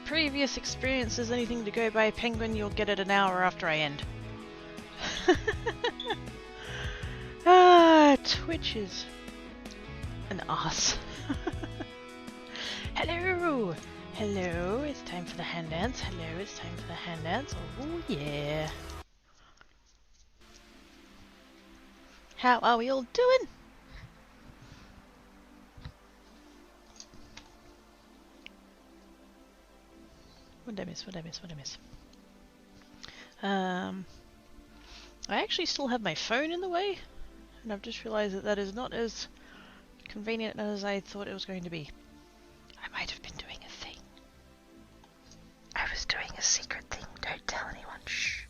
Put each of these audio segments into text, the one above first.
previous experience is anything to go by, Penguin, you'll get it an hour after I end. Twitch is an ass. Hello! Hello, it's time for the hand dance. Hello, it's time for the hand dance. Oh yeah. How are we all doing? What did I miss? What did I miss? What did I miss? I actually still have my phone in the way, and I've just realized that that is not as convenient as I thought it was going to be. I might have been doing a thing. I was doing a secret thing. Don't tell anyone. Shh.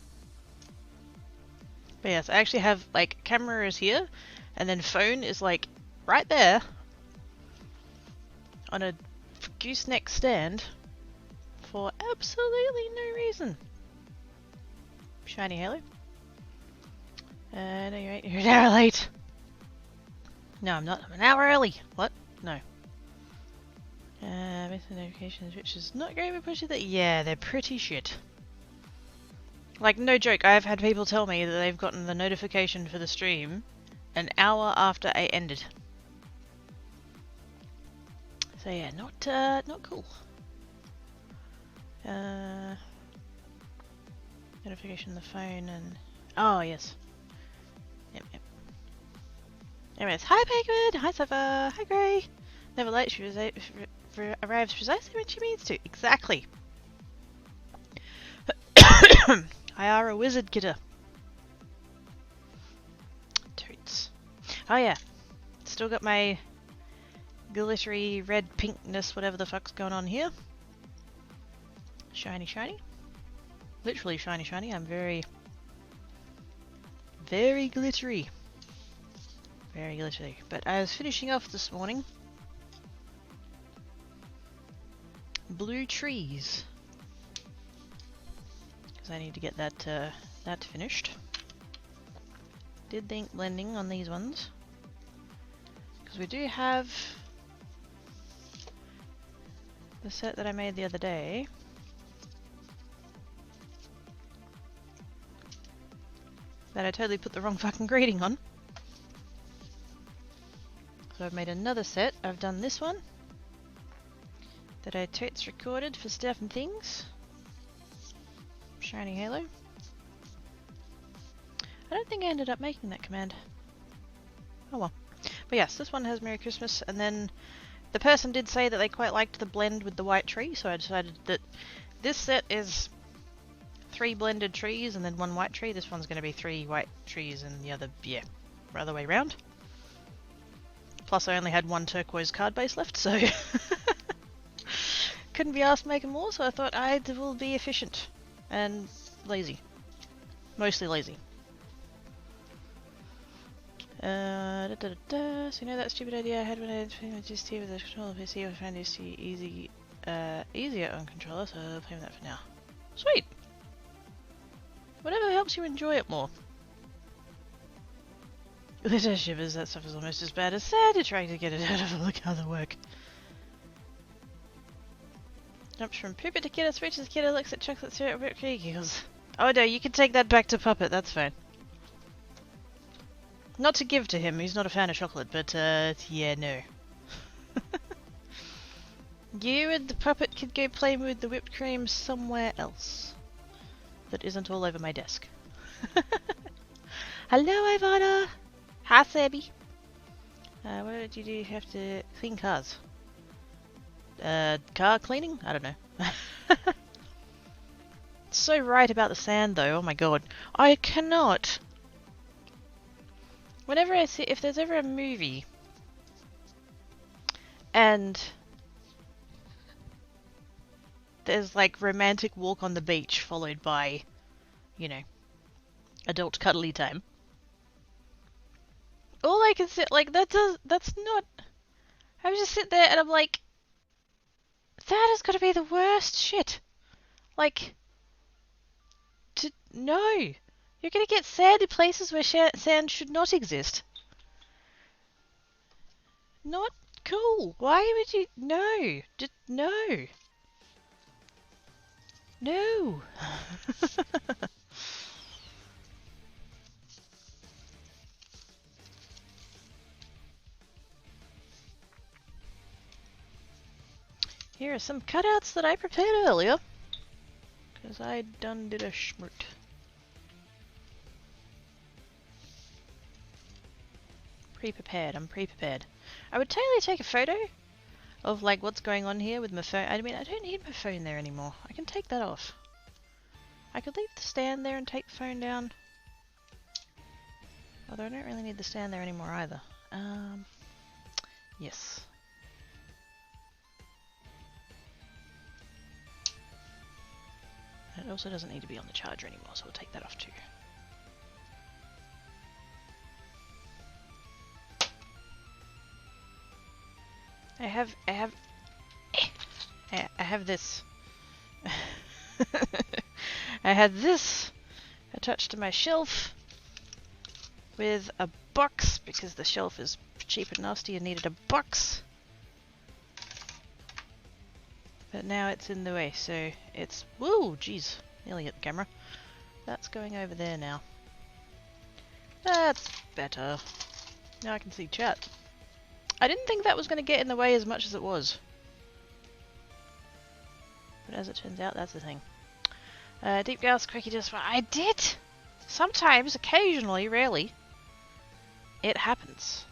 But yes, I actually have, like, camera is here, and then phone is, like, right there on a gooseneck stand for absolutely no reason. Shiny halo. No, you're an hour late. No, I'm not. I'm an hour early. What? No. Missing notifications, which is not going to push it. Yeah, they're pretty shit. Like, no joke, I've had people tell me that they've gotten the notification for the stream an hour after I ended. So yeah, not cool. Notification on the phone and... Oh, yes. Yep. Anyways, hi Penguin! Hi Cypher! Hi Grey! Never late, she arrives precisely when she means to. Exactly! I are a wizard, kidder. Toots. Oh yeah. Still got my glittery red pinkness, whatever the fuck's going on here. Shiny, shiny. Literally shiny, shiny. I'm very glittery. Very glittery. But I was finishing off this morning. Blue trees. Because I need to get that finished. Did the ink blending on these ones. Because we do have the set that I made the other day. That I totally put the wrong fucking grading on. So I've made another set. I've done this one. That I totes recorded for stuff and things. Shiny halo. I don't think I ended up making that command. Oh well. But yes, this one has Merry Christmas, and then the person did say that they quite liked the blend with the white tree, so I decided that this set is 3 blended trees and then 1 white tree. This one's going to be 3 white trees and the other, yeah, other way round. Plus I only had 1 turquoise card base left, so couldn't be asked to make more, so I thought I will be efficient and lazy. Mostly lazy. So you know that stupid idea I had when I just here with the controller PC, I found this easier on controller, so I'll play with that for now. Sweet! Whatever helps you enjoy it more. Glitter shivers, that stuff is almost as bad as Santa trying to get it out of all the other work. Jumps from Pooper to Kidder, switches Kidder, looks at chocolate syrup, whipped cream, giggles. Oh no, you can take that back to Puppet, that's fine. Not to give to him, he's not a fan of chocolate, but yeah, no. You and the Puppet could go play with the whipped cream somewhere else. That isn't all over my desk. Hello, Ivana! Hi, Sabby! What did you do? You have to clean cars. Car cleaning? I don't know. So right about the sand, though. Oh my god. I cannot. Whenever I see... If there's ever a movie... And... there's like romantic walk on the beach followed by, you know, adult cuddly time. All I can sit like that's not. I just sit there and I'm like, that has got to be the worst shit. Like, no, you're gonna get sand in places where sand should not exist. Not cool. Why would you? No, just no. No! Here are some cutouts that I prepared earlier. Because I done did a schmurt. Pre-prepared, I'm pre-prepared. I would totally take a photo of like what's going on here with my phone. I mean, I don't need my phone there anymore. I can take that off. I could leave the stand there and take the phone down. Although I don't really need the stand there anymore either. Yes. It also doesn't need to be on the charger anymore, so we'll take that off too. I have this. I had this attached to my shelf with a box because the shelf is cheap and nasty and needed a box. But now it's in the way, so it's... Woo! Jeez. Nearly hit the camera. That's going over there now. That's better. Now I can see chat. I didn't think that was going to get in the way as much as it was. But as it turns out, that's the thing. Deep gas, quickie just... I did! Sometimes, occasionally, rarely. It happens.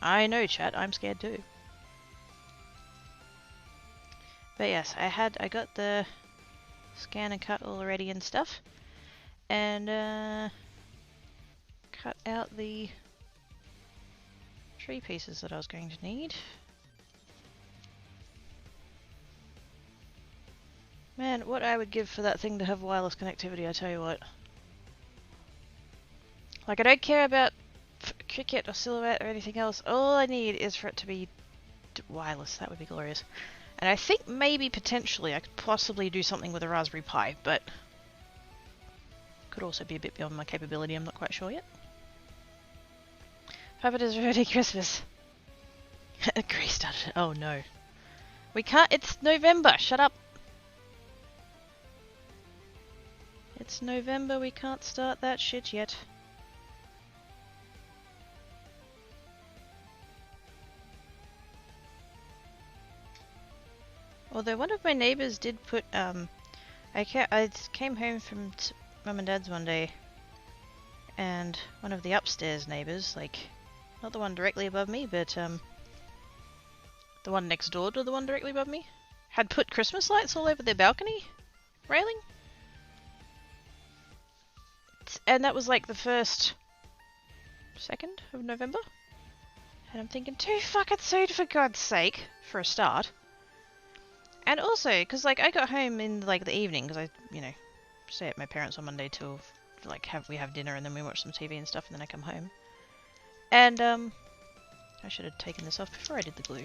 I know, chat. I'm scared too. But yes, I got the scan and cut all ready and stuff. And, cut out the tree pieces that I was going to need. Man, what I would give for that thing to have wireless connectivity, I tell you what. Like, I don't care about Cricket or Silhouette or anything else. All I need is for it to be wireless. That would be glorious. And I think maybe, potentially, I could possibly do something with a Raspberry Pi, but could also be a bit beyond my capability, I'm not quite sure yet. Puppet is already Christmas. Grace started it. Oh no. We can't, it's November, shut up. It's November, we can't start that shit yet. Although one of my neighbours did put, I came home from Mum and Dad's one day, and one of the upstairs neighbours, like, not the one directly above me, but, the one next door to the one directly above me, had put Christmas lights all over their balcony railing. And that was like the 2nd of November. And I'm thinking, too fucking soon for God's sake, for a start. And also, because like I got home in like the evening, because I, you know, stay at my parents on Monday till like we have dinner and then we watch some TV and stuff, and then I come home. And I should have taken this off before I did the glue.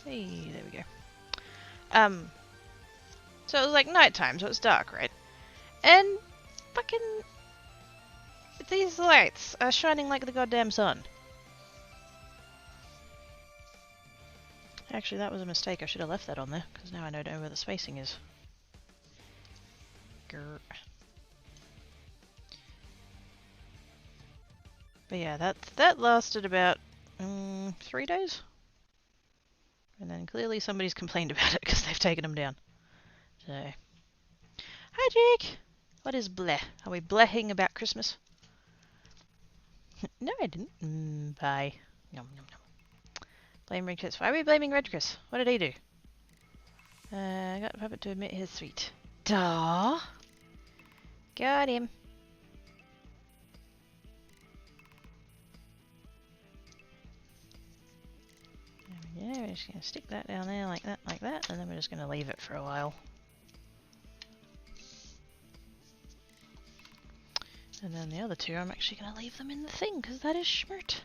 Hey, there we go. So it was like nighttime, so it's dark, right? And fucking these lights are shining like the goddamn sun. Actually, that was a mistake. I should have left that on there, because now I don't know where the spacing is. Grr. But yeah, that lasted about 3 days. And then clearly somebody's complained about it, because they've taken them down. So... Hi, Jake! What is bleh? Are we blehing about Christmas? No, I didn't. Bye. Yum, yum, yum. Blame Red Chris. Why are we blaming Red Chris? What did he do? I got Puppet to admit his tweet. Duh. Got him. Yeah, we're just going to stick that down there like that, and then we're just going to leave it for a while. And then the other two, I'm actually going to leave them in the thing, because that is schmert.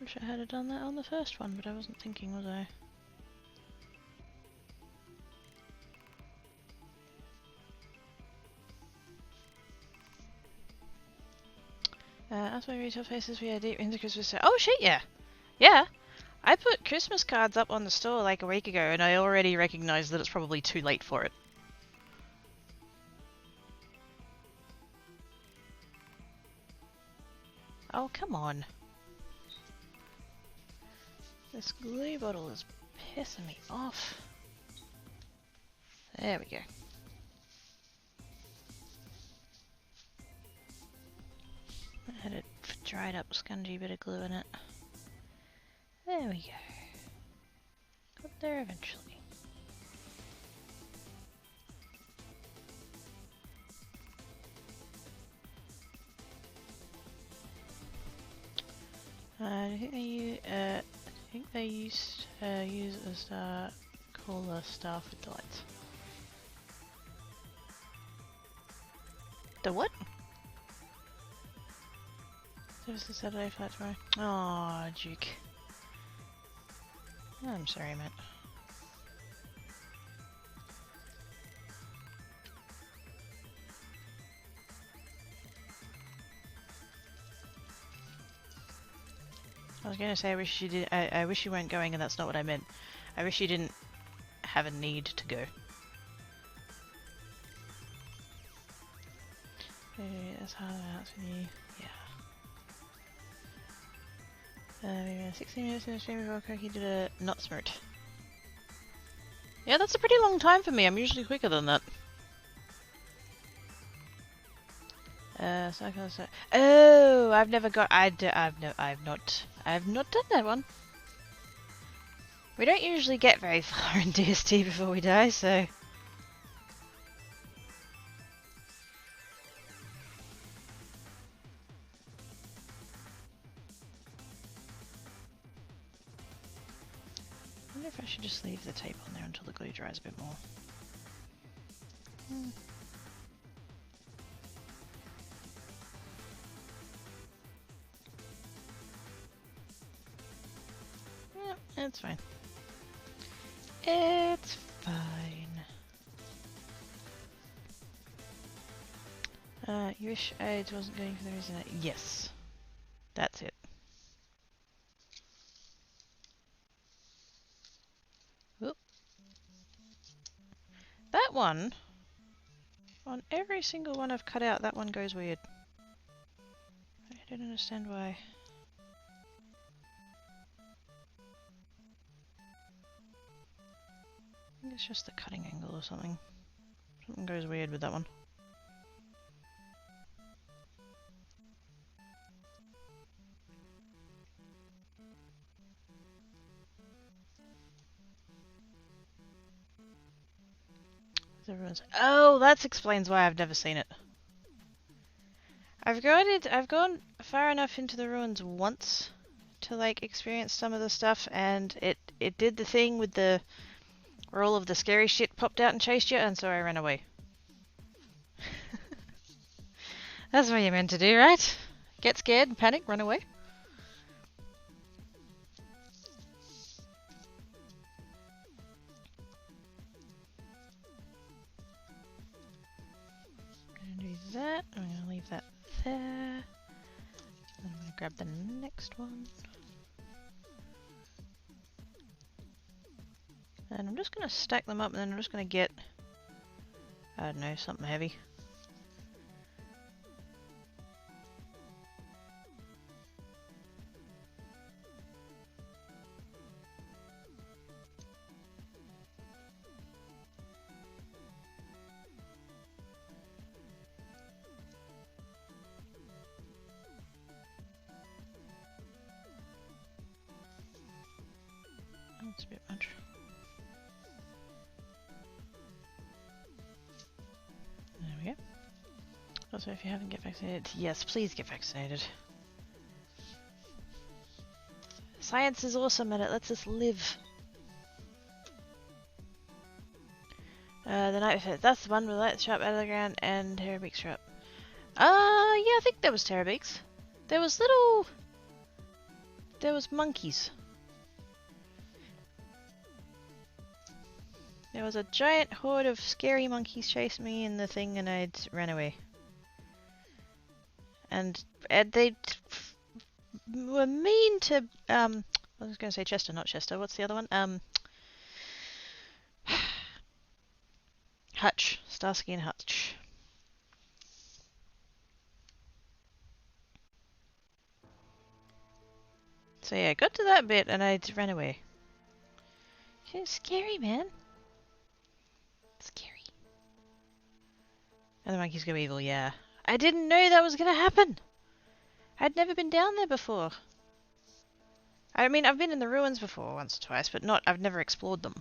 Wish I had done that on the first one, but I wasn't thinking, was I? Ask my retail faces we are deep into Christmas. Oh shit, yeah! Yeah! I put Christmas cards up on the store like a week ago, and I already recognize that it's probably too late for it. Oh, come on. This glue bottle is pissing me off. There we go. I had a dried up scungy bit of glue in it. There we go. Got there eventually. I think they used use it as cooler stuff with the lights. The what? There's the Saturday flight tomorrow. Oh, Duke. I'm sorry, Matt. I was gonna say I wish you did. I wish you weren't going, and that's not what I meant. I wish you didn't have a need to go. That's hard out for you. Yeah. 16 minutes in the stream before Cookie did a not smart. Yeah, that's a pretty long time for me. I'm usually quicker than that. Oh, I've never got. I've not done that one. We don't usually get very far in DST before we die, so. I wonder if I should just leave the tape on there until the glue dries a bit more. Yeah, it's fine. It's fine. You wish AIDS wasn't going for the reason that... Yes. That's it. Whoop. That one, on every single one I've cut out, that one goes weird. I don't understand why. I think it's just the cutting angle or something. Something goes weird with that one. Oh, that explains why I've never seen it. I've gone far enough into the ruins once to like experience some of the stuff, and it did the thing with the where all of the scary shit popped out and chased you, and so I ran away. That's what you're meant to do, right? Get scared and panic, run away. That. I'm going to leave that there. And I'm going to grab the next one. And I'm just going to stack them up, and then I'm just going to get, I don't know, something heavy. That's a bit much. There we go. Also, if you haven't get vaccinated, yes, please get vaccinated. Science is awesome and it lets us live. The night before, that's the one with light sharp out of the ground and Terrabeaks sharp. Yeah, I think there was Terrabeaks. There was monkeys. There was a giant horde of scary monkeys chasing me in the thing, and I'd ran away. And they were mean to I was going to say Chester, not Chester. What's the other one? Hutch. Starsky and Hutch. So yeah, got to that bit and I ran away. It's scary, man. Scary. And the monkeys go evil, yeah. I didn't know that was gonna happen! I'd never been down there before. I mean, I've been in the ruins before once or twice, but I've never explored them.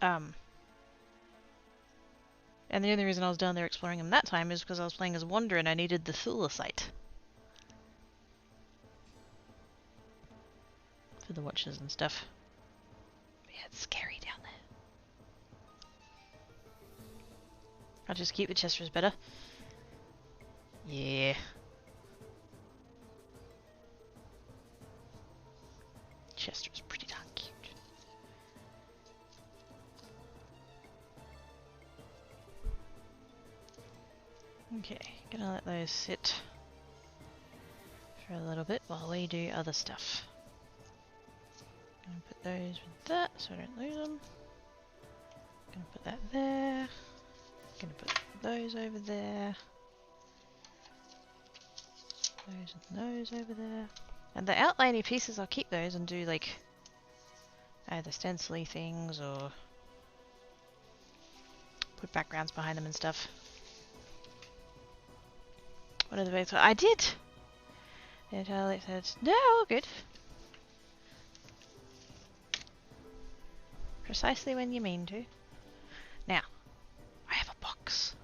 And the only reason I was down there exploring them that time is because I was playing as Wander and I needed the Thulisite. For the watches and stuff. But yeah, it's scary down there. I'll just keep the Chesters better. Yeah. Chester's pretty darn cute. Okay, gonna let those sit for a little bit while we do other stuff. Gonna put those with that so I don't lose them. Gonna put that there. Gonna put those over there. Those and those over there. And the outliney pieces, I'll keep those and do like either stencily things or put backgrounds behind them and stuff. What are the base? I did! It said, no, all good. Precisely when you mean to. Now, I have a box.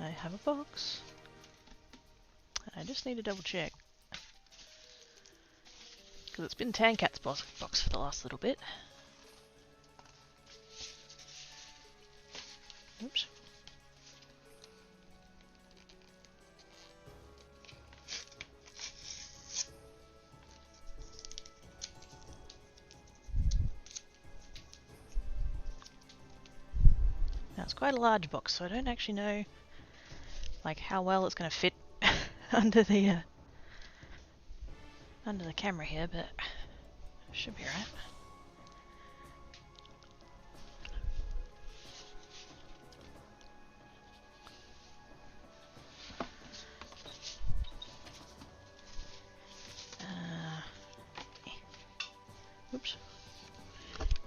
I have a box. I just need to double check. Because it's been Tankat's box for the last little bit. Oops. Now it's quite a large box, so I don't actually know like how well it's going to fit under the camera here, but should be right. Oops.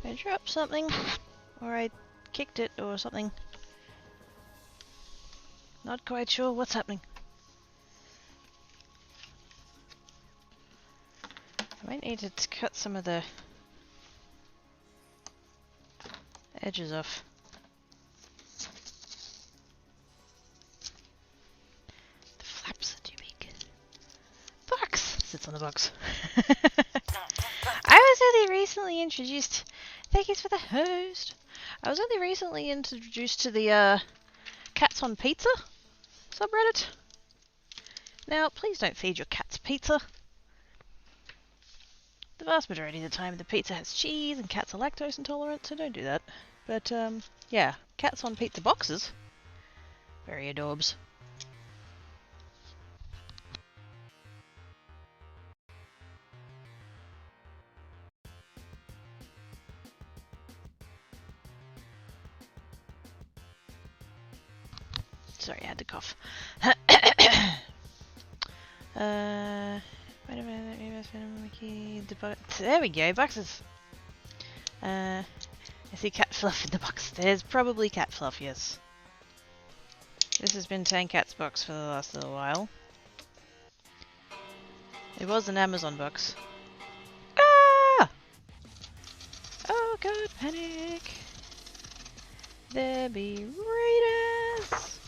I dropped something, or I kicked it, or something. Not quite sure what's happening. I might need to cut some of the edges off. The flaps are too big. Box! Sits on the box. I was only recently introduced... Thank you for the host. I was only recently introduced to the Cats on Pizza subreddit. Now, please don't feed your cats pizza. The vast majority of the time the pizza has cheese and cats are lactose intolerant, so don't do that. But, yeah, Cats on Pizza boxes. Very adorbs. Sorry, I had to cough. Wait a minute, there we go, boxes. I see cat fluff in the box. There's probably cat fluff, yes. This has been Tankat's box for the last little while. It was an Amazon box. Ah! Oh god, panic! There be raiders!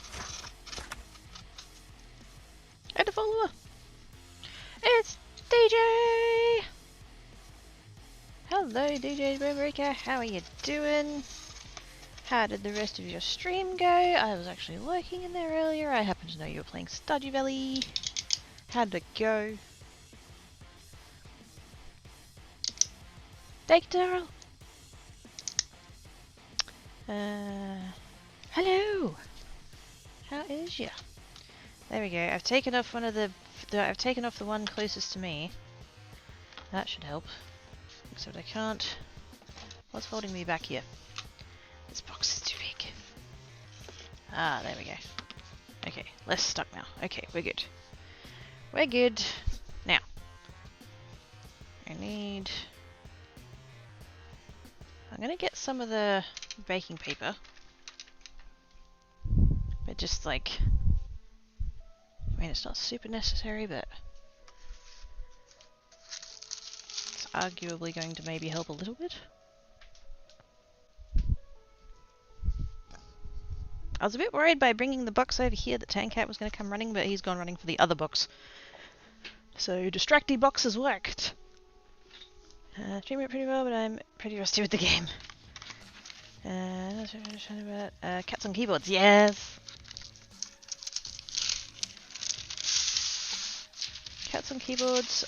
And a follower! It's DJ! Hello DJ Boomrika, how are you doing? How did the rest of your stream go? I was actually lurking in there earlier. I happen to know you were playing Stardew Valley. How did it go? Thank you, Daryl! Hello! How is ya? There we go. I've taken off one of I've taken off the one closest to me. That should help. Except I can't. What's holding me back here? This box is too big. Ah, there we go. Okay, less stuck now. Okay, we're good. We're good. Now, I need... I'm gonna get some of the baking paper. But just like... I mean, it's not super necessary, but... it's arguably going to maybe help a little bit. I was a bit worried by bringing the box over here that Tancat was going to come running, but he's gone running for the other box. So distracty box has worked. Streaming it pretty well, but I'm pretty rusty with the game. Cats on keyboards, yes! Cats on keyboards,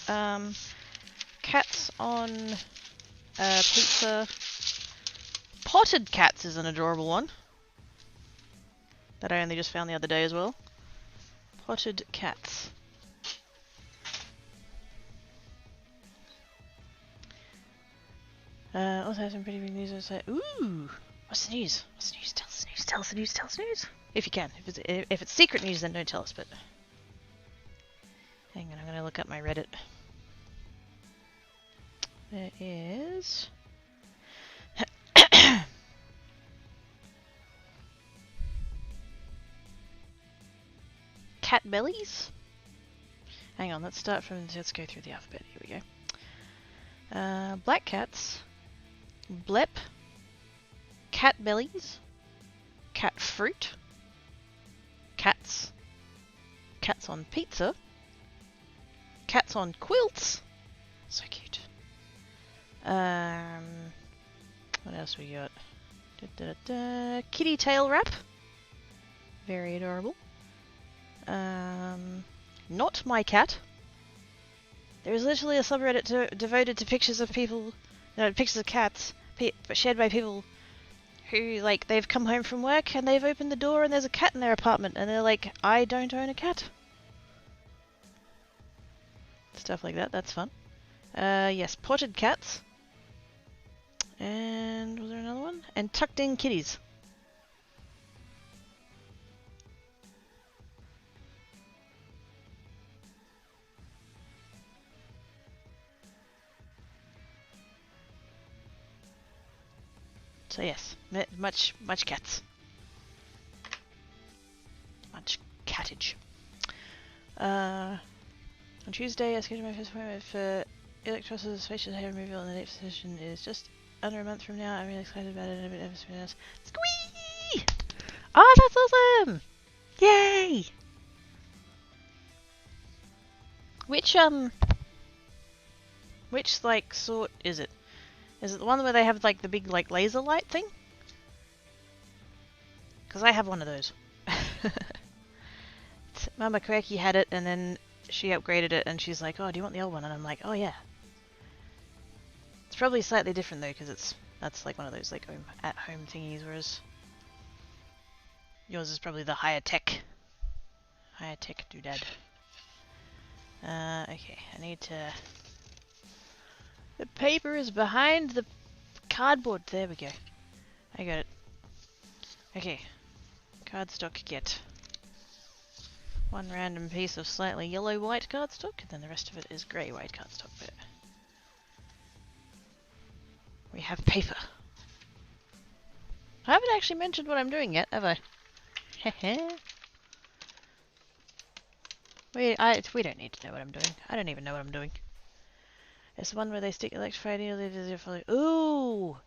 cats on pizza. Potted cats is an adorable one. That I only just found the other day as well. Potted cats. Also have some pretty big news. Say, ooh, what's the news? What's the news? Tell us the news. Tell us the news. Tell us the news. If you can. If it's secret news, then don't tell us. But hang on, I'm gonna look up my Reddit. There is. Cat bellies? Hang on, let's start from... let's go through the alphabet. Here we go. Black cats. Blep. Cat bellies. Cat fruit. Cats. Cats on pizza. Cats on quilts. So cute. What else we got? Kitty tail wrap. Very adorable. Not my cat. There is literally a subreddit devoted to pictures of people, pictures of cats, but shared by people who, like, they've come home from work and they've opened the door and there's a cat in their apartment and they're like, I don't own a cat. Stuff like that, that's fun. Yes, potted cats. And was there another one? And tucked in kitties. So yes, much cats. Much cattage. On Tuesday I scheduled my first appointment for electrolysis facial hair removal, and the next session is just under a month from now. I'm really excited about it and a bit nervous. Squee! Oh, that's awesome! Yay! Which like sort is it? Is it the one where they have like the big like laser light thing? Because I have one of those. Mama Quirky had it and then she upgraded it and she's like, oh, do you want the old one? And I'm like, oh yeah. It's probably slightly different though because that's like one of those like at home thingies, whereas yours is probably the higher tech doodad. Okay, I need to... The paper is behind the cardboard. There we go. I got it. Okay. Cardstock get. One random piece of slightly yellow-white cardstock, and then the rest of it is grey-white cardstock. But we have paper. I haven't actually mentioned what I'm doing yet, have I? Heh. We don't need to know what I'm doing. I don't even know what I'm doing. It's the one where they stick electrified needle. Ooh!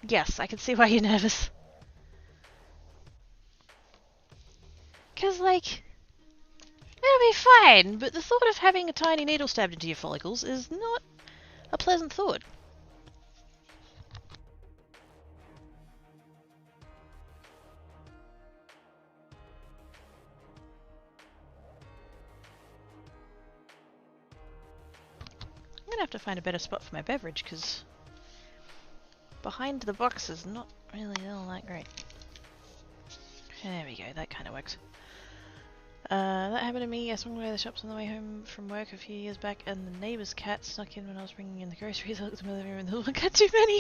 Yes, I can see why you're nervous. Because, like, it'll be fine, but the thought of having a tiny needle stabbed into your follicles is not a pleasant thought. I'm gonna have to find a better spot for my beverage, because behind the box is not really all that great. There we go, that kind of works. That happened to me. I swung by the shops on the way home from work a few years back, and the neighbour's cat snuck in when I was bringing in the groceries. I looked in the living room and the one got too many.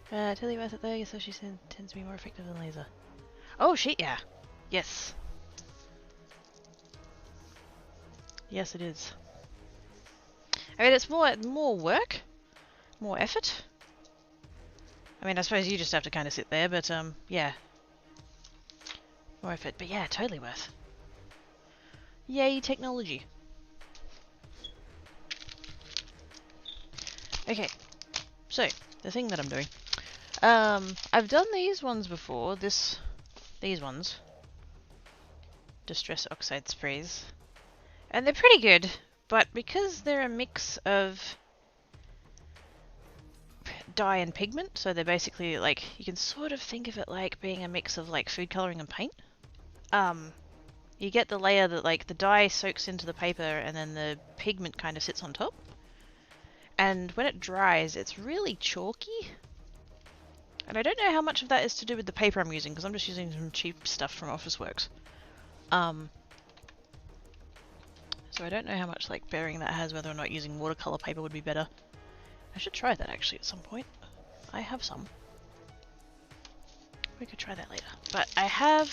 Totally worth it though. I guess she tends to be more effective than laser. Oh shit, yeah. Yes. Yes, it is. I mean, it's more work, more effort. I mean, I suppose you just have to kind of sit there, but yeah. More effort, but yeah, totally worth. Yay, technology. Okay, so the thing that I'm doing. I've done these ones before. These ones. Distress oxide sprays. And they're pretty good, but because they're a mix of dye and pigment, so they're basically like, you can sort of think of it like being a mix of like food coloring and paint. You get the layer that like the dye soaks into the paper and then the pigment kind of sits on top. And when it dries, it's really chalky. And I don't know how much of that is to do with the paper I'm using, because I'm just using some cheap stuff from Officeworks. So I don't know how much like bearing that has, whether or not using watercolor paper would be better. I should try that actually at some point. I have some. We could try that later. But I have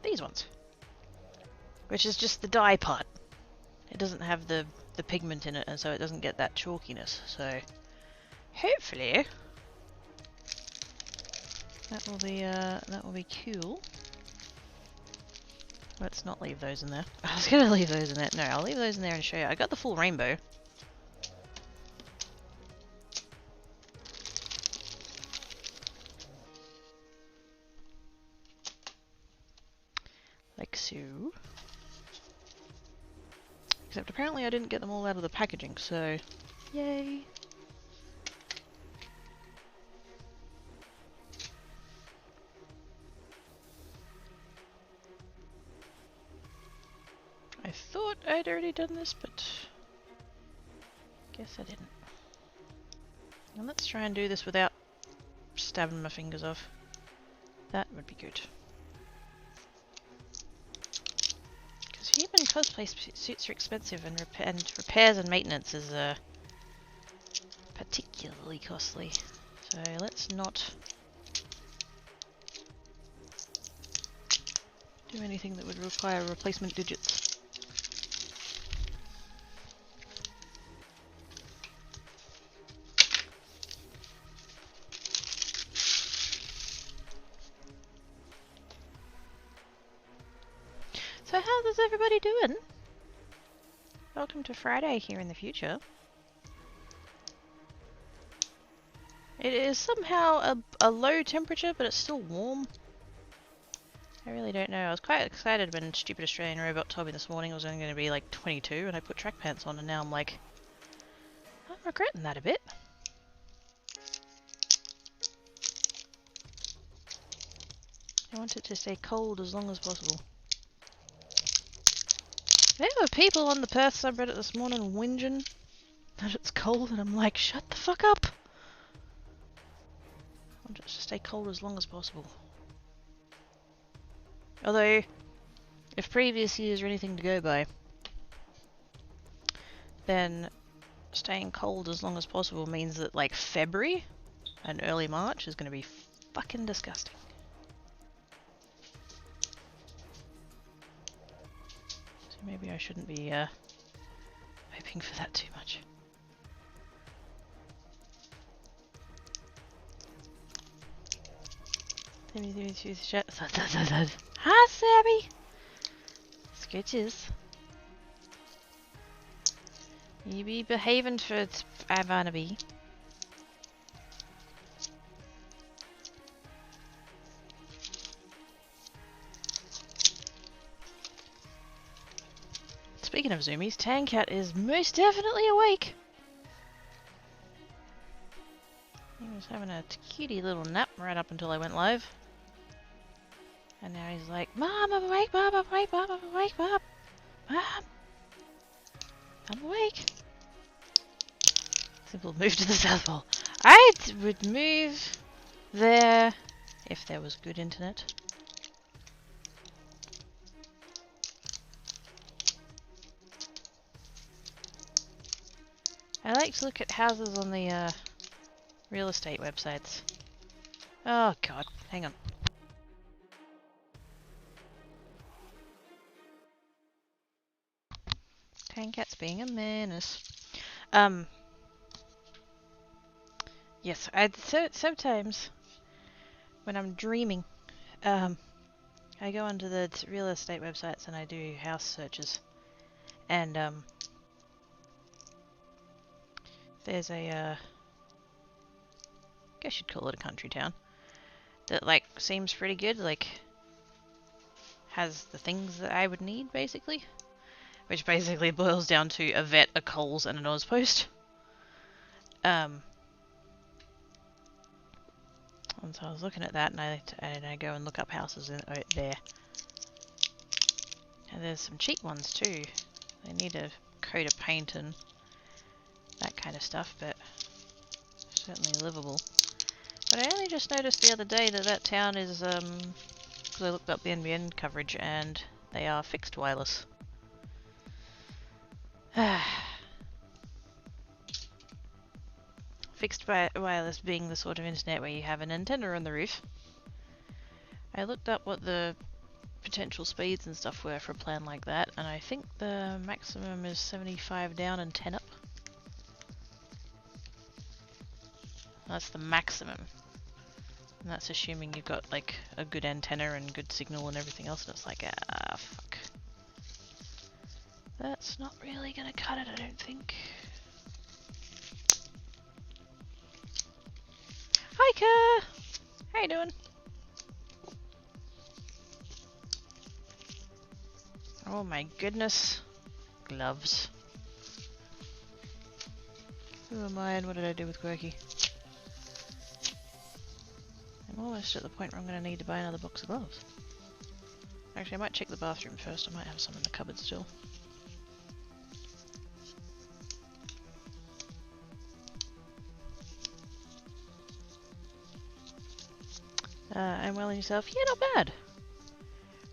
these ones, which is just the dye part. It doesn't have the pigment in it, and so it doesn't get that chalkiness. So hopefully that will be cool. Let's not leave those in there. I was gonna leave those in there. No, I'll leave those in there and show you. I got the full rainbow. Like so. Except apparently I didn't get them all out of the packaging, so yay. I thought I'd already done this, but guess I didn't. And let's try and do this without stabbing my fingers off. That would be good. Because human cosplay suits are expensive, and repairs and maintenance is particularly costly. So let's not do anything that would require replacement digits. So how's everybody doing? Welcome to Friday here in the future. It is somehow a low temperature, but it's still warm. I really don't know. I was quite excited when Stupid Australian Robot told me this morning it was only going to be like 22, and I put track pants on, and now I'm like, I'm regretting that a bit. I want it to stay cold as long as possible. There were people on the Perth subreddit this morning whinging that it's cold, and I'm like, shut the fuck up! I want it to stay cold as long as possible. Although, if previous years are anything to go by, then staying cold as long as possible means that like February and early March is going to be fucking disgusting. So maybe I shouldn't be hoping for that too much. Hi, Sammy! Sketches. You be behaving for it, Ivanaby. Speaking of zoomies, Tankat is most definitely awake. He was having a cutie little nap right up until I went live. And now he's like, Mom, I'm awake, Mom, I'm awake, Mom, I'm awake, Mom. Mom, I'm awake. Simple move to the South Pole. I would move there if there was good internet. I like to look at houses on the real estate websites. Oh god, hang on. Tankat's being a menace. Yes, sometimes when I'm dreaming, I go onto the real estate websites and I do house searches. And there's a I guess you'd call it a country town that like seems pretty good, like has the things that I would need basically, which basically boils down to a vet, a Coles, and an Ozpost. And so I was looking at that, and I go and look up houses there, and there's some cheap ones too. They need a coat of paint and that kind of stuff, but certainly livable. But I only just noticed the other day that town is, because I looked up the NBN coverage, and they are fixed wireless. Fixed wireless being the sort of internet where you have an antenna on the roof. I looked up what the potential speeds and stuff were for a plan like that, and I think the maximum is 75 down and 10 up. That's the maximum. And that's assuming you've got like a good antenna and good signal and everything else, and it's like, ah, fuck. That's not really gonna cut it, I don't think. Hi, Kerr! How you doing? Oh my goodness. Gloves. Who am I and what did I do with Quirky? I'm almost at the point where I'm going to need to buy another box of gloves. Actually, I might check the bathroom first. I might have some in the cupboard still. And well, and yourself? Yeah, not bad.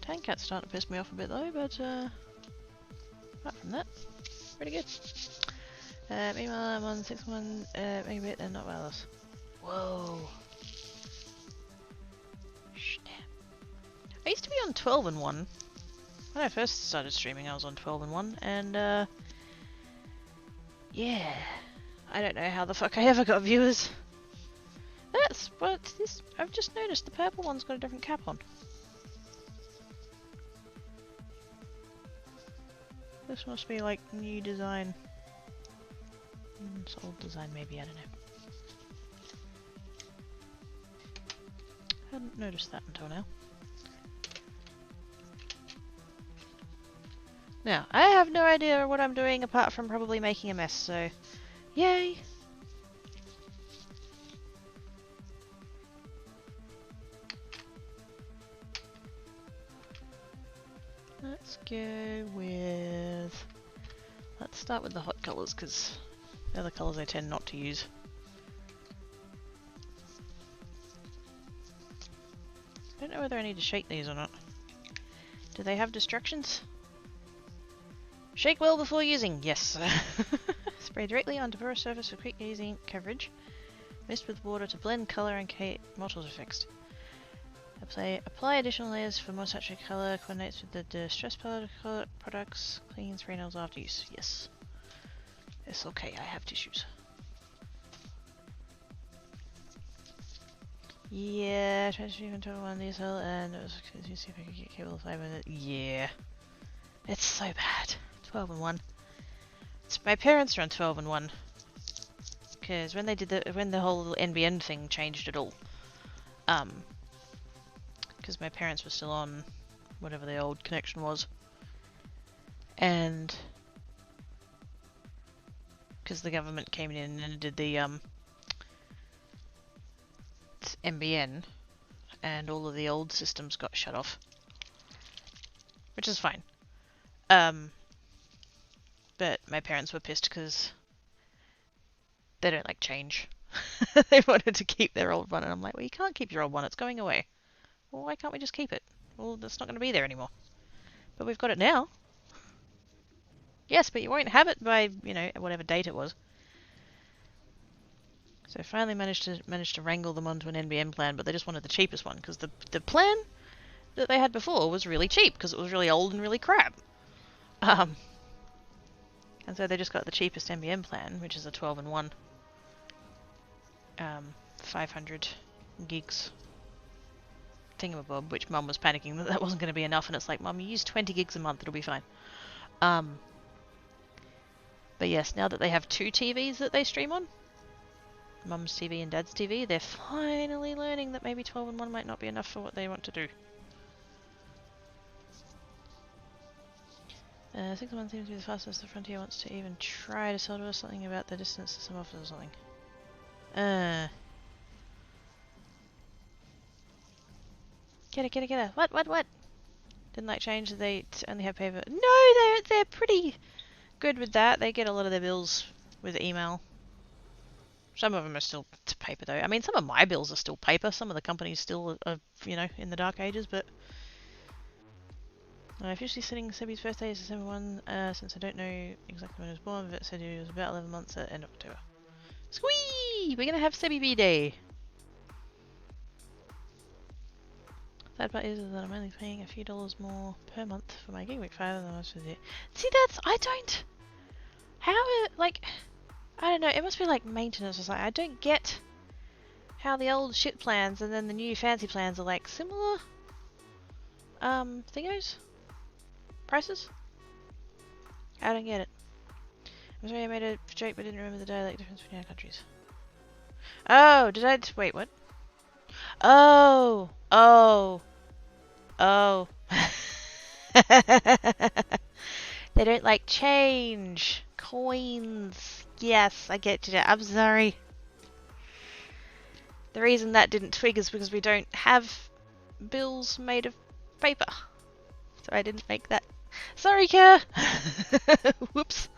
Tankat's starting to piss me off a bit though, but apart from that, pretty good. Meanwhile, I'm on 6.1 megabit and not wireless. Whoa. Snap. I used to be on 12.1. When I first started streaming, I was on 12.1, and yeah. I don't know how the fuck I ever got viewers. That's what this. I've just noticed the purple one's got a different cap on. This must be like new design. It's old design, maybe, I don't know. Hadn't noticed that until now. Now, I have no idea what I'm doing apart from probably making a mess, so yay! Let's go with... Let's start with the hot colours, because they're the colours I tend not to use. I don't know whether I need to shake these or not. Do they have destructions? Shake well before using, yes. Spray directly onto porous surface for quick easy coverage. Mist with water to blend colour and create mottled effects. Apply additional layers for more saturated colour, coordinates with the distress products, clean spray nails after use. Yes. It's okay, I have tissues. Yeah, try to stream in total one DSL and it was see if I could get cable to 5 minutes. Yeah. It's so bad. 12.1. My parents are on 12.1. Because when they did when the whole NBN thing changed it all. Because my parents were still on whatever the old connection was. And because the government came in and did the NBN, and all of the old systems got shut off, which is fine. But my parents were pissed because They don't like change. They wanted to keep their old one, and I'm like, well, you can't keep your old one. It's going away. Well, why can't we just keep it? Well, that's not going to be there anymore. But we've got it now. Yes, but you won't have it by, you know, whatever date it was. So I finally managed to wrangle them onto an NBN plan, but they just wanted the cheapest one because the plan that they had before was really cheap because it was really old and really crap. And so they just got the cheapest NBN plan, which is a 12-in-1, 500 gigs thingamabob, which Mum was panicking that wasn't going to be enough, and it's like, Mum, you use 20 gigs a month, it'll be fine. But yes, now that they have two TVs that they stream on, Mum's TV and Dad's TV, they're finally learning that maybe 12-in-1 might not be enough for what they want to do. 6 months seems to be the fastest the Frontier wants to even try to sell to us. Something about the distance to some office or something. Get it. What? Didn't like change, they only have paper. No, they're pretty good with that. They get a lot of their bills with email. Some of them are still paper though. I mean, some of my bills are still paper. Some of the companies still are, you know, in the dark ages, but... officially setting Sebby's birthday is December 1, since I don't know exactly when he was born, but it said he was about 11 months at end of October. Squee! We're gonna have Sebby B-Day! Sad part is that I'm only paying a few dollars more per month for my Gigabit 5 than I was for the... See, I don't... like... I don't know, it must be like maintenance or something. I don't get how the old shit plans and then the new fancy plans are like similar... thingos? Prices? I don't get it. I'm sorry I made a joke but didn't remember the dialect difference between our countries. Oh, did I... wait, what? Oh! They don't like change. Coins. Yes, I get you. I'm sorry. The reason that didn't twig is because we don't have bills made of paper. So I didn't make that. Sorry, Kerr! Whoops.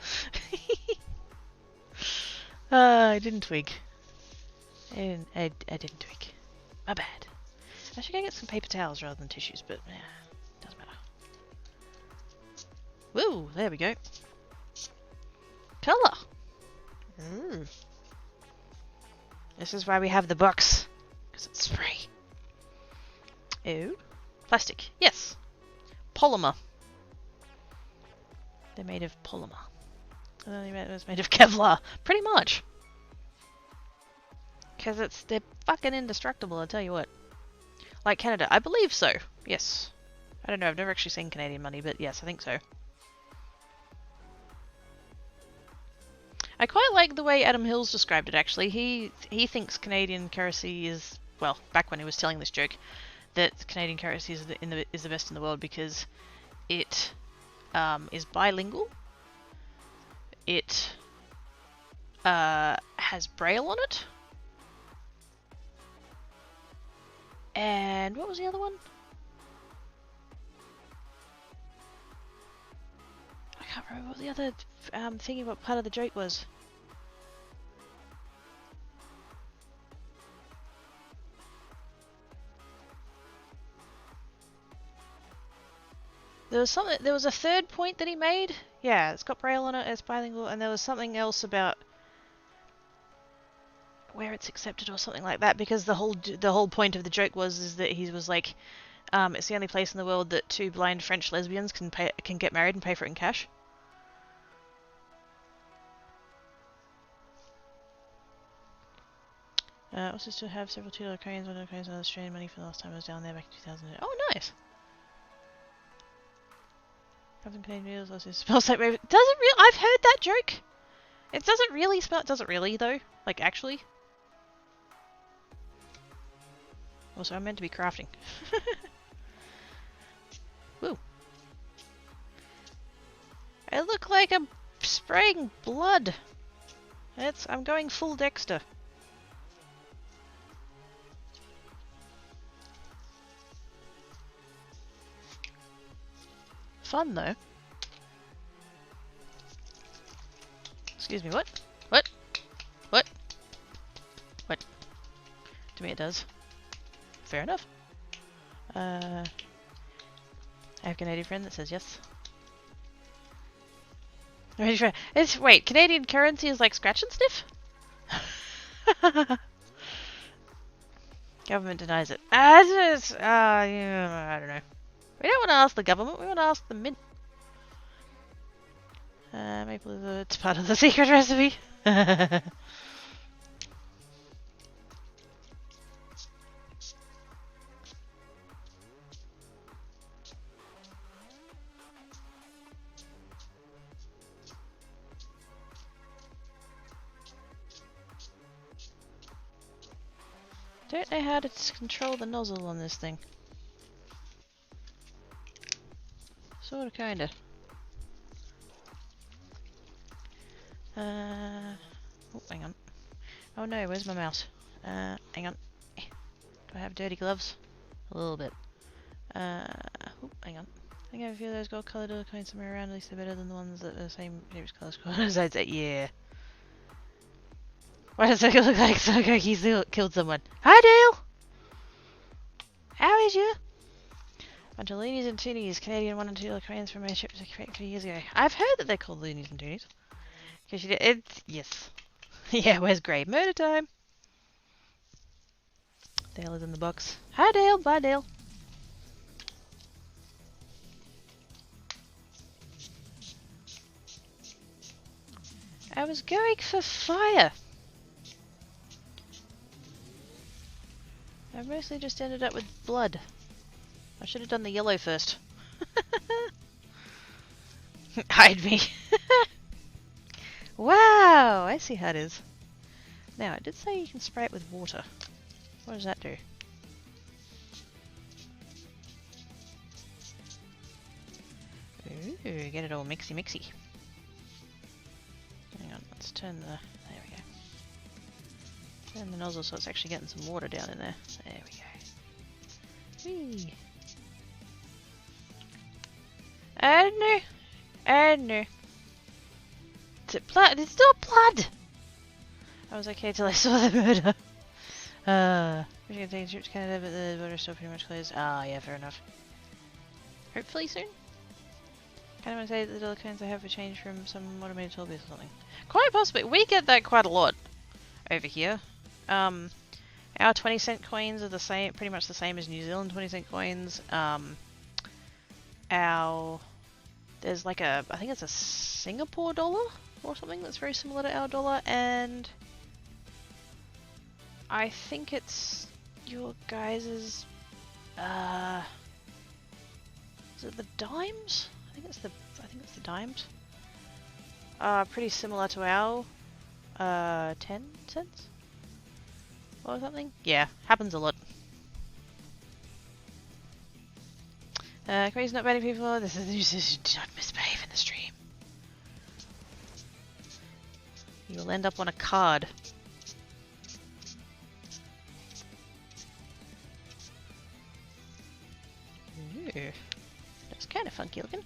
I didn't twig. I didn't twig. My bad. I should go get some paper towels rather than tissues, but yeah, doesn't matter. Woo! There we go. Colour! Ooh. This is why we have the box. Because it's free. Ooh. Plastic. Yes. Polymer. They're made of polymer. It was made of Kevlar. Pretty much. Because they're fucking indestructible, I'll tell you what. Like Canada. I believe so. Yes. I don't know, I've never actually seen Canadian money, but yes, I think so. I quite like the way Adam Hills described it, actually. He thinks Canadian currency is, well, back when he was telling this joke, that Canadian currency is the best in the world because it is bilingual. It has Braille on it. And what was the other one? I can't remember what the other thingy, what part of the joke was. There was something. There was a third point that he made. Yeah, it's got Braille on it. It's bilingual, and there was something else about where it's accepted or something like that. Because the whole point of the joke is that he was like, it's the only place in the world that two blind French lesbians can get married and pay for it in cash. Also to have several $2 coins, $1 coins, and Australian money for the last time I was down there back in 2008. Oh, nice. Have some Canadian meals. Also smells like raven. Does it really? I've heard that joke. It doesn't really smell. Does it really though? Like actually? Also, I'm meant to be crafting. Woo. I look like I'm spraying blood. I'm going full Dexter. Fun though. Excuse me, what? What? What? To me it does. Fair enough. I have a Canadian friend that says yes. Wait, Canadian currency is like scratch and sniff? Government denies it. Yeah, I don't know. We don't want to ask the government, we want to ask the mint. Maple is it's part of the secret recipe. Don't know how to control the nozzle on this thing. Sorta, kinda. Oh, hang on. Oh no, where's my mouse? Hang on. Do I have dirty gloves? A little bit. Oh, hang on. I think I have a few of those gold coloured little coins somewhere around, at least they're better than the ones that are the same previous colours. I'd say, yeah. Why does it look like he's killed someone? Hi Dale! How is you? Bunch of loonies and toonies, Canadian 1 and 2 coins from my ship a few years ago. I've heard that they're called loonies and toonies. Because you did, it's, yes. Yeah, where's Gray? Murder time! Dale is in the box. Hi Dale, bye Dale. I was going for fire. I mostly just ended up with blood. I should have done the yellow first. Hide me. Wow, I see how it is. Now, it did say you can spray it with water. What does that do? Ooh, get it all mixy mixy. Hang on, let's turn the... there we go. Turn the nozzle so it's actually getting some water down in there. There we go. Whee! No! No! Is it blood? It's not blood! I was okay till I saw the murder. We're gonna take a trip to Canada, but the border's still pretty much closed. Ah, yeah, fair enough. Hopefully soon? Kind of want to say that the dollar coins I have were changed from some automated toll booth or something. Quite possibly. We get that quite a lot over here. Our 20-cent coins are the same, pretty much the same as New Zealand 20-cent coins. There's like a, I think it's a Singapore dollar or something that's very similar to our dollar, and I think it's your guys's, is it the dimes? I think it's the dimes. Pretty similar to our 10 cents or something. Yeah, happens a lot. Crazy not banning people. This is do not misbehave in the stream. You will end up on a card. Ooh, that's kind of funky looking.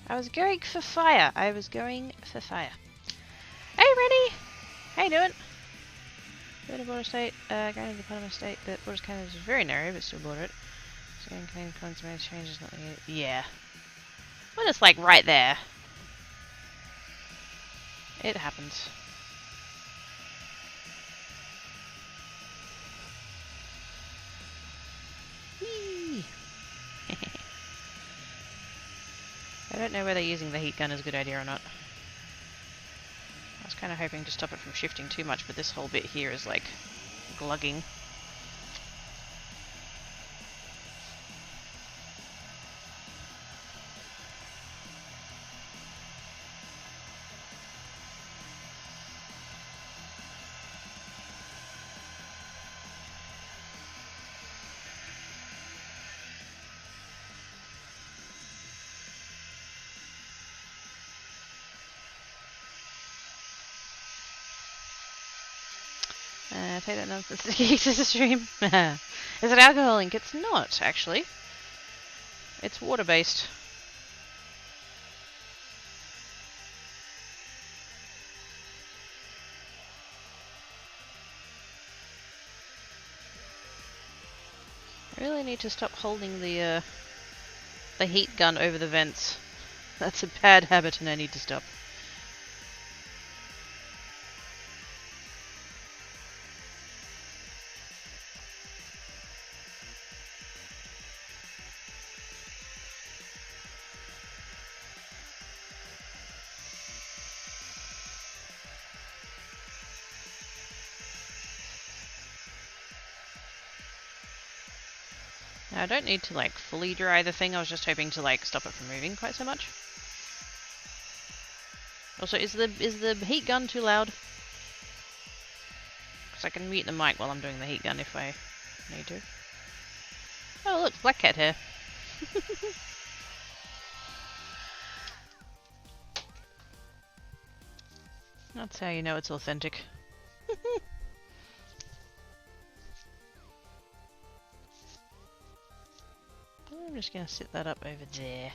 I was going for fire. Hey, Rennie! How you doing? Border border state, going to the Parliament state, but borders Canada is very narrow, but still border it. So going Canadian coins may change is not the yeah. Well, it's like right there. It happens. Whee! I don't know whether using the heat gun is a good idea or not. I was kind of hoping to stop it from shifting too much, but this whole bit here is like glugging. Take that nonsense to the stream. Is it alcohol ink? It's not, actually. It's water-based. Really need to stop holding the heat gun over the vents. That's a bad habit and I need to stop. Now I don't need to like fully dry the thing, I was just hoping to like stop it from moving quite so much. Also, is the heat gun too loud? Because I can mute the mic while I'm doing the heat gun if I need to. Oh look, black cat hair. That's how you know it's authentic. I'm just gonna sit that up over there.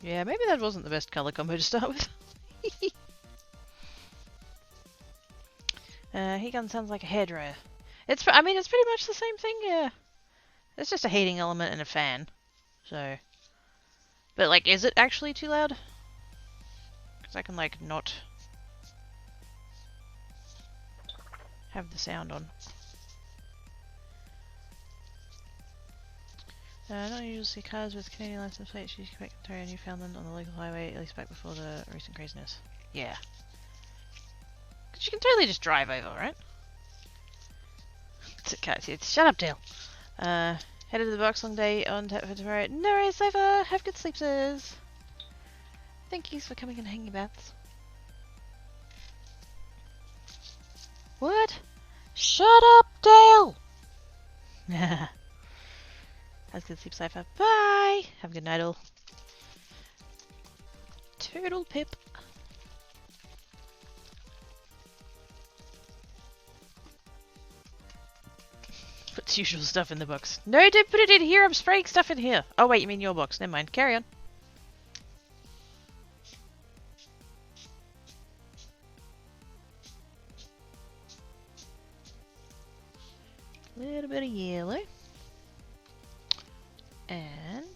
Yeah, maybe that wasn't the best color combo to start with. Heat gun sounds like a hairdryer. I mean, it's pretty much the same thing, yeah. It's just a heating element and a fan. So. But, like, is it actually too loud? Because I can, like, not have the sound on. Not usually see cars with Canadian license plates used to Ontario and Newfoundland on the local highway, at least back before the recent craziness. Yeah. Because you can totally just drive over, right? Shut up, Dale. Headed to the box, long day on tap for tomorrow. No worries, Cypher. Have good sleep, sirs. Thank you for coming and hanging about. What? Shut up, Dale! Have good sleep, Cypher. Bye! Have a good night, all. Turtle Pip. Puts usual stuff in the box. No, don't put it in here. I'm spraying stuff in here. Oh, wait, you mean your box. Never mind. Carry on. A little bit of yellow. And...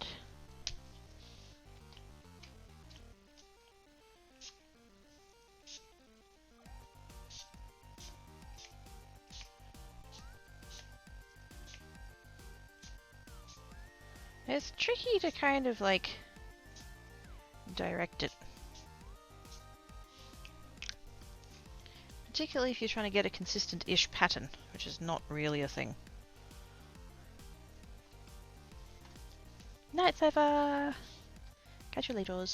it's tricky to kind of like direct it. Particularly if you're trying to get a consistent-ish pattern, which is not really a thing. Night Cypher! Catch you later.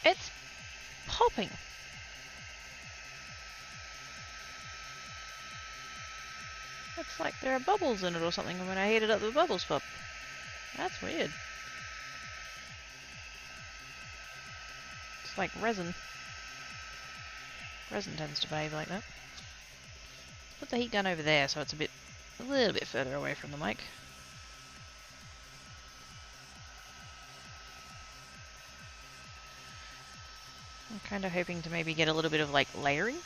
It's popping. Looks like there are bubbles in it or something, and when I heat it up the bubbles pop. That's weird. It's like resin. Resin tends to behave like that. Put the heat gun over there so it's a little bit further away from the mic. I'm kind of hoping to maybe get a little bit of like layering.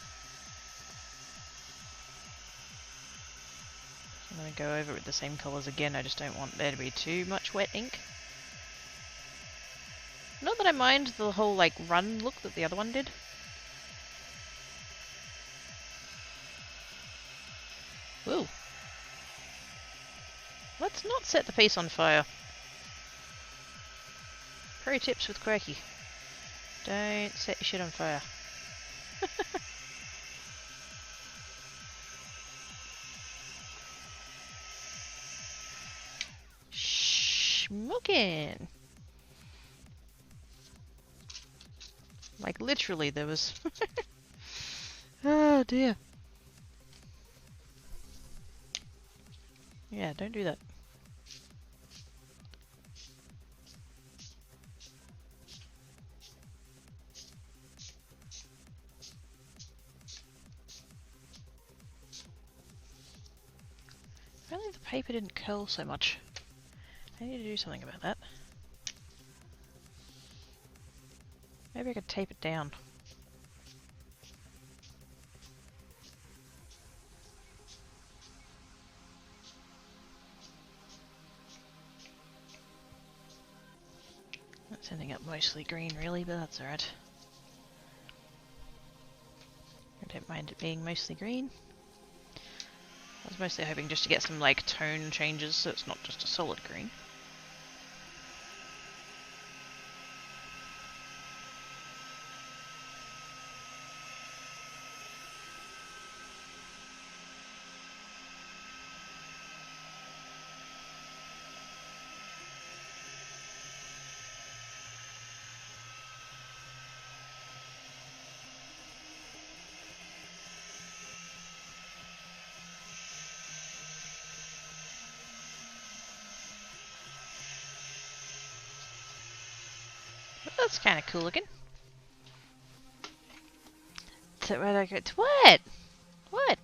I'm going to go over it with the same colours again, I just don't want there to be too much wet ink. Not that I mind the whole like run look that the other one did. Ooh. Let's not set the piece on fire. Pro tips with Quirky. Don't set your shit on fire. Smoking. Like literally there was... oh dear. Yeah, don't do that. paper didn't curl so much. I need to do something about that. Maybe I could tape it down. That's ending up mostly green really, but that's alright. I don't mind it being mostly green. I was mostly hoping just to get some like tone changes so it's not just a solid green. That's kind of cool looking. So where I go to what? What?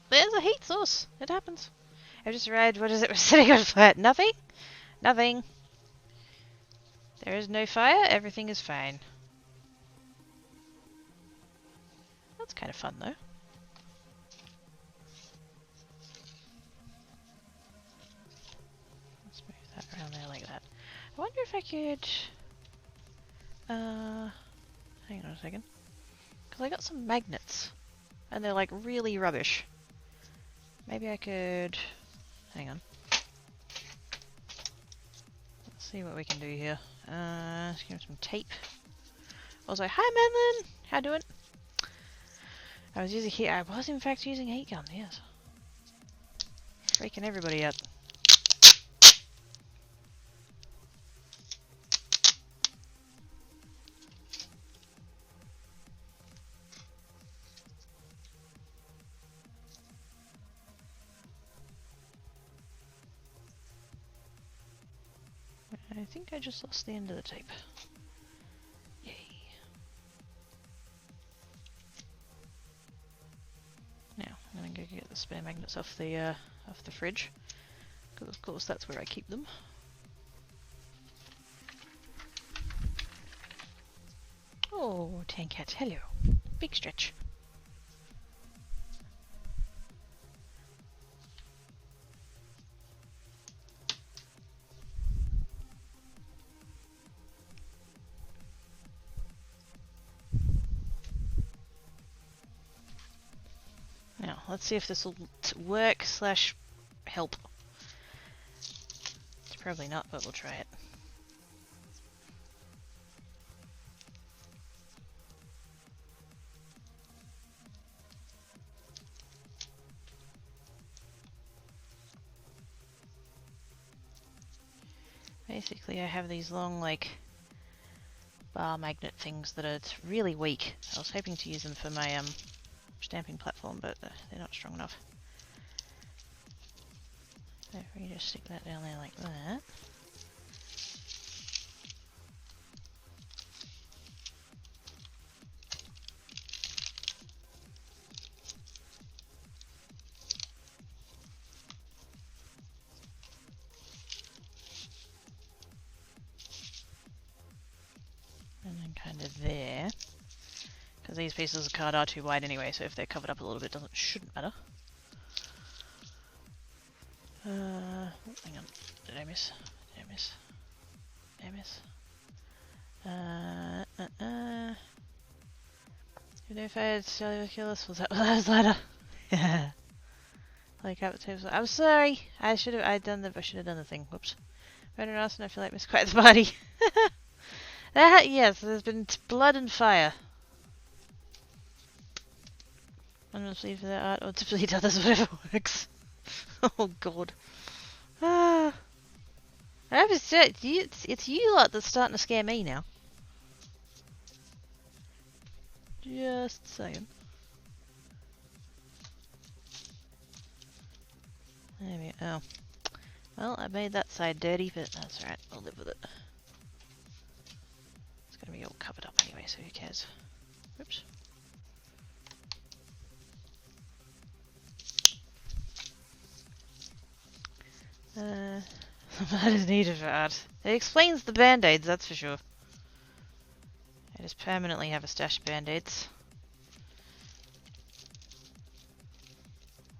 There's a heat source. It happens. I just read, what is it, we're sitting on fire? Nothing? Nothing. There is no fire, everything is fine. That's kind of fun though. Let's move that around there like that. I wonder if I could... hang on a second. Because I got some magnets. And they're like really rubbish. Maybe I could... hang on. Let's see what we can do here. Let's give him some tape. Also, hi Madeline! How doing? I was using heat. I was in fact using heat gun, yes. Freaking everybody out. I think I just lost the end of the tape. Yay. Now, I'm gonna go get the spare magnets off the fridge. Because of course that's where I keep them. Oh, Tankat, hello. Big stretch. Now, let's see if this will work slash help. It's probably not, but we'll try it. Basically, I have these long, like, bar magnet things that are really weak. I was hoping to use them for my stamping platform, but they're not strong enough. So if we just stick that down there like that. And then kind of there. Because these pieces of card are too wide anyway, so if they're covered up a little bit, shouldn't matter. Oh, hang on. Did I miss? Did I miss? Did I miss? You know if I had cellular killers, was that ladder? Yeah. Like I'm sorry. I should have done the thing. Whoops. Better else and I feel like missed quite the party. Yes, there's been blood and fire. I'm gonna leave that art or to bleed others, whatever works. Oh god. Ah. It's you lot that's starting to scare me now. Just saying. There we go. Oh. Well, I made that side dirty, but that's alright. I'll live with it. It's gonna be all covered up anyway, so who cares? Oops. That is needed for art. It explains the band-aids, that's for sure. I just permanently have a stash of band-aids.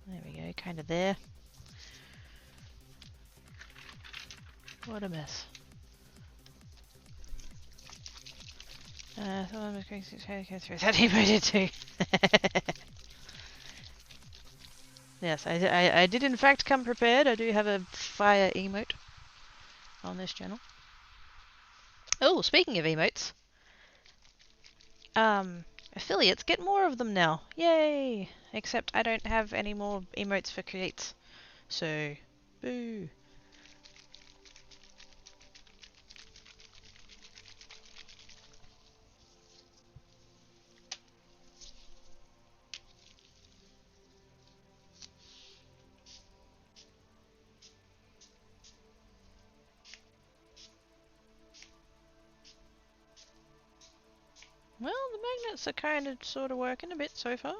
There we go, kind of there. What a mess. Someone was going to go through that emoted too. Yes, I did in fact come prepared. I do have a fire emote on this channel. Oh, speaking of emotes, affiliates get more of them now. Yay! Except I don't have any more emotes for creates. So, boo. Well, the magnets are kind of sort of working a bit so far.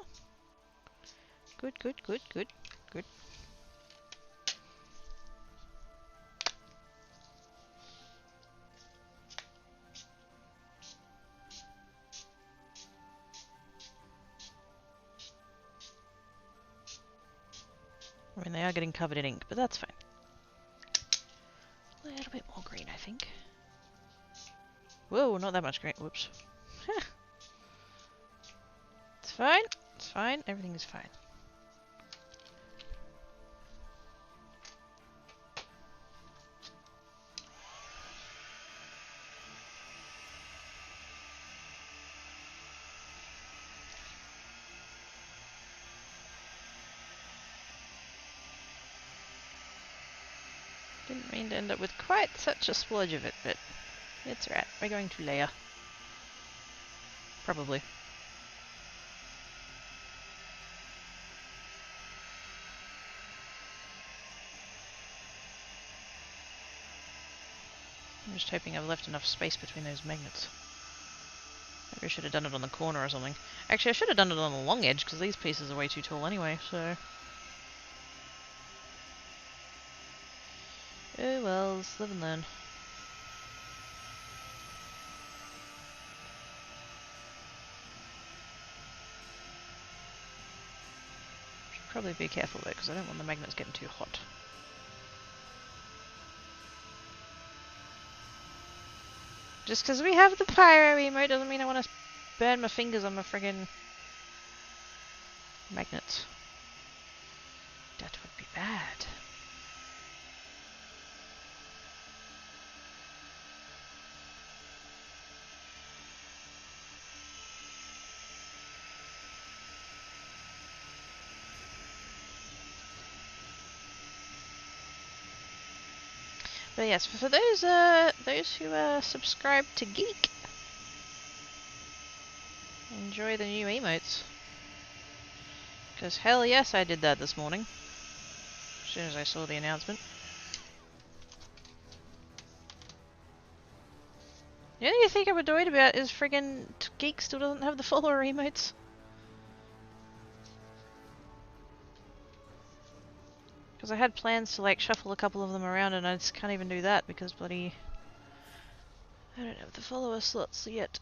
Good, good, good, good, good. I mean, they are getting covered in ink, but that's fine. A little bit more green, I think. Whoa, not that much green. Whoops. It's fine. It's fine. Everything is fine. Didn't mean to end up with quite such a splodge of it, but it's right. We're going to layer. Probably. I'm just hoping I've left enough space between those magnets. Maybe I should have done it on the corner or something. Actually, I should have done it on the long edge, because these pieces are way too tall anyway, so... Oh well, let's live and learn. Should probably be careful though, because I don't want the magnets getting too hot. Just because we have the pyro emote doesn't mean I want to burn my fingers on my friggin' magnets. That would be bad. But yes, for those who are subscribed to Geek, enjoy the new emotes. Because hell yes, I did that this morning. As soon as I saw the announcement. The only thing I'm annoyed about is friggin' Geek still doesn't have the follower emotes. Because I had plans to like shuffle a couple of them around and I just can't even do that because bloody... I don't have the follower slots yet.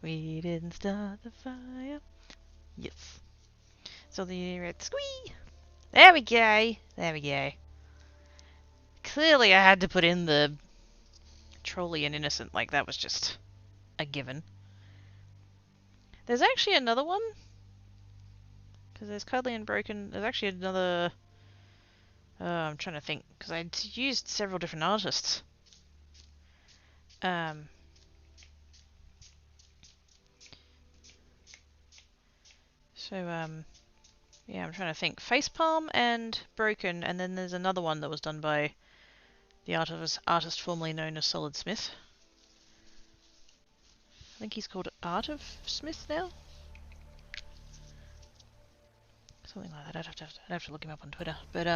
We didn't start the fire. Yes. So the red squee. There we go. There we go. Clearly I had to put in the trolley and innocent, like that was just a given. There's actually another one. Because there's cuddly and broken. There's actually another... I'm trying to think. Because I used several different artists. Yeah, I'm trying to think. Facepalm and Broken, and then there's another one that was done by the artist formerly known as Solid Smith. I think he's called Art of Smith now? Something like that. I'd have to look him up on Twitter. But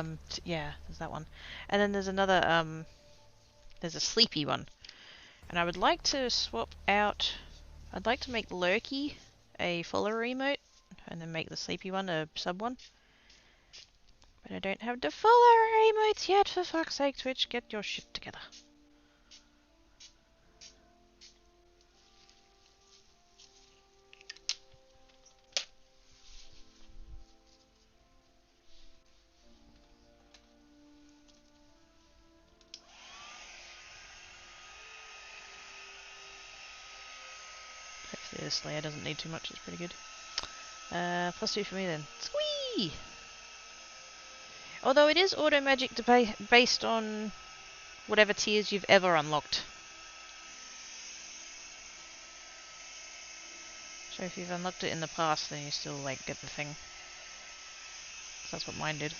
yeah, there's that one. And then there's another there's a sleepy one. And I would like to swap out, I'd like to make Lurky a follower emote and then make the sleepy one a sub one. But I don't have the follower emotes yet, for fuck's sake, Twitch, get your shit together. Hopefully this layer doesn't need too much, it's pretty good. +2 for me then. Squee! Although it is auto magic based on whatever tiers you've ever unlocked. So if you've unlocked it in the past, then you still like get the thing. So that's what mine did.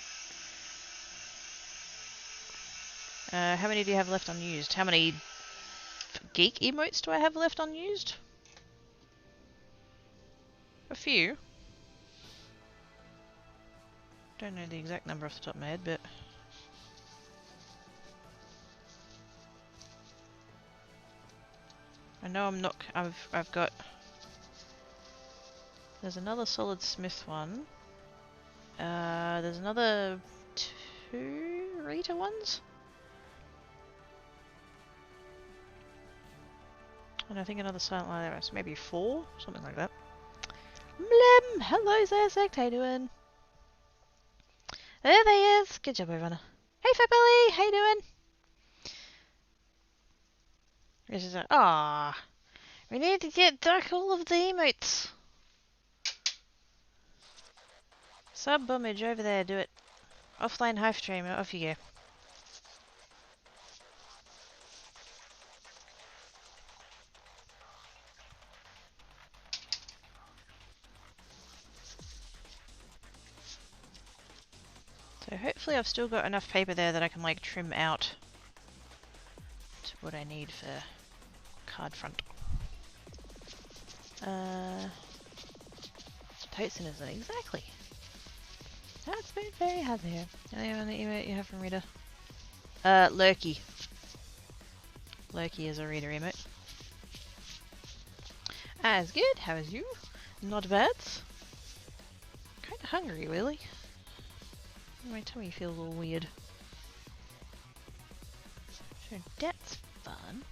How many do you have left unused? How many geek emotes do I have left unused? A few. Don't know the exact number off the top of my head, but I know I'm not. I've got. There's another Solid Smith one. There's another 2 Rita ones. And I think another Silent Light, maybe 4, something like that. Mlem! Hello there, Sect, how you doing? There they is! Good job, everyone. Hey, Fatbelly! How you doing? This is ah, we need to get Duck all of the emotes. Sub Bummage over there, do it. Offline hive stream, off you go. So hopefully I've still got enough paper there that I can like trim out to what I need for card front. Toadson isn't exactly. That's been very hard there. Any other emote you have from Rita? Lurky. Lurky is a Rita emote. As good, how is you? Not bad. Kinda hungry, really. My tummy feels all weird. So that's fun.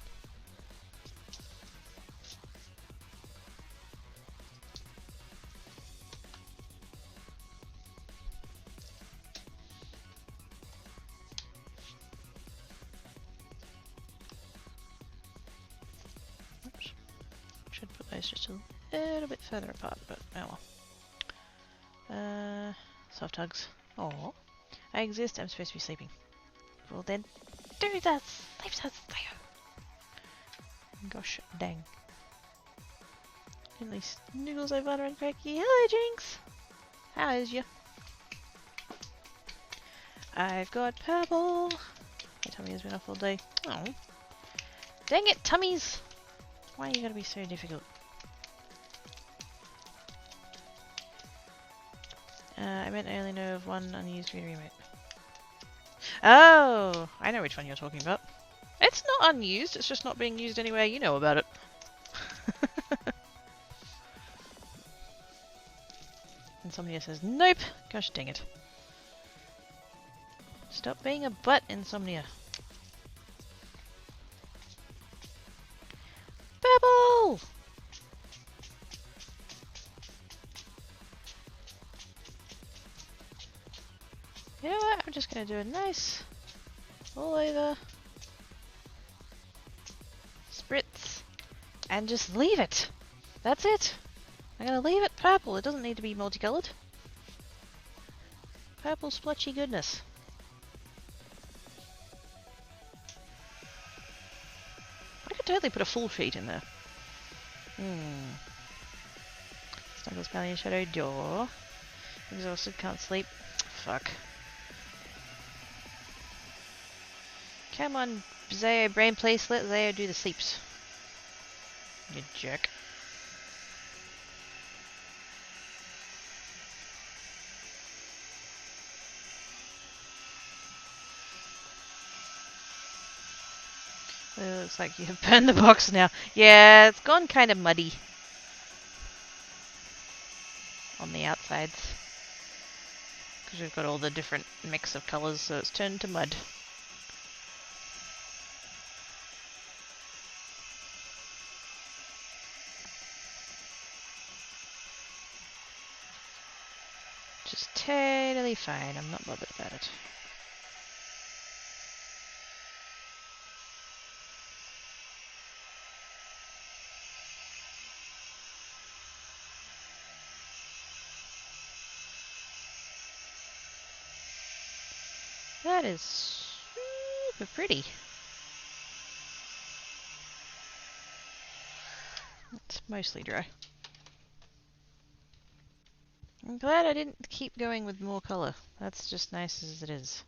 Oops. Should put those just a little bit further apart, but oh well. Soft hugs. Oh, I exist. I'm supposed to be sleeping. Well then, do that. Sleep that. Gosh dang. At least Noodles, Ivana, and Cracky. Hello, Jinx. How is you? I've got purple. My tummy has been off all day. Oh, dang it, tummies! Why are you gonna be so difficult? I meant I only know of one unused remote. Oh, I know which one you're talking about. It's not unused, it's just not being used anywhere you know about it. Insomnia says, nope! Gosh dang it. Stop being a butt, Insomnia. Pebble! You know what? I'm just gonna do a nice all over spritz and just leave it. That's it. I'm gonna leave it purple. It doesn't need to be multicolored. Purple splotchy goodness. I could totally put a full sheet in there. Snuggles, Pallion, Shadow, Door. Exhausted, can't sleep. Fuck. Come on, Zayo, brain place, let Zayo do the sleeps. You jerk. It looks like you have burned the box now. Yeah, it's gone kind of muddy on the outsides. Because we've got all the different mix of colours, so it's turned to mud. Just totally fine, I'm not bothered about it. That is super pretty. It's mostly dry. I'm glad I didn't keep going with more colour. That's just nice as it is.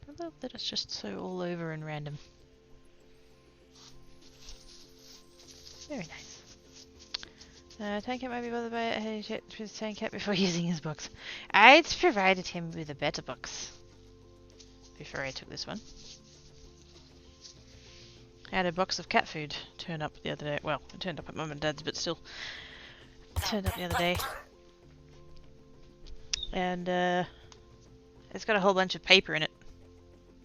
I love that it's just so all over and random. Very nice. Tank Cat might be bothered by a check with Tank Cat before using his box. I'd provided him with a better box before I took this one. I had a box of cat food turn up the other day. Well, it turned up at Mum and Dad's, but still. It turned up the other day. And it's got a whole bunch of paper in it.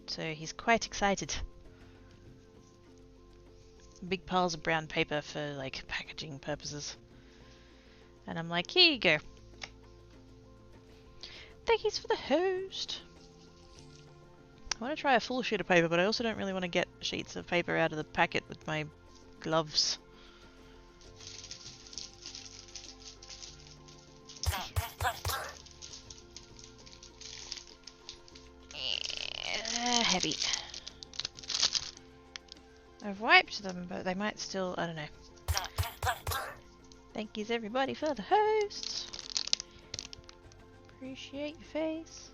So he's quite excited. Big piles of brown paper for like packaging purposes. And I'm like, here you go. Thanks for the host. I want to try a full sheet of paper, but I also don't really want to get sheets of paper out of the packet with my gloves. Heavy. I've wiped them, but they might still, I don't know. Thank yous everybody for the hosts. Appreciate your face.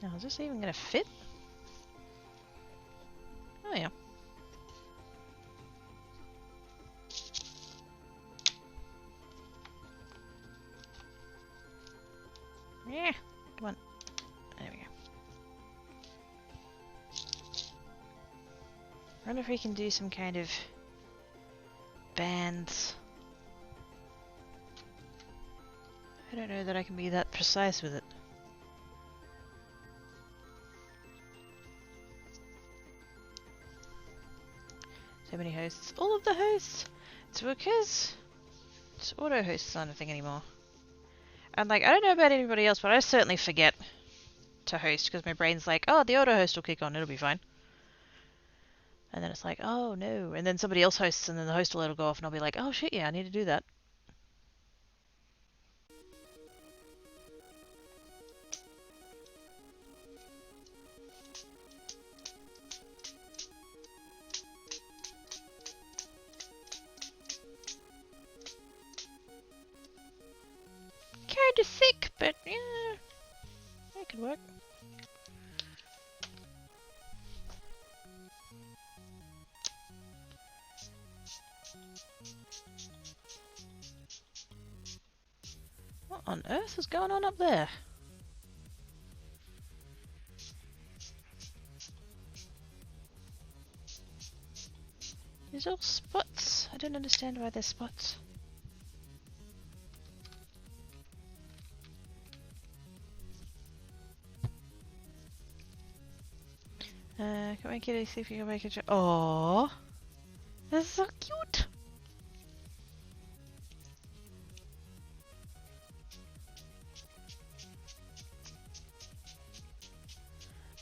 Now, is this even going to fit? Oh yeah. Yeah, come on. There we go. I wonder if we can do some kind of bands. I don't know that I can be that precise with it. So many hosts. All of the hosts! It's because it's auto hosts aren't a thing anymore. And like, I don't know about anybody else, but I certainly forget to host because my brain's like, oh, the auto host will kick on, it'll be fine. And then it's like, oh no. And then somebody else hosts and then the host alert will go off and I'll be like, oh shit, yeah, I need to do that. Kinda thick, but yeah, that could work. What on earth is going on up there? These all spots. I don't understand why there's spots. Can my kitty see if you can make a joke? Aww. That's so cute.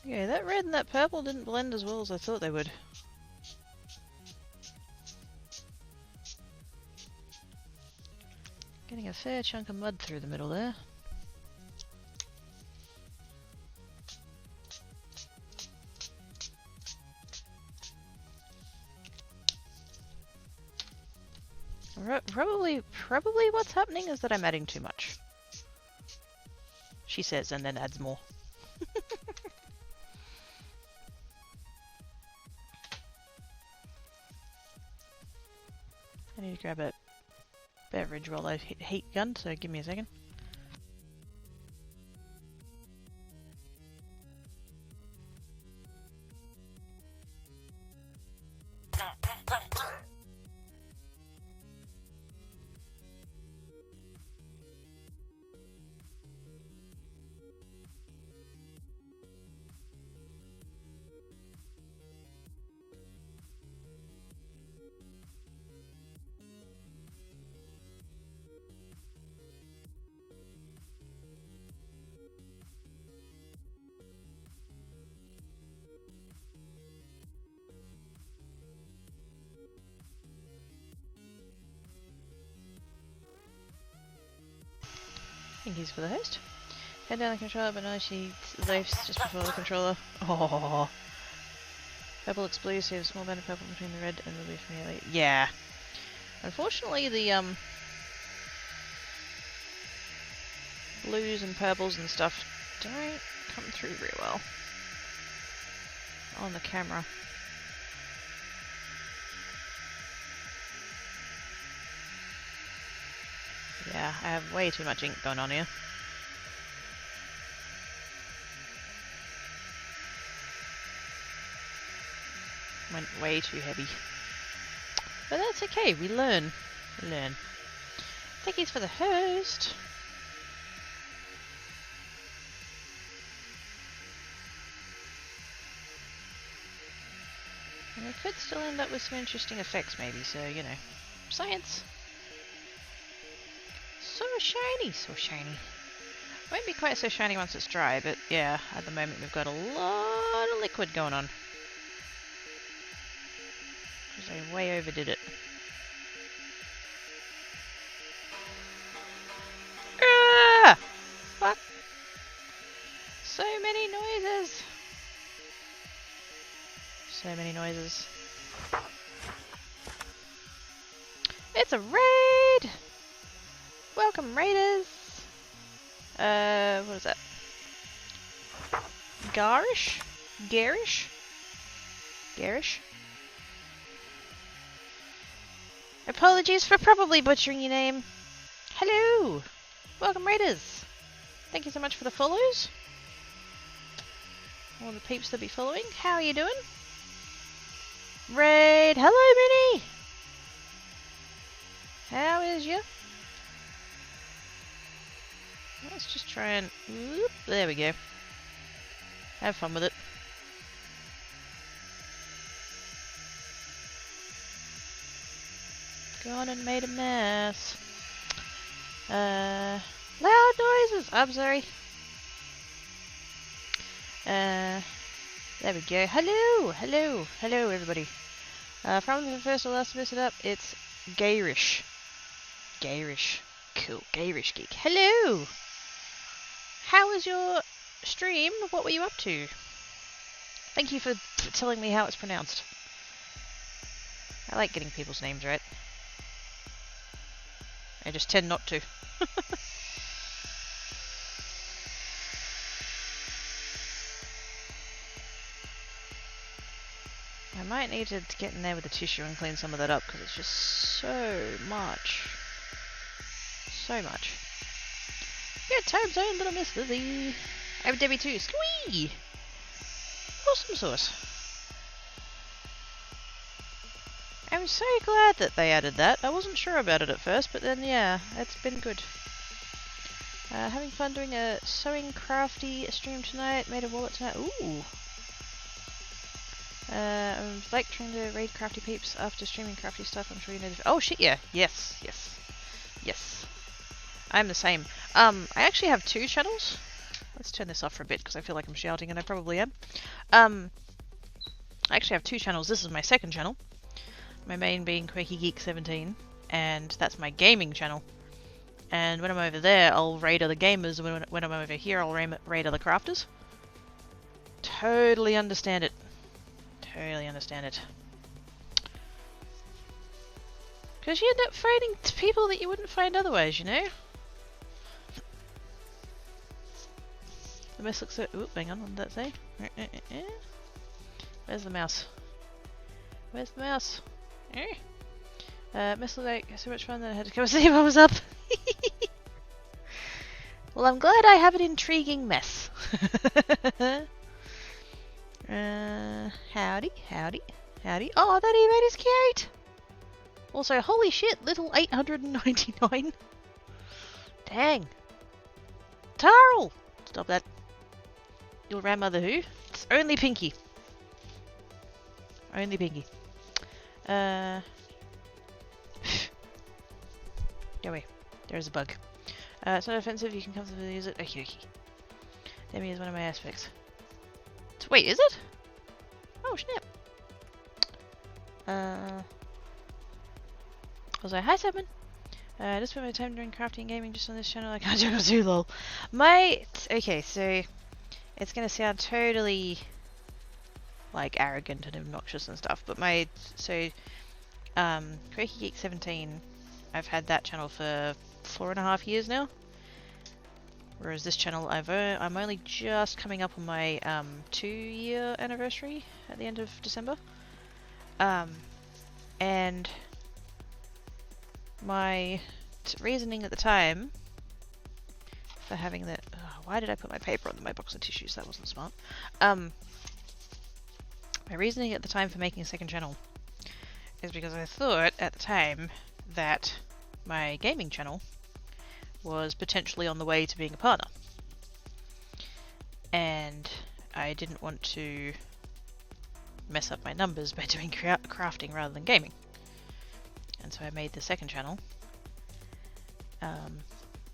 Okay, that red and that purple didn't blend as well as I thought they would. Getting a fair chunk of mud through the middle there. Probably what's happening is that I'm adding too much. She says, and then adds more. I need to grab a beverage while I hit heat gun, so give me a second. I think he's for the host. Head down the controller, but no, she leaves just before the controller. Oh, purple looks blue, so you have a small band of purple between the red and the blue familiar. Yeah. Unfortunately, the blues and purples and stuff don't come through very well on the camera. Yeah, I have way too much ink going on here. Went way too heavy. But that's okay, we learn. We learn. Thank yous for the host. And we could still end up with some interesting effects maybe, so you know. Science! So shiny, so shiny. Won't be quite so shiny once it's dry, but yeah, at the moment we've got a lot of liquid going on. Because I way overdid it. Ah! Fuck! So many noises! So many noises. It's a raid! Welcome, raiders! What is that? Garish? Garish? Garish? Apologies for probably butchering your name. Hello! Welcome, raiders! Thank you so much for the follows. All the peeps that be following. How are you doing? Raid! Hello, Minnie! How is you? Let's just try and... Whoop, there we go. Have fun with it. Gone and made a mess. Loud noises! I'm sorry. There we go. Hello! Hello! Hello, everybody. From the first to last to mess it up, it's Gayrish. Gayrish. Cool. Gayrish Geek. Hello! How was your stream? What were you up to? Thank you for telling me how it's pronounced. I like getting people's names right. I just tend not to. I might need to get in there with a tissue and clean some of that up because it's just so much. So much. Good time zone, little Miss Lizzie. I have Debbie too. Squee! Awesome sauce. I'm so glad that they added that. I wasn't sure about it at first, but then yeah, it's been good. Having fun doing a sewing crafty stream tonight. Made a wallet tonight. Ooh. I'm like trying to raid crafty peeps after streaming crafty stuff. I'm sure you know the... Oh shit, yeah. Yes, yes. Yes. I'm the same. I actually have two channels. Let's turn this off for a bit because I feel like I'm shouting and I probably am. I actually have two channels. This is my second channel. My main being Quirky Geek 17, and that's my gaming channel. And when I'm over there, I'll raid other gamers, and when I'm over here, I'll raid other crafters. Totally understand it. Totally understand it. Because you end up finding people that you wouldn't find otherwise, you know? The mess looks so... Oop, hang on, what did that say? Where's the mouse? Where's the mouse? Mess looks like so much fun that I had to come and see what was up. Well, I'm glad I have an intriguing mess. Howdy, howdy, howdy. Oh, that emote is cute! Also, holy shit, little 899. Dang. Tarl! Stop that. Your grandmother who? It's only Pinky. Only Pinky. Go away. There's a bug. It's not offensive, you can comfortably use it. Okie dokie. Demi is one of my aspects. Wait, is it? Oh, snap. Also, hi Simon. I just spent my time doing crafting and gaming just on this channel. I can't juggle too lol. Okay, so it's gonna sound totally like arrogant and obnoxious and stuff, but Quirky Geek 17, I've had that channel for 4.5 years now. Whereas this channel, I'm only just coming up on my 2-year anniversary at the end of December. And my reasoning at the time for having that... Oh, why did I put my paper on my box of tissues? That wasn't smart. My reasoning at the time for making a second channel is because I thought at the time that my gaming channel was potentially on the way to being a partner. And I didn't want to mess up my numbers by doing crafting rather than gaming. And so I made the second channel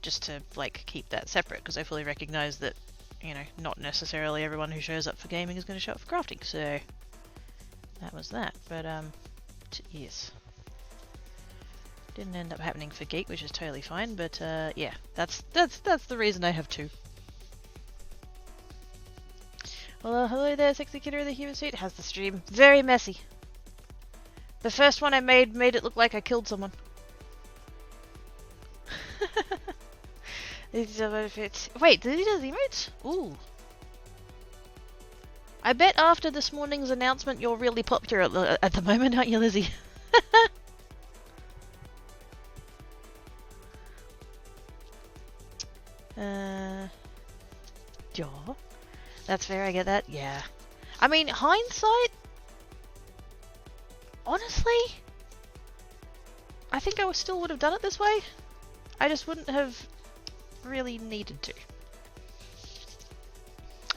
just to like keep that separate, because I fully recognize that, you know, not necessarily everyone who shows up for gaming is going to show up for crafting. So that was that. But yes. Didn't end up happening for Geek, which is totally fine, but yeah, that's the reason I have two. Well, hello there, sexy kidder in the human suit. How's the stream? Very messy. The first one I made it look like I killed someone. Wait, did he do the emotes? Ooh. I bet after this morning's announcement you're really popular at the moment, aren't you, Lizzie? Yeah. That's fair, I get that. Yeah. I mean, hindsight... Honestly... I think I still would have done it this way. I just wouldn't have really needed to.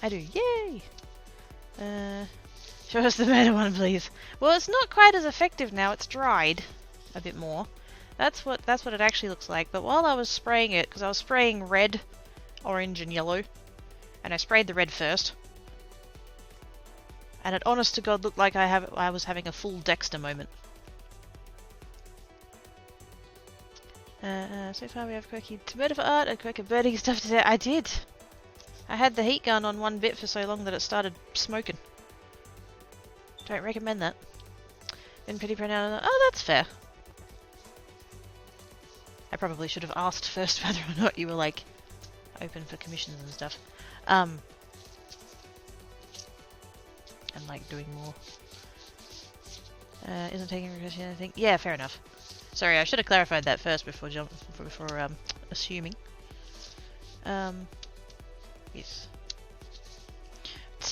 I do. Yay! Show us the better one, please. Well, it's not quite as effective now. It's dried a bit more. That's what it actually looks like. But while I was spraying it, because I was spraying red, orange, and yellow, and I sprayed the red first, and it honest to God looked like I was having a full Dexter moment. So far we have quirky tomato for art and quirky birding stuff today. I did. I had the heat gun on one bit for so long that it started smoking. Don't recommend that. Been pretty pronoun. Oh, that's fair. I probably should have asked first whether or not you were like open for commissions and stuff. And like doing more. Isn't taking requests yet, I think. Yeah, fair enough. Sorry, I should have clarified that first before assuming. Yes.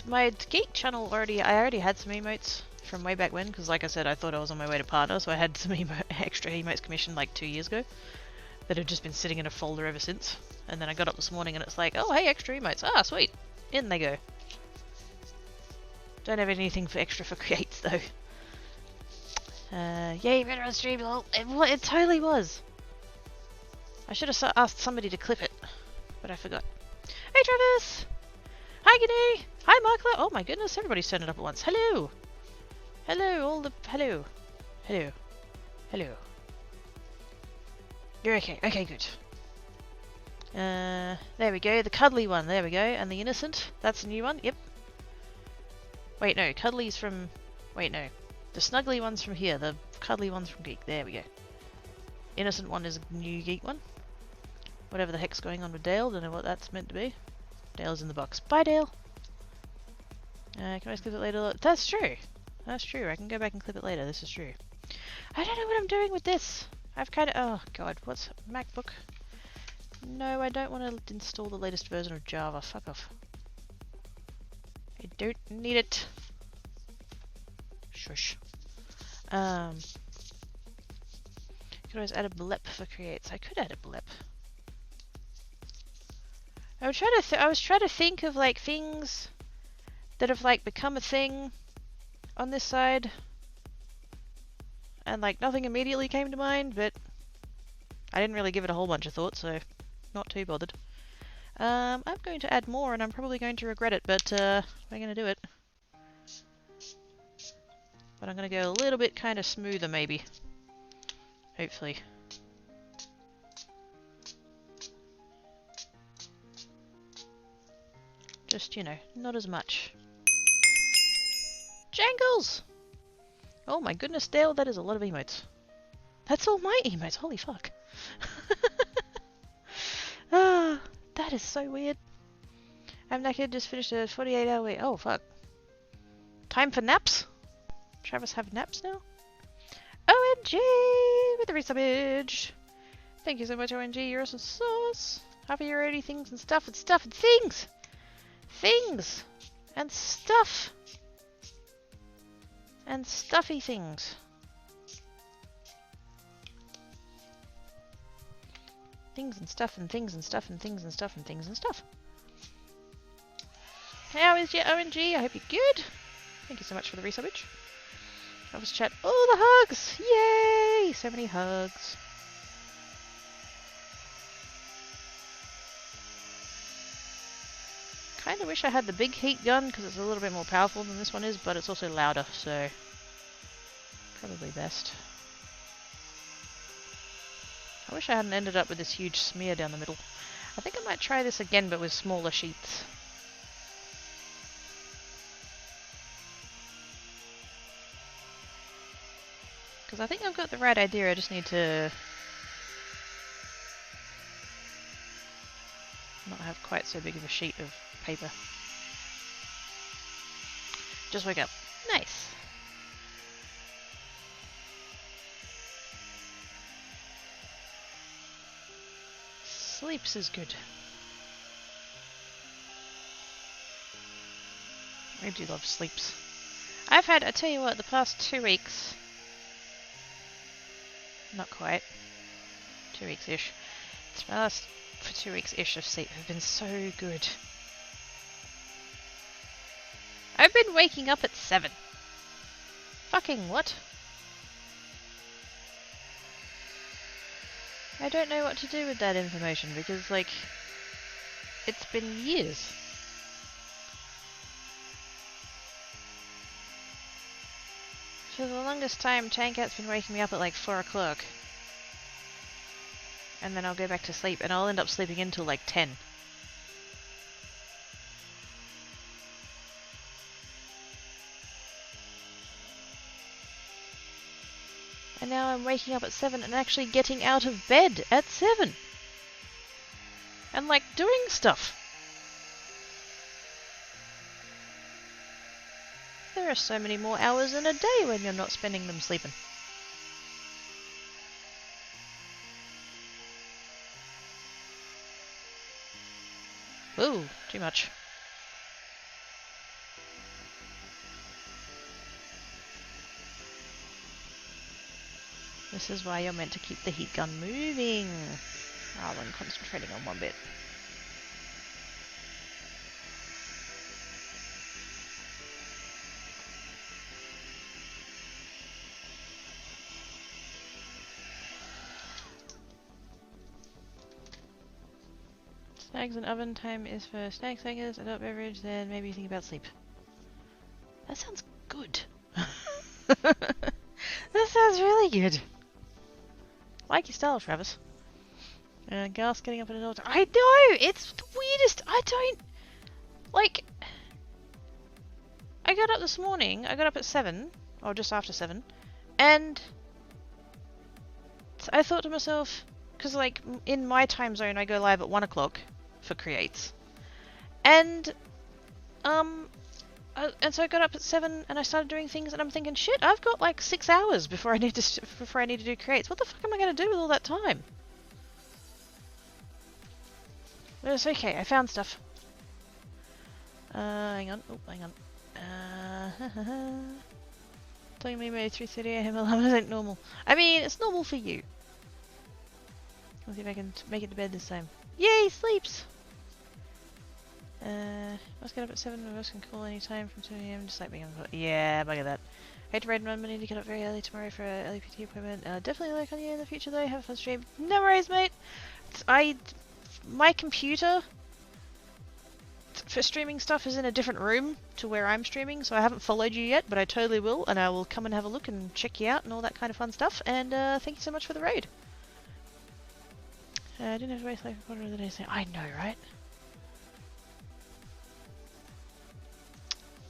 My Geek channel I already had some emotes from way back when, because like I said, I thought I was on my way to partner, so I had some extra emotes commissioned like 2 years ago that have just been sitting in a folder ever since. And then I got up this morning and it's like, oh hey, extra emotes. Ah, sweet. In they go. Don't have anything for extra for creates though. Yay, better on stream. It totally was. I should have asked somebody to clip it, but I forgot. Hey Travis! Hi Giddy! Hi Markla! Oh my goodness, everybody's turning up at once. Hello! Hello, hello. Hello. Hello. You're okay. Okay, good. There we go. The cuddly one. There we go. And the innocent. That's a new one. Yep. Wait, no. Cuddly's from... Wait, no. The snuggly one's from here. The cuddly one's from Geek. There we go. Innocent one is a new Geek one. Whatever the heck's going on with Dale. Don't know what that's meant to be. Dale's in the box. Bye, Dale. Can I clip it later? That's true. That's true. I can go back and clip it later. This is true. I don't know what I'm doing with this. I've kind of... Oh, God. What's... MacBook? No, I don't want to install the latest version of Java. Fuck off. I don't need it. Shush. Could always add a blip for creates. I could add a blip. I was trying to think of like things that have like become a thing on this side, and like nothing immediately came to mind, but I didn't really give it a whole bunch of thought, so not too bothered. I'm going to add more, and I'm probably going to regret it, but I'm going to do it. But I'm going to go a little bit kind of smoother, maybe. Hopefully. Just, you know, not as much. Jangles! Oh my goodness, Dale, that is a lot of emotes. That's all my emotes, holy fuck. Ah, that is so weird. I'm knackered, just finished a 48-hour week. Oh fuck. Time for naps? Travis have naps now? OMG! With the resubbage! Thank you so much, OMG, you're awesome sauce! Happy you're already things and stuff and stuff and things! Things! And stuff! And stuffy things. Things and stuff and things and stuff and things and stuff and things and stuff. How is your OMG? I hope you're good. Thank you so much for the resubbage. Travis chat. Oh, the hugs! Yay! So many hugs. Kind of wish I had the big heat gun because it's a little bit more powerful than this one is, but it's also louder, so probably best. I wish I hadn't ended up with this huge smear down the middle. I think I might try this again, but with smaller sheets. Because I think I've got the right idea, I just need to not have quite so big of a sheet of paper. Just wake up. Nice. Sleeps is good. I do love sleeps. I tell you what, the past 2 weeks, not quite, 2 weeks-ish, it's my last for 2 weeks-ish of sleep have been so good. I've been waking up at 7. Fucking what? I don't know what to do with that information because, like, it's been years. For the longest time, Tankat's been waking me up at like 4 o'clock. And then I'll go back to sleep and I'll end up sleeping until like 10. And now I'm waking up at 7 and actually getting out of bed at 7. And like doing stuff. There are so many more hours in a day when you're not spending them sleeping. Ooh, too much. This is why you're meant to keep the heat gun moving, rather than concentrating on one bit. Snacks and oven time is for snack snackers, adult beverage, then maybe think about sleep. That sounds good. That sounds really good. Like your style, Travis. Gas getting up at all time. I know! It's the weirdest! I don't... Like... I got up this morning, I got up at 7, or just after 7, and... I thought to myself... Because, like, in my time zone, I go live at 1 o'clock for creates. And so I got up at 7 and I started doing things, and I'm thinking, shit, I've got like 6 hours before I need to do creates. What the fuck am I going to do with all that time? But it's okay. I found stuff. Hang on. Oh, hang on. Telling me my 3:30 AM alarm isn't normal. I mean, it's normal for you. Let's see if I can make it to bed this time. Yay, sleeps. Let's get up at 7, of us can call any time from 2 AM, just like being on the... Yeah, bugger that. Hate to raid run, but need to get up very early tomorrow for an LPT appointment. Definitely like on you in the future though, have a fun stream. No worries, mate! My computer for streaming stuff is in a different room to where I'm streaming, so I haven't followed you yet, but I totally will, and I will come and have a look and check you out and all that kind of fun stuff, and thank you so much for the raid. I didn't have to waste like a quarter of the day saying, I know, right?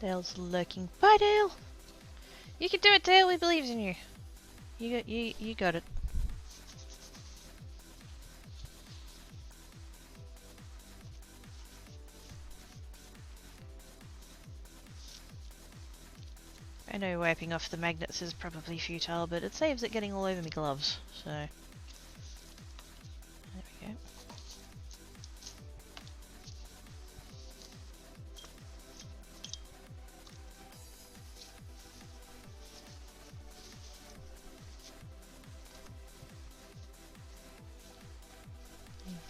Dale's lurking. Bye, Dale! You can do it, Dale! We believe in you. You got it. I know wiping off the magnets is probably futile, but it saves it getting all over my gloves, so... There we go.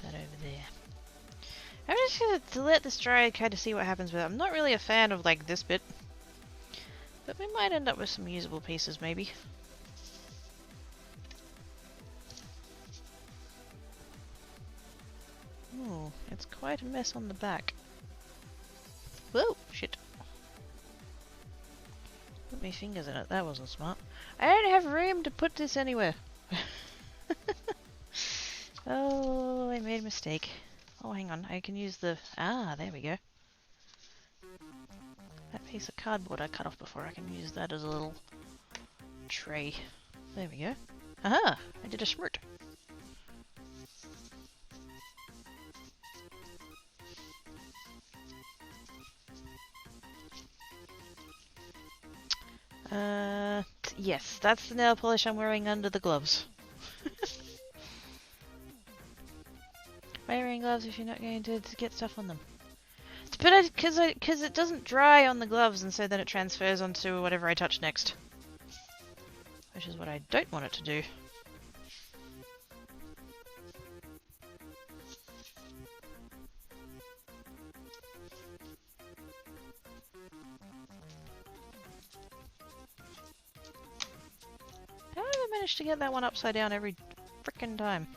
That over there. I'm just gonna let this dry and kind of see what happens with it. I'm not really a fan of like this bit, but we might end up with some usable pieces maybe. Oh, it's quite a mess on the back. Whoa, shit. Put my fingers in it, that wasn't smart. I don't have room to put this anywhere. Oh, I made a mistake. Oh, hang on, I can use the... Ah, there we go. That piece of cardboard I cut off before, I can use that as a little tray. There we go. Aha! I did a smirt. Yes, that's the nail polish I'm wearing under the gloves. Why are you wearing gloves if you're not going to get stuff on them? But because it doesn't dry on the gloves, and so then it transfers onto whatever I touch next. Which is what I don't want it to do. How did I manage to get that one upside down every frickin' time?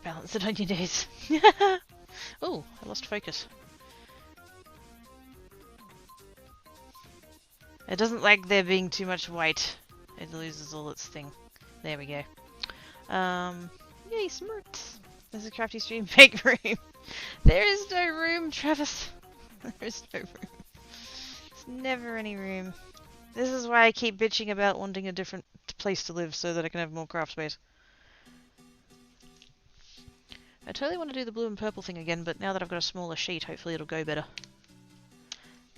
Balance it on your knees. Oh, I lost focus. It doesn't like there being too much white. It loses all its thing. There we go. Yay, smirts. There's a crafty stream fake room. There is no room, Travis. There is no room. There's never any room. This is why I keep bitching about wanting a different place to live so that I can have more craft space. I totally want to do the blue and purple thing again, but now that I've got a smaller sheet, hopefully it'll go better.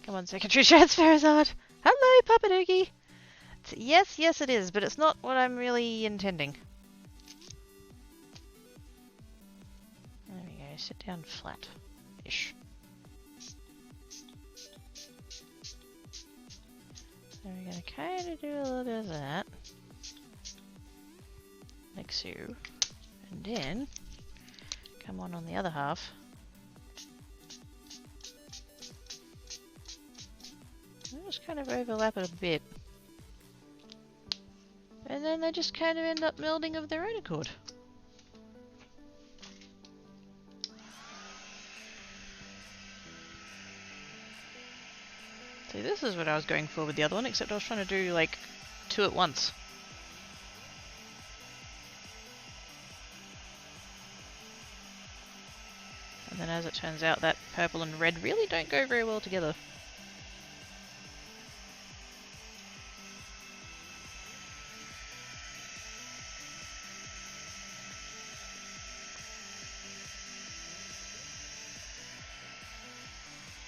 Come on, secondary transfer is hard. Hello, Papadoogie! Yes, yes it is, but it's not what I'm really intending. There we go, sit down flat-ish. So we're going to kind of do a little bit of that. Like so. And then... come on the other half. I'll just kind of overlap it a bit. And then they just kind of end up melding of their own accord. See, this is what I was going for with the other one, except I was trying to do, like, two at once. And then as it turns out, that purple and red really don't go very well together.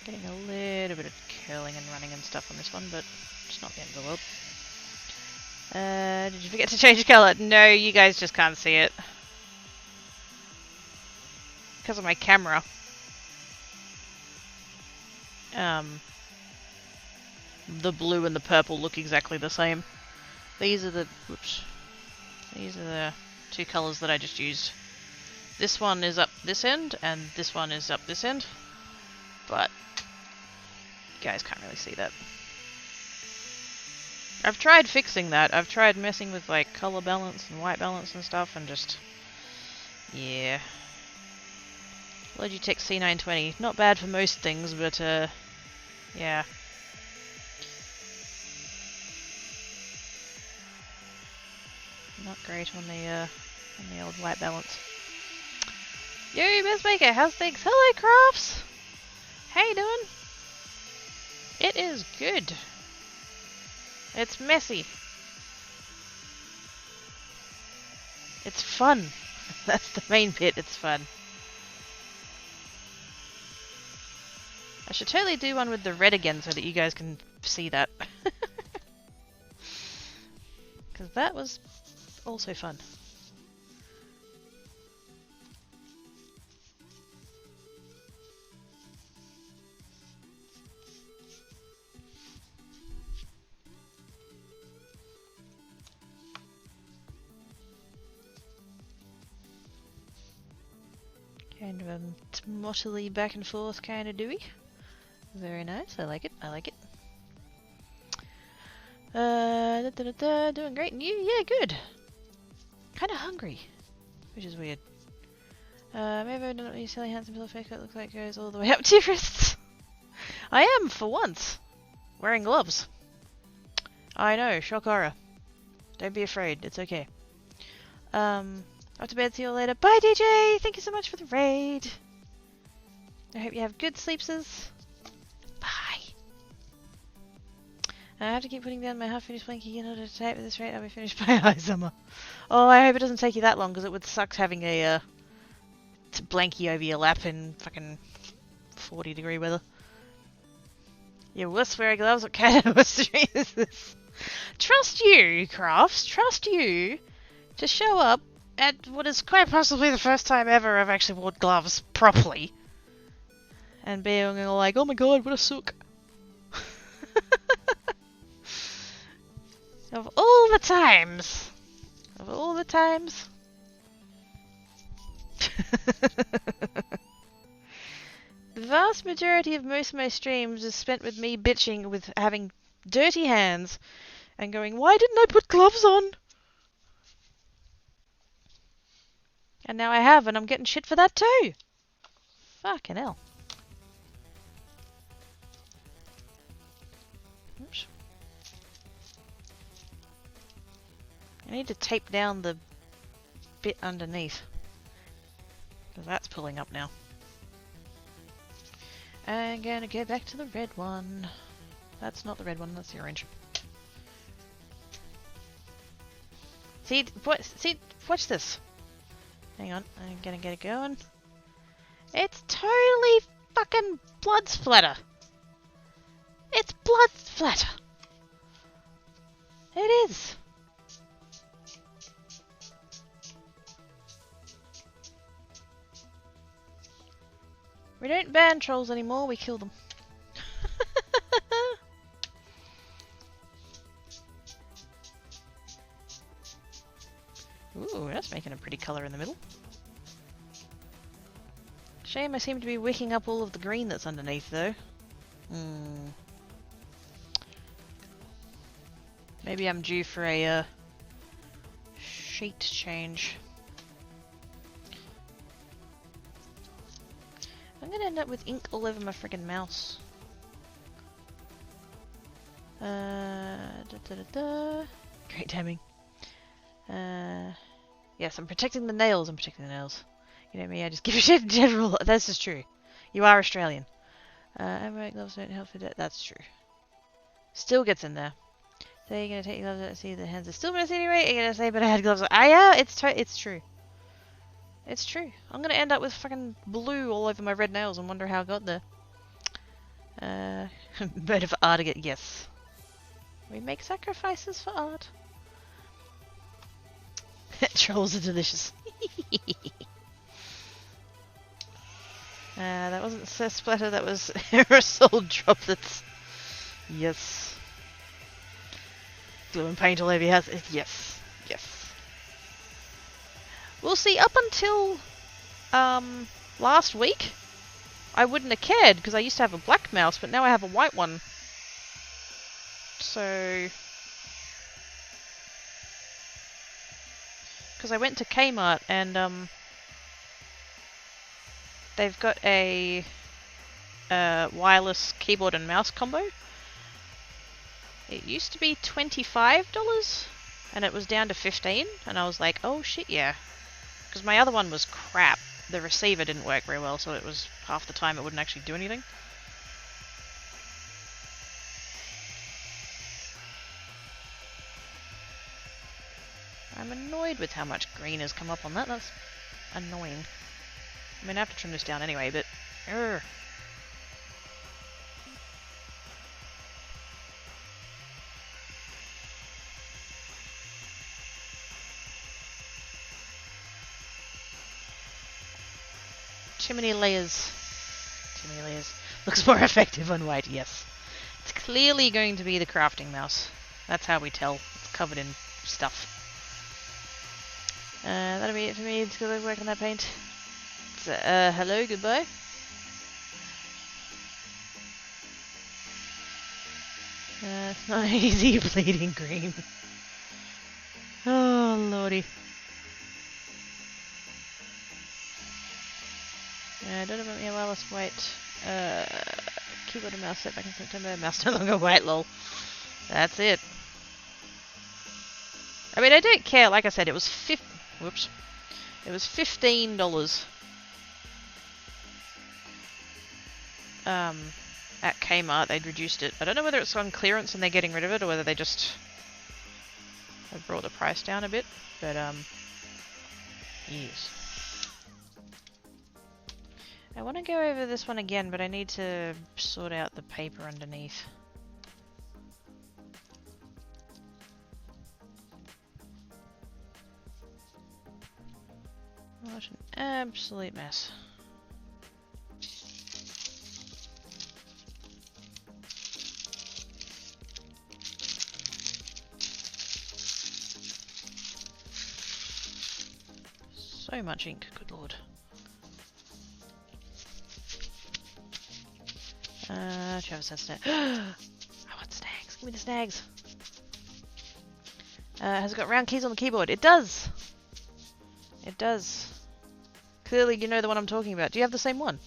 Getting a little bit of curling and running and stuff on this one, but it's not the end of the world. Did you forget to change colour? No, you guys just can't see it. Because of my camera. The blue and the purple look exactly the same. These are the... whoops. These are the two colours that I just used. This one is up this end, and this one is up this end. But you guys can't really see that. I've tried fixing that. I've tried messing with like color balance and white balance and stuff, and just... yeah. Logitech C920. Not bad for most things, but yeah. Not great on the old white balance. Yo, Bestmaker, how's things? Hello, Crafts! How you doing? It is good. It's messy. It's fun. That's the main bit, it's fun. I should totally do one with the red again so that you guys can see that. Because that was also fun. Kind of a mottily back and forth kind of dewy. Very nice, I like it, I like it. Doing great, and you? Yeah, good. Kind of hungry, which is weird. Maybe I don't know what your silly handsome pillow fake looks like goes all the way up to your wrists. I am, for once, wearing gloves. I know, shock horror. Don't be afraid, it's okay. Off to bed, see you all later. Bye, DJ! Thank you so much for the raid. I hope you have good sleepses. Bye. I have to keep putting down my half-finished blankie in order to type at this rate. I'll be finished by high summer. Oh, I hope it doesn't take you that long, because it would suck having a blankie over your lap in fucking 40-degree weather. You're worse wearing gloves. What kind of mystery is this? Trust you, Crafts. Trust you to show up at what is quite possibly the first time ever I've actually worn gloves properly. And being all like, oh my god, what a sook. Of all the times. Of all the times. The vast majority of most of my streams is spent with me bitching with having dirty hands and going, why didn't I put gloves on? And now I have, and I'm getting shit for that too. Fucking hell. Oops. I need to tape down the bit underneath. Because that's pulling up now. I'm gonna go back to the red one. That's not the red one, that's the orange. See, watch this. Hang on, I'm gonna get it going. It's totally fucking blood splatter. It's blood splatter. It is. We don't ban trolls anymore, we kill them. Ooh, that's making a pretty colour in the middle. Shame I seem to be wicking up all of the green that's underneath though. Maybe I'm due for a sheet change. I'm gonna end up with ink all over my friggin' mouse. Great timing. Yes, I'm protecting the nails. I'm protecting the nails. You know me, I just give a shit in general. This is true. You are Australian. Everyone gloves don't help for that. That's true. Still gets in there. So you're gonna take your gloves out and see the hands are still messy anyway. You're gonna say, but I had gloves on. Ah, yeah, it's true. It's true. I'm gonna end up with fucking blue all over my red nails and wonder how I got there. Better for art again. Yes. We make sacrifices for art. Trolls are delicious. That wasn't so splatter, that was aerosol droplets. Yes. Glue and paint all over your house. Yes. Yes. We'll see, up until last week, I wouldn't have cared because I used to have a black mouse, but now I have a white one. So... because I went to Kmart and they've got a wireless keyboard and mouse combo. It used to be $25 and it was down to $15, and I was like, oh shit, yeah. Because my other one was crap. The receiver didn't work very well, so it was half the time it wouldn't actually do anything. I'm annoyed with how much green has come up on that. That's annoying. I mean, I have to trim this down anyway, but... Urgh. Too many layers. Too many layers. Looks more effective on white, yes. It's clearly going to be the crafting mouse. That's how we tell. It's covered in stuff. That'll be it for me. It's good work on that paint. So, hello, goodbye. It's not easy bleeding green. Oh, lordy. Don't about me a wireless white keyboard and mouse set back in September. Mouse no longer white, lol. That's it. I mean, I don't care. Like I said, it was Whoops. It was $15. At Kmart, they'd reduced it. I don't know whether it's on clearance and they're getting rid of it, or whether they just have brought the price down a bit. But yes. I want to go over this one again, but I need to sort out the paper underneath. What an absolute mess. So much ink, good lord. Travis has snags. I want snags. Give me the snags. Has it got round keys on the keyboard? It does! It does. Clearly you know the one I'm talking about. Do you have the same one?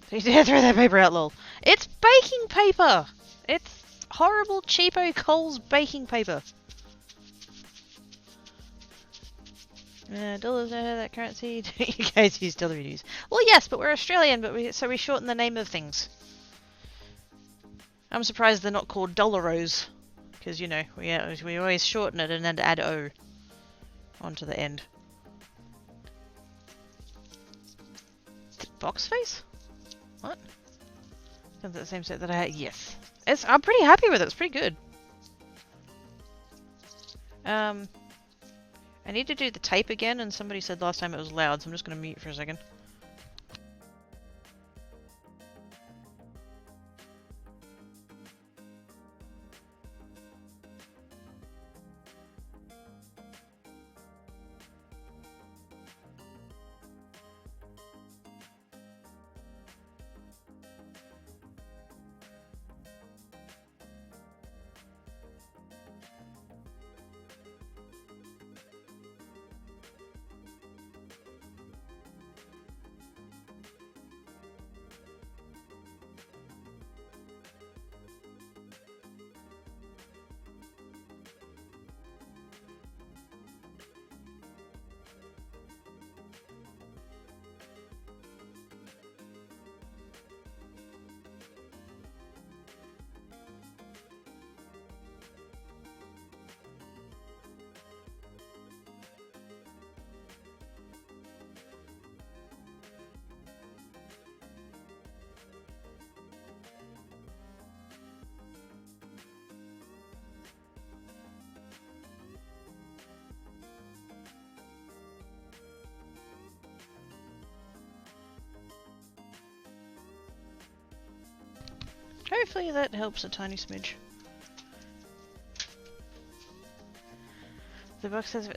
Throw that paper out, lol. It's baking paper! It's horrible, cheapo Coles baking paper. Dollars know that currency. You guys use dollar use. Well, yes, but we're Australian, but so we shorten the name of things. I'm surprised they're not called dollaros, because you know we always shorten it and then add O onto the end. Box face? What? Is that the same set that I had? Yes. I'm pretty happy with it. It's pretty good. I need to do the tape again, and somebody said last time it was loud, so I'm just going to mute for a second. hopefully that helps a tiny smidge. The box has a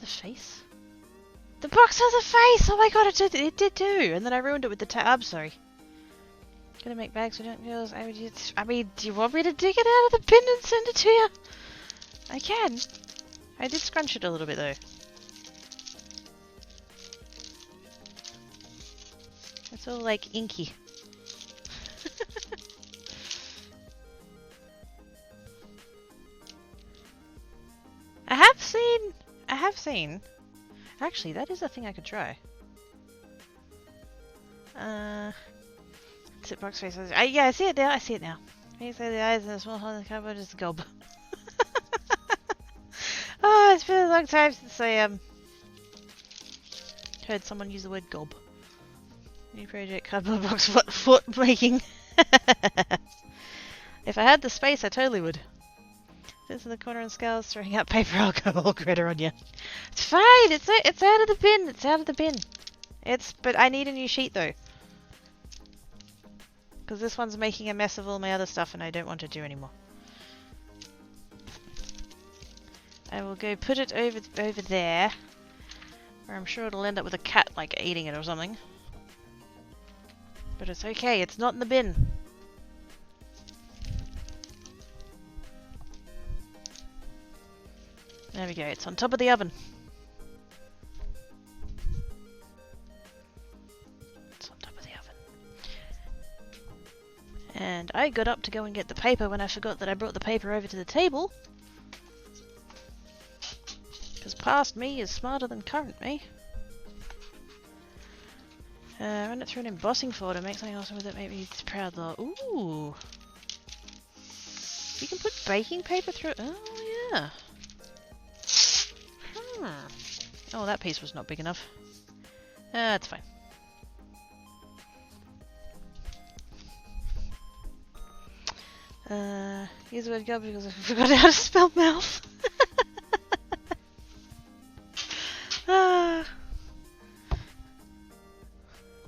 face? The box has a face! Oh my god, it did too! And then I ruined it with the tab, sorry. Gonna make bags so don't use. I mean, do you want me to dig it out of the bin and send it to you? I can. I did scrunch it a little bit though. It's all like inky. I have seen. Actually, that is a thing I could try. Tip box faces. Yeah, I see it now. I see it now. You say the eyes in a small hole in the cupboard is gob. Oh, it's been a long time since I heard someone use the word gob. New project, cardboard box foot making. If I had the space, I totally would. This in the corner and scales, throwing out paper, I'll go all critter on you. It's fine. It's out of the bin. It's out of the bin. But I need a new sheet though. Because this one's making a mess of all my other stuff and I don't want to do anymore. I will go put it over there. Where I'm sure it'll end up with a cat like eating it or something. But it's okay, it's not in the bin. There we go, it's on top of the oven. And I got up to go and get the paper when I forgot that I brought the paper over to the table. Because past me is smarter than current me. Run it through an embossing folder, make something awesome with it, make me proud though. Ooh! You can put baking paper through it. Oh yeah. Oh, that piece was not big enough. That's fine. Use the word gob because I forgot how to spell mouth.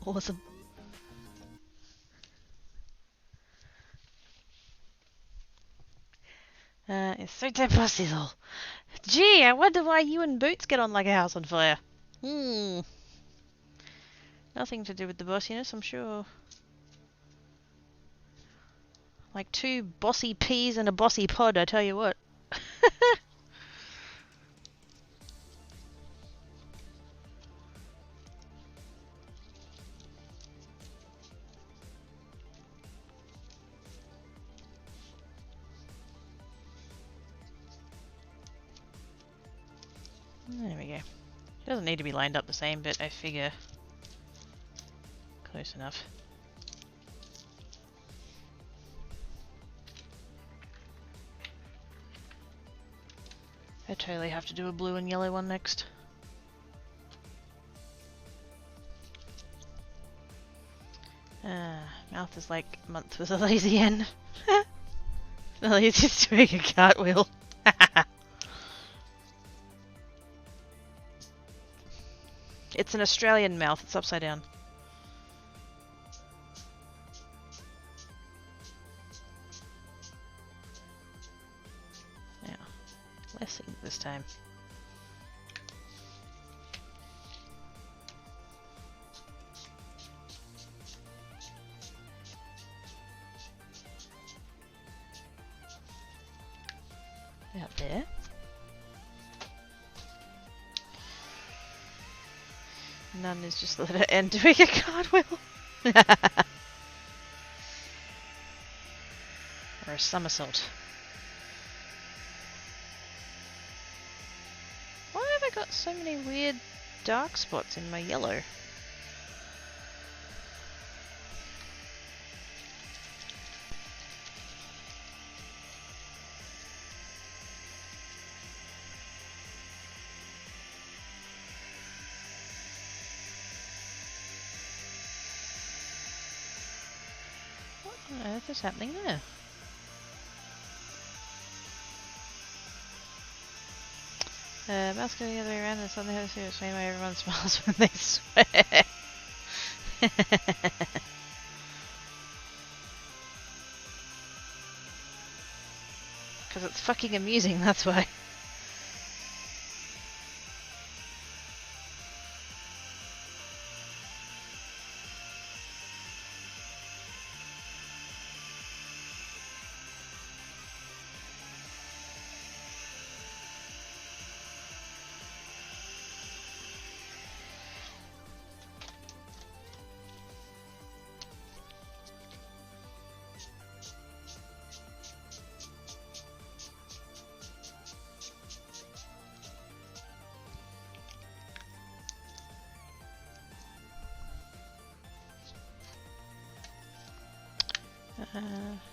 Awesome. It's so impossible. Gee, I wonder why you and Boots get on like a house on fire. Nothing to do with the bossiness, I'm sure. Like two bossy peas and a bossy pod, I tell you what. There we go. It doesn't need to be lined up the same, but I figure close enough. I totally have to do a blue and yellow one next. Mouth is like a month with a lazy hen. The laziest to make a cartwheel. It's an Australian mouth, it's upside down. Now, less ink this time. Out there. None is just the letter N doing a cartwheel. Or a somersault. Why have I got so many weird dark spots in my yellow? What on earth is happening there? Mouse going the other way around and suddenly has to see the same way everyone smiles when they swear. Because it's fucking amusing, that's why.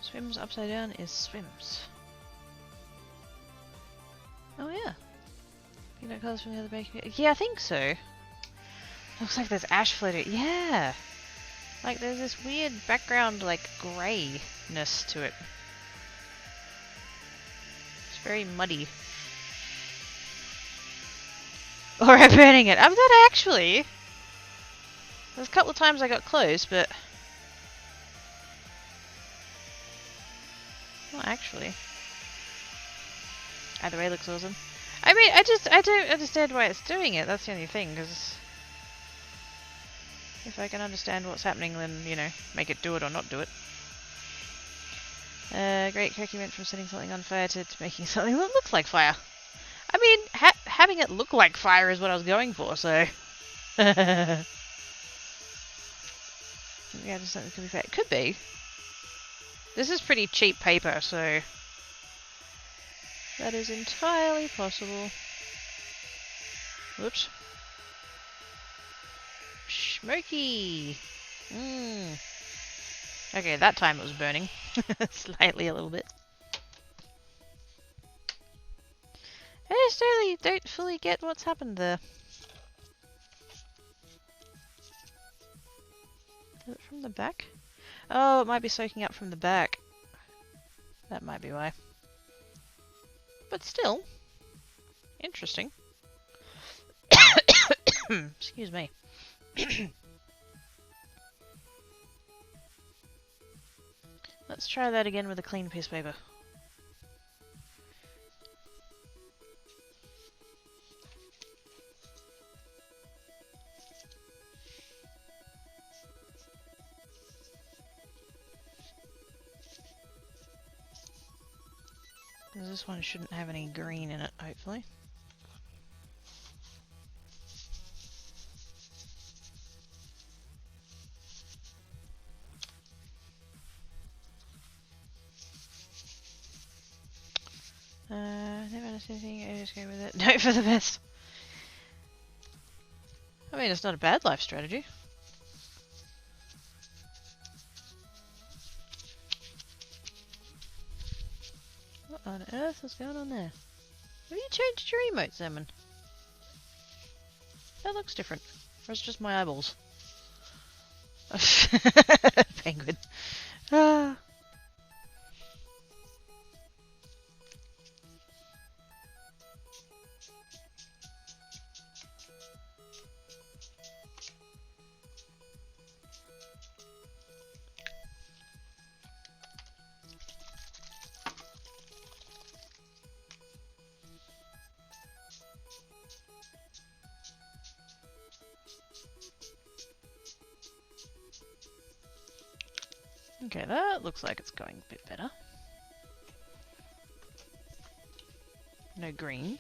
Swims upside down is swims. Oh yeah. Peanut colours from the other bakery. Yeah, I think so. Looks like there's ash floating. Yeah! Like there's this weird background, like, greyness to it. It's very muddy. Or I'm burning it. I'm not actually. There's a couple of times I got close, but... Not actually. Either way looks awesome. I mean, I don't understand why it's doing it, that's the only thing, because... If I can understand what's happening, then, you know, make it do it or not do it. Great Koki went from setting something on fire to making something that looks like fire. I mean, having it look like fire is what I was going for, so... Yeah, just something could be fake. Could be. This is pretty cheap paper, so... That is entirely possible. Whoops. Smoky! Mmm. Okay, that time it was burning. Slightly a little bit. I just really don't fully get what's happened there. Is it from the back? Oh, it might be soaking up from the back. That might be why. But still, interesting. Excuse me. Let's try that again with a clean piece of paper. This one shouldn't have any green in it, hopefully. Never understood anything, I just go with it. Note for the best. I mean, it's not a bad life strategy. What on earth is going on there? Have you changed your emote, Salmon? That looks different. Or is it just my eyeballs? Penguin. Ah. Okay, that looks like it's going a bit better. No green.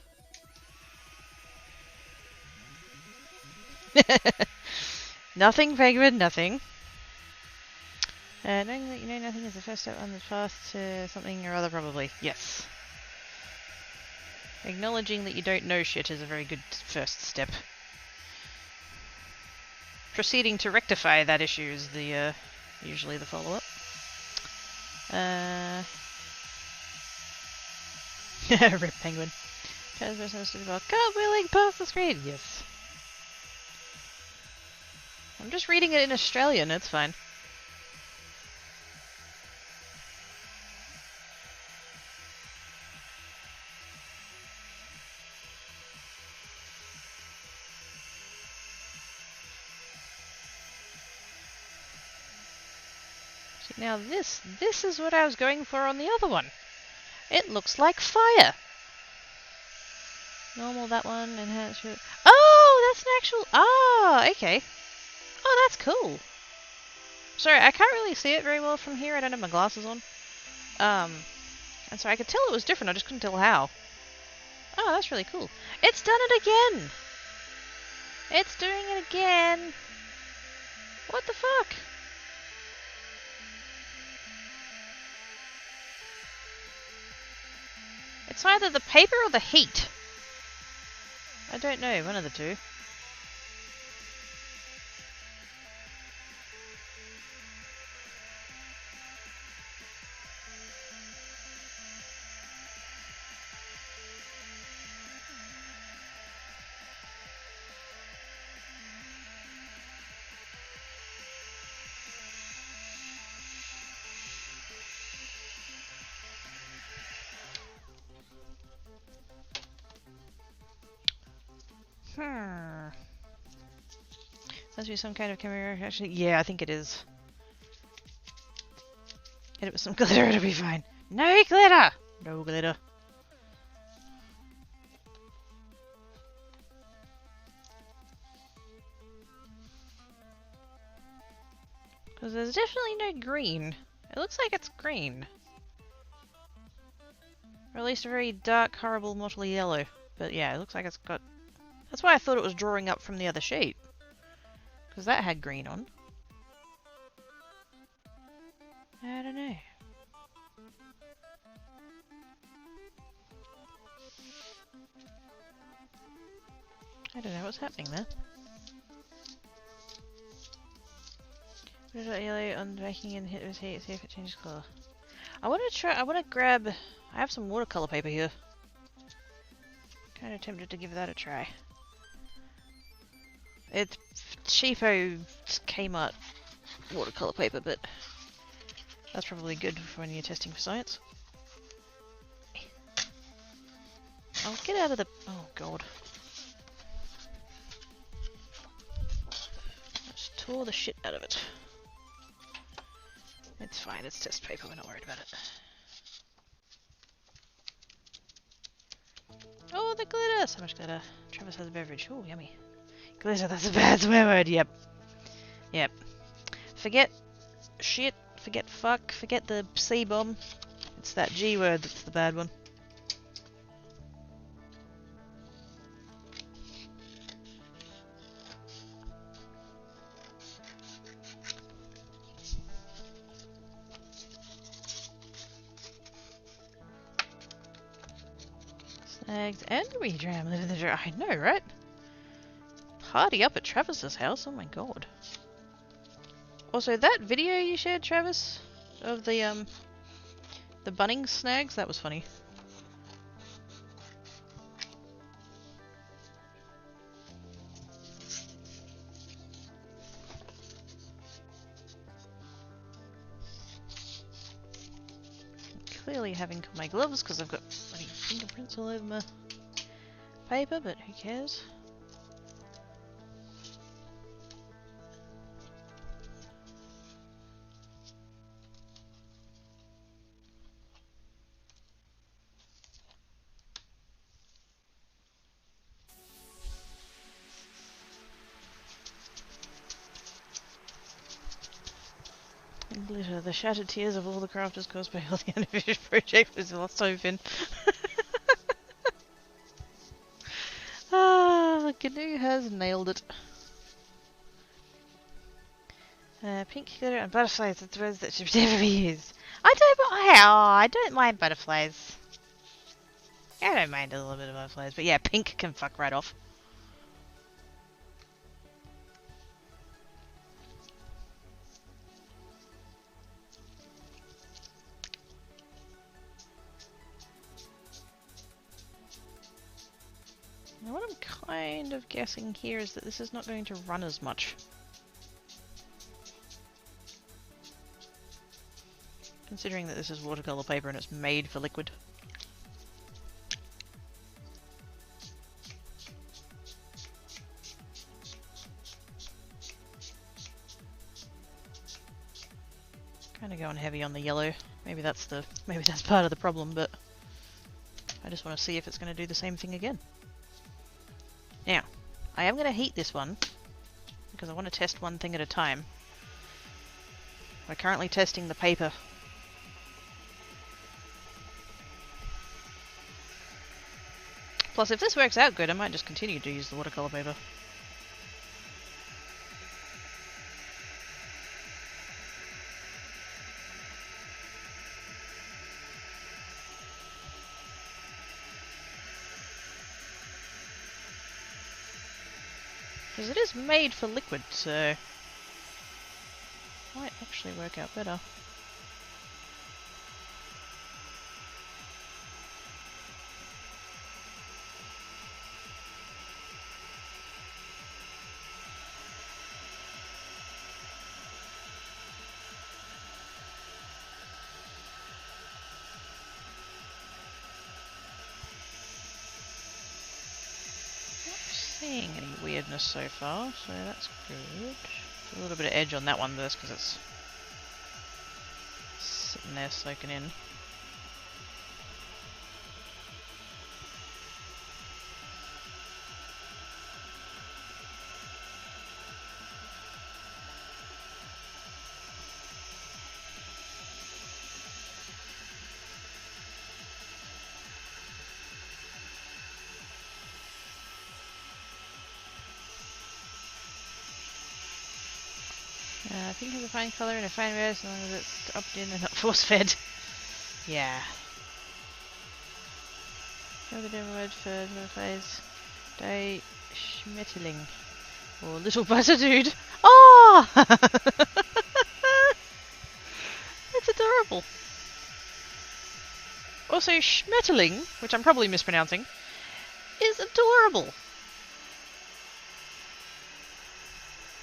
Nothing, Penguin, nothing. Knowing that you know nothing is the first step on the path to something or other, probably. Yes. Acknowledging that you don't know shit is a very good first step. Proceeding to rectify that issue is the, usually the follow-up. Rip Penguin. Cartwheeling past the screen. Yes. I'm just reading it in Australian, it's fine. See, now this is what I was going for on the other one. It looks like fire. Normal, that one. Enhance. Oh, that's an actual. Ah, okay. Oh, that's cool. Sorry, I can't really see it very well from here. I don't have my glasses on. And so I could tell it was different. I just couldn't tell how. Oh, that's really cool. It's done it again. It's doing it again. What the fuck? It's either the paper or the heat. I don't know, one of the two. Must be some kind of camera. Actually, yeah, I think it is. Hit it with some glitter, it'll be fine. No glitter! No glitter. Because there's definitely no green. It looks like it's green. Or at least a very dark, horrible, mottly yellow. But yeah, it looks like it's got... That's why I thought it was drawing up from the other sheet. Because that had green on. I don't know. I don't know what's happening there. Put it at yellow on baking and hit with heat, see if it changes colour. I want to grab... I have some watercolour paper here. Kind of tempted to give that a try. It's cheapo Kmart watercolour paper, but that's probably good for when you're testing for science. I'll get out of the... Oh god. Just tore the shit out of it. It's fine, it's test paper, we're not worried about it. Oh, the glitter! So much glitter. Travis has a beverage. Oh, yummy. Glitter, that's a bad swear word, yep. Yep. Forget shit, forget fuck, forget the C-bomb. It's that G word that's the bad one. Snags and redram live in the jar. I know, right? Party up at Travis's house, oh my god. Also, that video you shared, Travis, of the Bunnings snags, that was funny. Clearly having my gloves because I've got bloody fingerprints all over my paper, but who cares? Glitter, the shattered tears of all the crafters caused by all the unfinished project was lost open. Ah, Gnu has nailed it. Pink glitter and butterflies are the words that should never be used. I don't mind butterflies. I don't mind a little bit of butterflies, but yeah, pink can fuck right off. Now what I'm kind of guessing here is that this is not going to run as much. Considering that this is watercolour paper and it's made for liquid. Kind of going heavy on the yellow. Maybe that's part of the problem, but I just want to see if it's going to do the same thing again. Now, I am going to heat this one, because I want to test one thing at a time. We're currently testing the paper. Plus, if this works out good, I might just continue to use the watercolour paper. Because it is made for liquid, so might actually work out better. Seeing any weirdness so far, so that's good. A little bit of edge on that one just because it's sitting there soaking in. I think it's a fine colour and a fine red as long as it's upped in and not force-fed. Yeah. Another German word for phase. Die Schmetterling. Or little butter dude. Oh! That's adorable. Also, Schmetterling, which I'm probably mispronouncing, is adorable.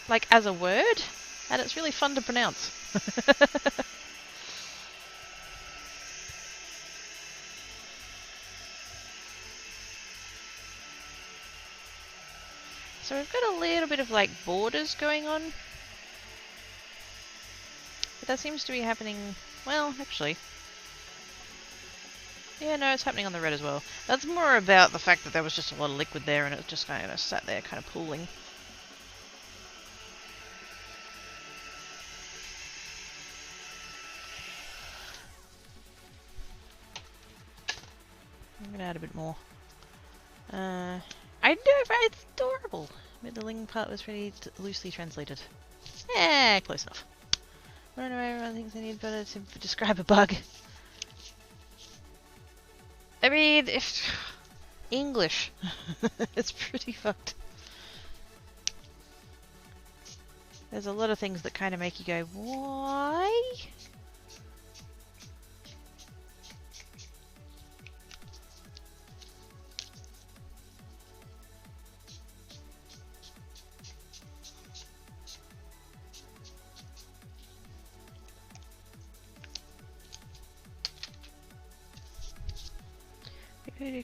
Like, as a word. And it's really fun to pronounce. So we've got a little bit of like borders going on. But that seems to be happening, well, actually. Yeah, no, it's happening on the red as well. That's more about the fact that there was just a lot of liquid there and it was just kind of sat there kind of pooling. I'm gonna add a bit more. I know, right? It's adorable. Middling part was pretty loosely translated. Yeah, close enough. I don't know why everyone thinks I need better to describe a bug. I mean, if English, it's pretty fucked. There's a lot of things that kind of make you go, why?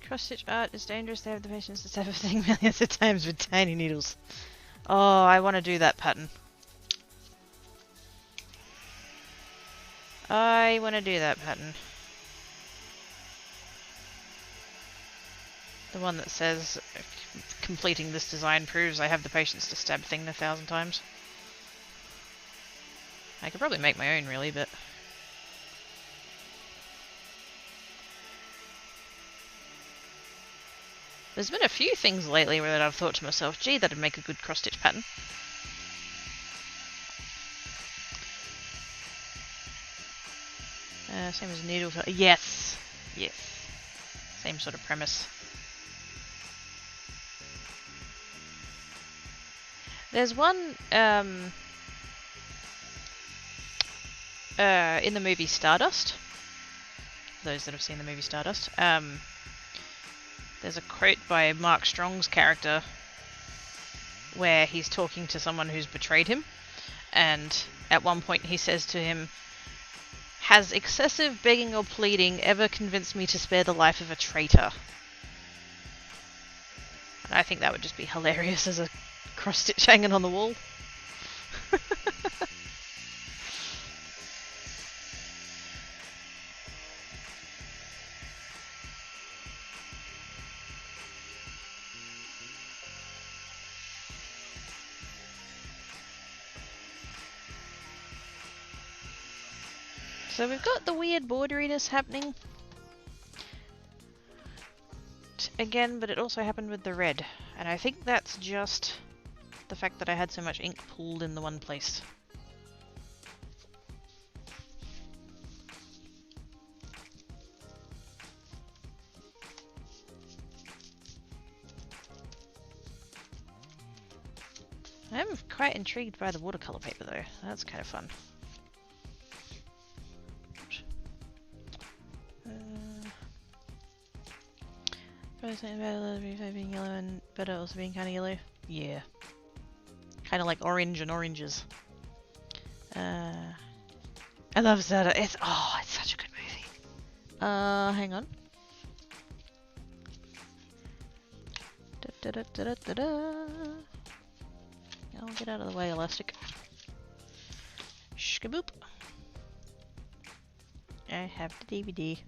Cross-stitch art is dangerous. They have the patience to stab a thing millions of times with tiny needles. Oh, I want to do that pattern. I want to do that pattern. The one that says, completing this design proves I have the patience to stab thing 1,000 times. I could probably make my own, really, but... There's been a few things lately where I've thought to myself, gee, that'd make a good cross-stitch pattern. Same as needle... Yes! Yes. Same sort of premise. There's one, in the movie Stardust. Those that have seen the movie Stardust. There's a quote by Mark Strong's character where he's talking to someone who's betrayed him, and at one point he says to him, "Has excessive begging or pleading ever convinced me to spare the life of a traitor?" And I think that would just be hilarious as a cross-stitch hanging on the wall. So we've got the weird borderiness happening again, but it also happened with the red. And I think that's just the fact that I had so much ink pooled in the one place. I'm quite intrigued by the watercolor paper though. That's kind of fun. Probably something about it being yellow and better also being kind of yellow. Yeah. Kind of like orange and oranges. I love Zelda. It's such a good movie. Hang on. Da, da, da, da, da, da. Oh, get out of the way, Elastic. Shkaboop. I have the DVD.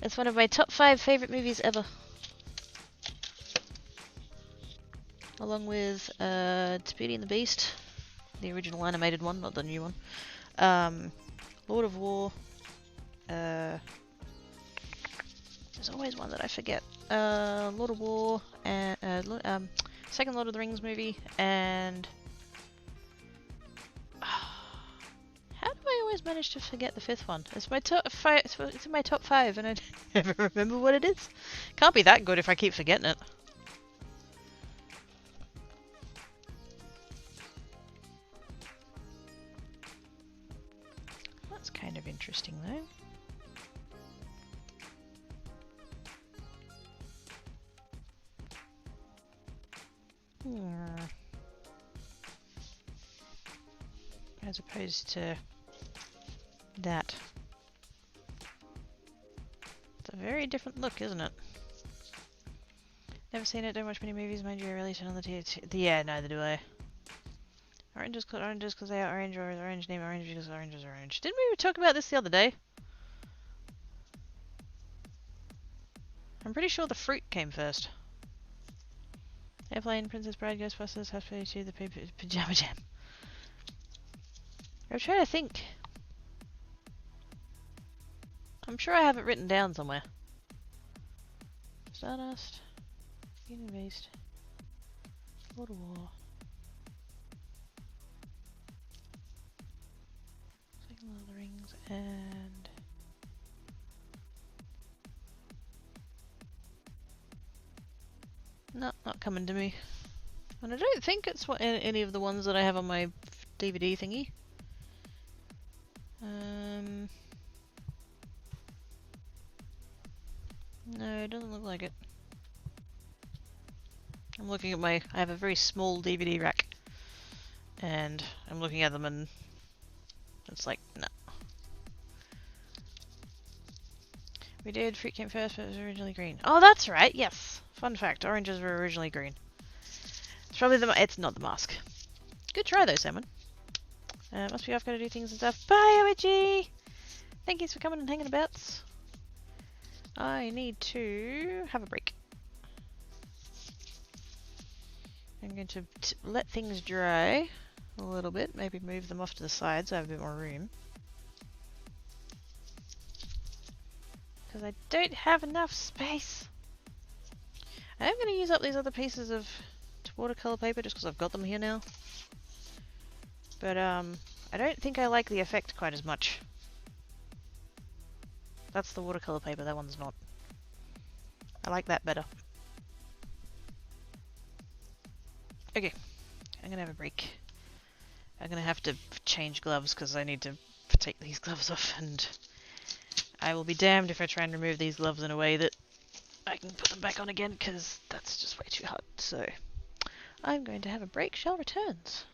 It's one of my top 5 favorite movies ever. Along with Beauty and the Beast, the original animated one, not the new one. Lord of War. There's always one that I forget. Lord of War and second Lord of the Rings movie and how do I always manage to forget the 5th one? It's my top 5. It's in my top 5, and I never remember what it is. Can't be that good if I keep forgetting it. That's kind of interesting, though. As opposed to that. It's a very different look, isn't it? Never seen it, don't watch many movies, mind you, I release it on the TV. Yeah, neither do I. Oranges called oranges because they are orange, or orange name orange because oranges are orange. Didn't we talk about this the other day? I'm pretty sure the fruit came first. Airplane, Princess Bride, Ghostbusters, Happy to the Pajama Jam. I'm trying to think. I'm sure I have it written down somewhere. Stardust, Beauty and the Beast, Lord of War, Second Lord of the Rings, and no, not coming to me. And I don't think it's any of the ones that I have on my DVD thingy. No, it doesn't look like it. I'm looking at I have a very small DVD rack. And I'm looking at them and it's like, no. We did, fruit came first, but it was originally green. Oh, that's right, yes. Fun fact, oranges were originally green. It's probably it's not the mask. Good try though, Salmon. Must be off, gotta do things and stuff. Bye, OG! Thank you for coming and hanging about. I need to have a break. I'm going to let things dry a little bit, maybe move them off to the side so I have a bit more room. Because I don't have enough space. I am going to use up these other pieces of watercolor paper just because I've got them here now. But I don't think I like the effect quite as much. That's the watercolor paper, that one's not. I like that better. Okay, I'm gonna have a break. I'm gonna have to change gloves because I need to take these gloves off, and I will be damned if I try and remove these gloves in a way that I can put them back on again, because that's just way too hard. So I'm going to have a break. Shell returns.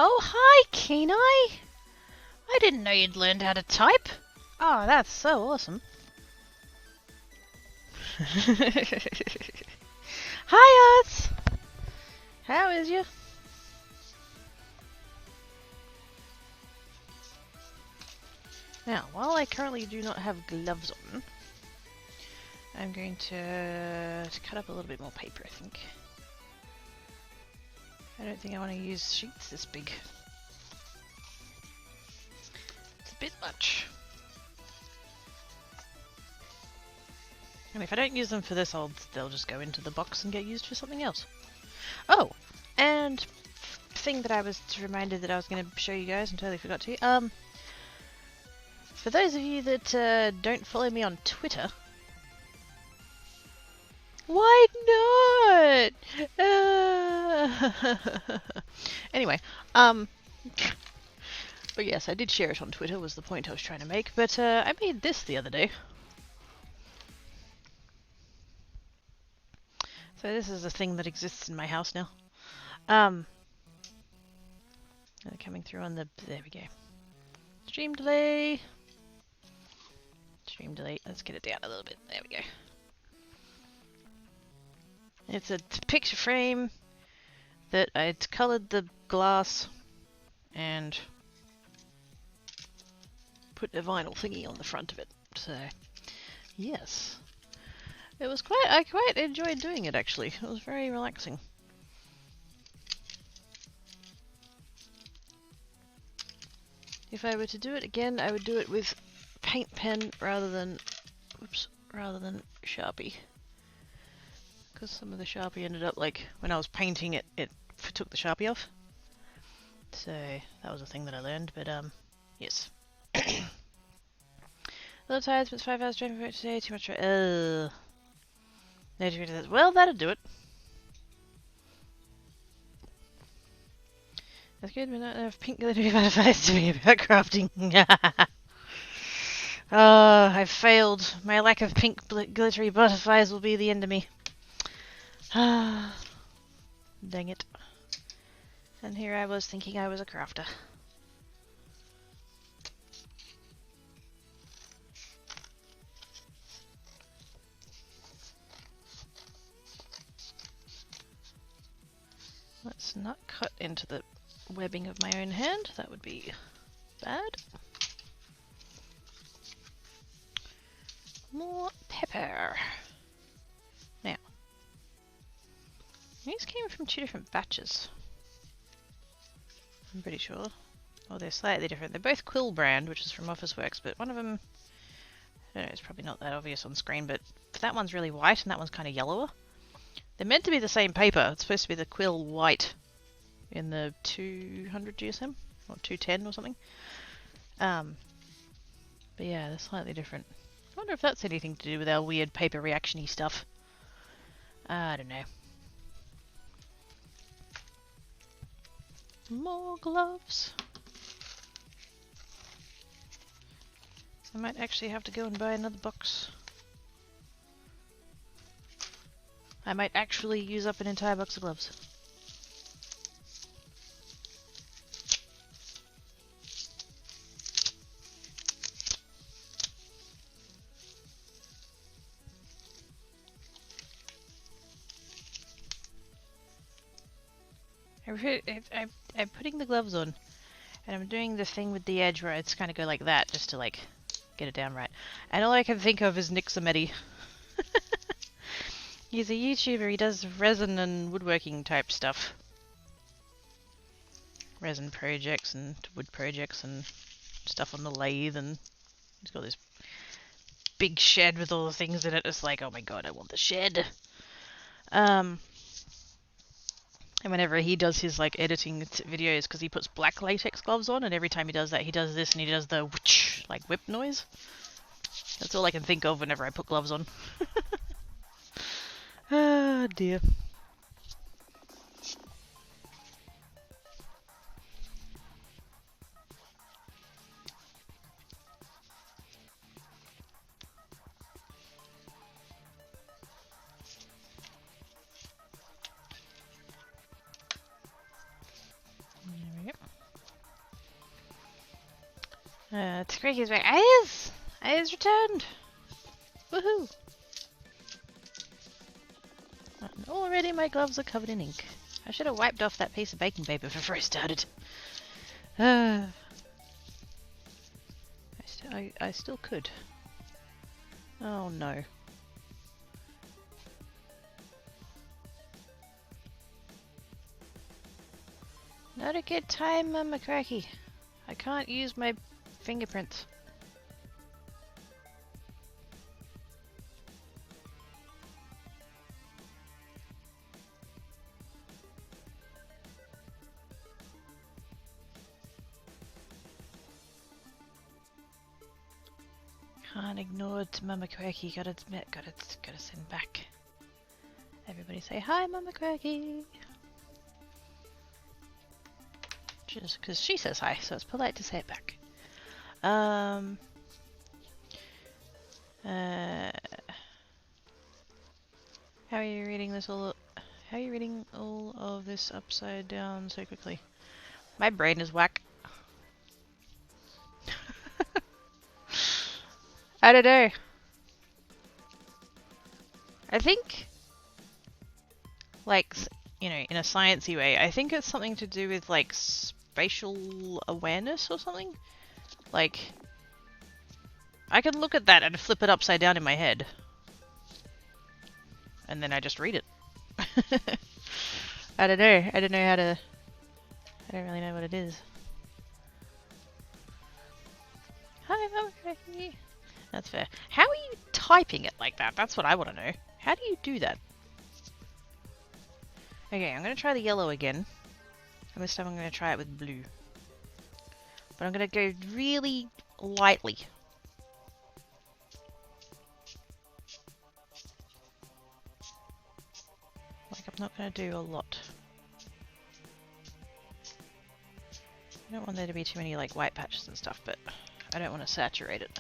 Oh, hi, Kenai! I didn't know you'd learned how to type. Oh, that's so awesome. Hi, Arts! How is you? Now, while I currently do not have gloves on, I'm going to cut up a little bit more paper, I think. I don't think I want to use sheets this big. It's a bit much. And if I don't use them for this, they'll just go into the box and get used for something else. Oh, and thing that I was reminded that I was going to show you guys and totally forgot to. For those of you that don't follow me on Twitter, why not? Anyway, but yes, I did share it on Twitter, was the point I was trying to make, but I made this the other day. So this is a thing that exists in my house now. Coming through on the... there we go. Stream delay. Stream delay. Let's get it down a little bit. There we go. It's a picture frame that I'd coloured the glass and put a vinyl thingy on the front of it. So, yes. It was I quite enjoyed doing it actually. It was very relaxing. If I were to do it again, I would do it with paint pen rather than Sharpie. Because some of the Sharpie ended up like, when I was painting it, it took the Sharpie off. So that was a thing that I learned, but yes. Little tired, spent 5 hours driving for it today, too much well, that'll do it. That's good, but not enough pink glittery butterflies to be about crafting. I've failed. My lack of pink glittery butterflies will be the end of me. Dang it. And here I was thinking I was a crafter. Let's not cut into the webbing of my own hand. That would be bad. More pepper. Now, these came from 2 different batches. I'm pretty sure. Oh, they're slightly different. They're both Quill brand, which is from Officeworks, but one of them, I don't know, it's probably not that obvious on screen, but that one's really white and that one's kind of yellower. They're meant to be the same paper. It's supposed to be the Quill white in the 200 GSM or 210 or something. But yeah, they're slightly different. I wonder if that's anything to do with our weird paper reaction-y stuff. I don't know. More gloves. I might actually have to go and buy another box. I might actually use up an entire box of gloves. I'm putting the gloves on, and I'm doing the thing with the edge where it's kind of go like that, just to like get it down right. And all I can think of is Nick Zametti. He's a YouTuber, he does resin and woodworking type stuff. Resin projects and wood projects and stuff on the lathe, and he's got this big shed with all the things in it. It's like, oh my god, I want the shed. And whenever he does his like editing videos, because he puts black latex gloves on, and every time he does that, he does this and he does the whoosh, like whip noise. That's all I can think of whenever I put gloves on. Ah, dear. There we go. Takriku's back. Ayaz! Ayaz returned! Woohoo! And already my gloves are covered in ink. I should have wiped off that piece of baking paper before I started. I still could. Oh no. Not a good time, Mama Cracky. I can't use my fingerprints. Can't ignore it, Mama Cracky. Gotta send back. Everybody say hi, Mama Cracky. Just because she says hi, so it's polite to say it back. How are you reading this all? How are you reading all of this upside down so quickly? My brain is whack. I don't know. I think, like, you know, in a sciencey way, I think it's something to do with like spatial awareness or something. Like, I can look at that and flip it upside down in my head. And then I just read it. I don't know. I don't know how to... I don't really know what it is. Hi, Mama Cracky. That's fair. How are you typing it like that? That's what I want to know. How do you do that? Okay, I'm going to try the yellow again. And this time I'm going to try it with blue. But I'm going to go really lightly. Like, I'm not going to do a lot. I don't want there to be too many like white patches and stuff, but I don't want to saturate it.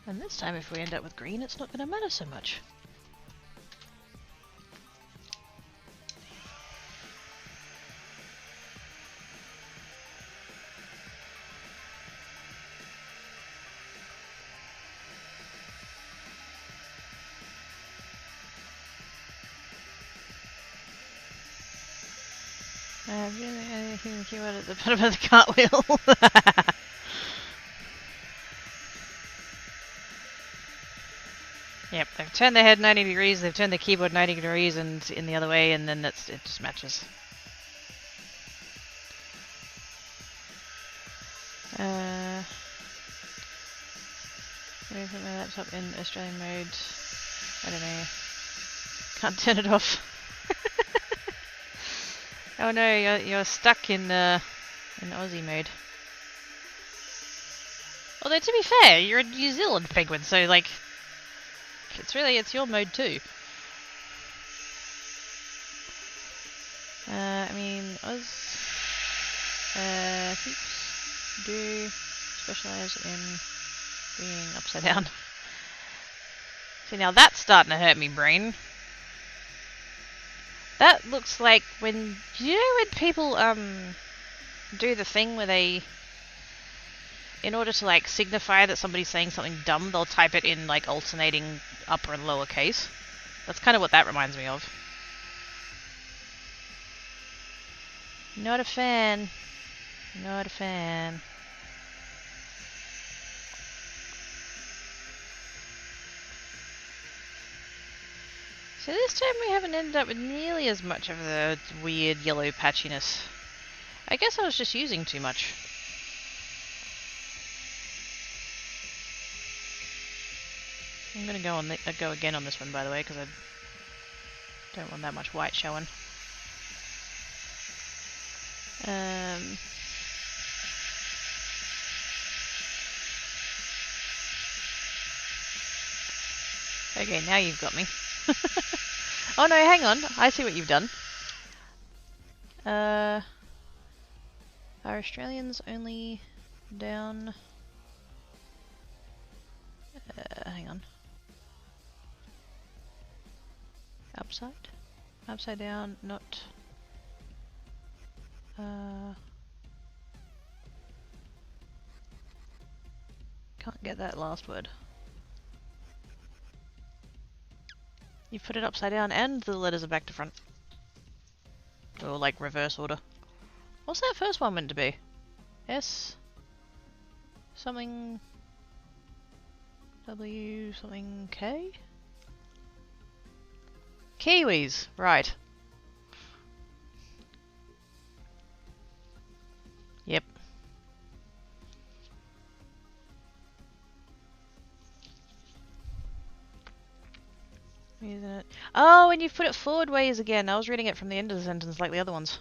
And this time if we end up with green, it's not going to matter so much. Really anything came out at the bottom of the cartwheel. Yep, they've turned their head 90 degrees, they've turned the keyboard 90 degrees and in the other way, and then it just matches. Moving my laptop in Australian mode. I don't know. Can't turn it off. Oh no, you're stuck in Aussie mode. Although to be fair, you're a New Zealand penguin, so like, it's your mode too. I mean, Hoops do specialize in being upside down. See, now that's starting to hurt me brain. That looks like when, you know when people do the thing where they, in order to like signify that somebody's saying something dumb, they'll type it in like alternating upper and lower case. That's kind of what that reminds me of. Not a fan. Not a fan. So this time we haven't ended up with nearly as much of the weird yellow patchiness. I guess I was just using too much. I'm gonna go again on this one, by the way, because I don't want that much white showing. Okay, now you've got me. Oh no, hang on. I see what you've done. Are Australians only down... hang on. Upside? Upside down, not... Can't get that last word. You put it upside down and the letters are back to front. Or like reverse order. What's that first one meant to be? S... something... W... something K? Kiwis! Right. Yep. Isn't it? Oh, and you've put it forward ways again. I was reading it from the end of the sentence like the other ones.